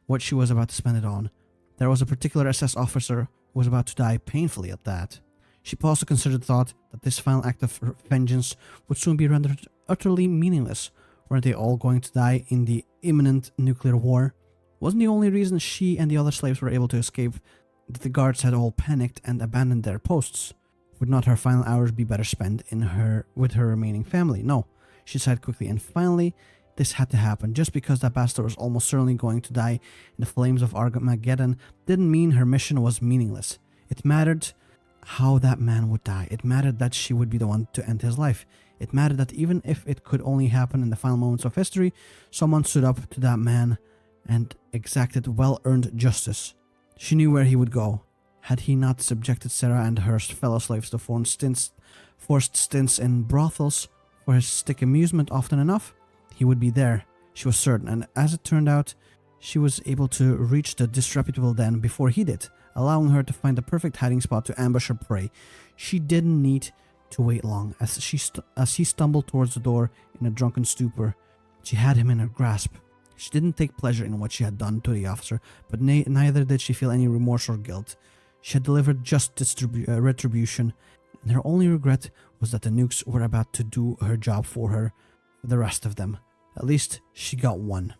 what she was about to spend it on. There was a particular SS officer who was about to die painfully at that. She paused to consider the thought that this final act of vengeance would soon be rendered utterly meaningless. Weren't they all going to die in the imminent nuclear war? Wasn't the only reason she and the other slaves were able to escape that the guards had all panicked and abandoned their posts. Would not her final hours be better spent with her remaining family? No, she sighed quickly, and finally, this had to happen. Just because that bastard was almost certainly going to die in the flames of Armageddon didn't mean her mission was meaningless. It mattered how that man would die. It mattered that she would be the one to end his life. It mattered that even if it could only happen in the final moments of history, someone stood up to that man and exacted well-earned justice. She knew where he would go. Had he not subjected Sarah and her fellow slaves to forced stints in brothels for his sick amusement often enough, he would be there, she was certain, and as it turned out, she was able to reach the disreputable den before he did, allowing her to find the perfect hiding spot to ambush her prey. She didn't need to wait long. As he stumbled towards the door in a drunken stupor, she had him in her grasp. She didn't take pleasure in what she had done to the officer, but neither did she feel any remorse or guilt. She had delivered just retribution, and her only regret was that the nukes were about to do her job for her, for the rest of them. At least she got one.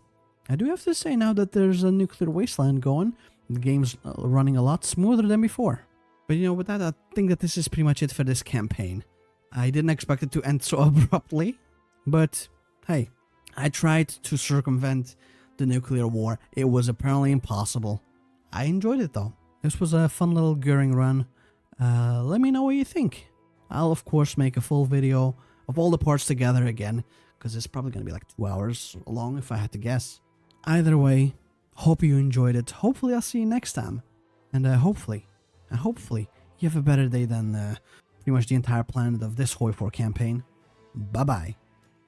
I do have to say now that there's a nuclear wasteland going, the game's running a lot smoother than before. But you know, with that, I think that this is pretty much it for this campaign. I didn't expect it to end so abruptly, but hey, I tried to circumvent the nuclear war. It was apparently impossible. I enjoyed it though. This was a fun little Göring run. Let me know what you think. I'll of course make a full video of all the parts together again, because it's probably going to be like 2 hours long if I had to guess. Either way, hope you enjoyed it. Hopefully I'll see you next time. And hopefully you have a better day than pretty much the entire planet of this HOI4 campaign. Bye bye.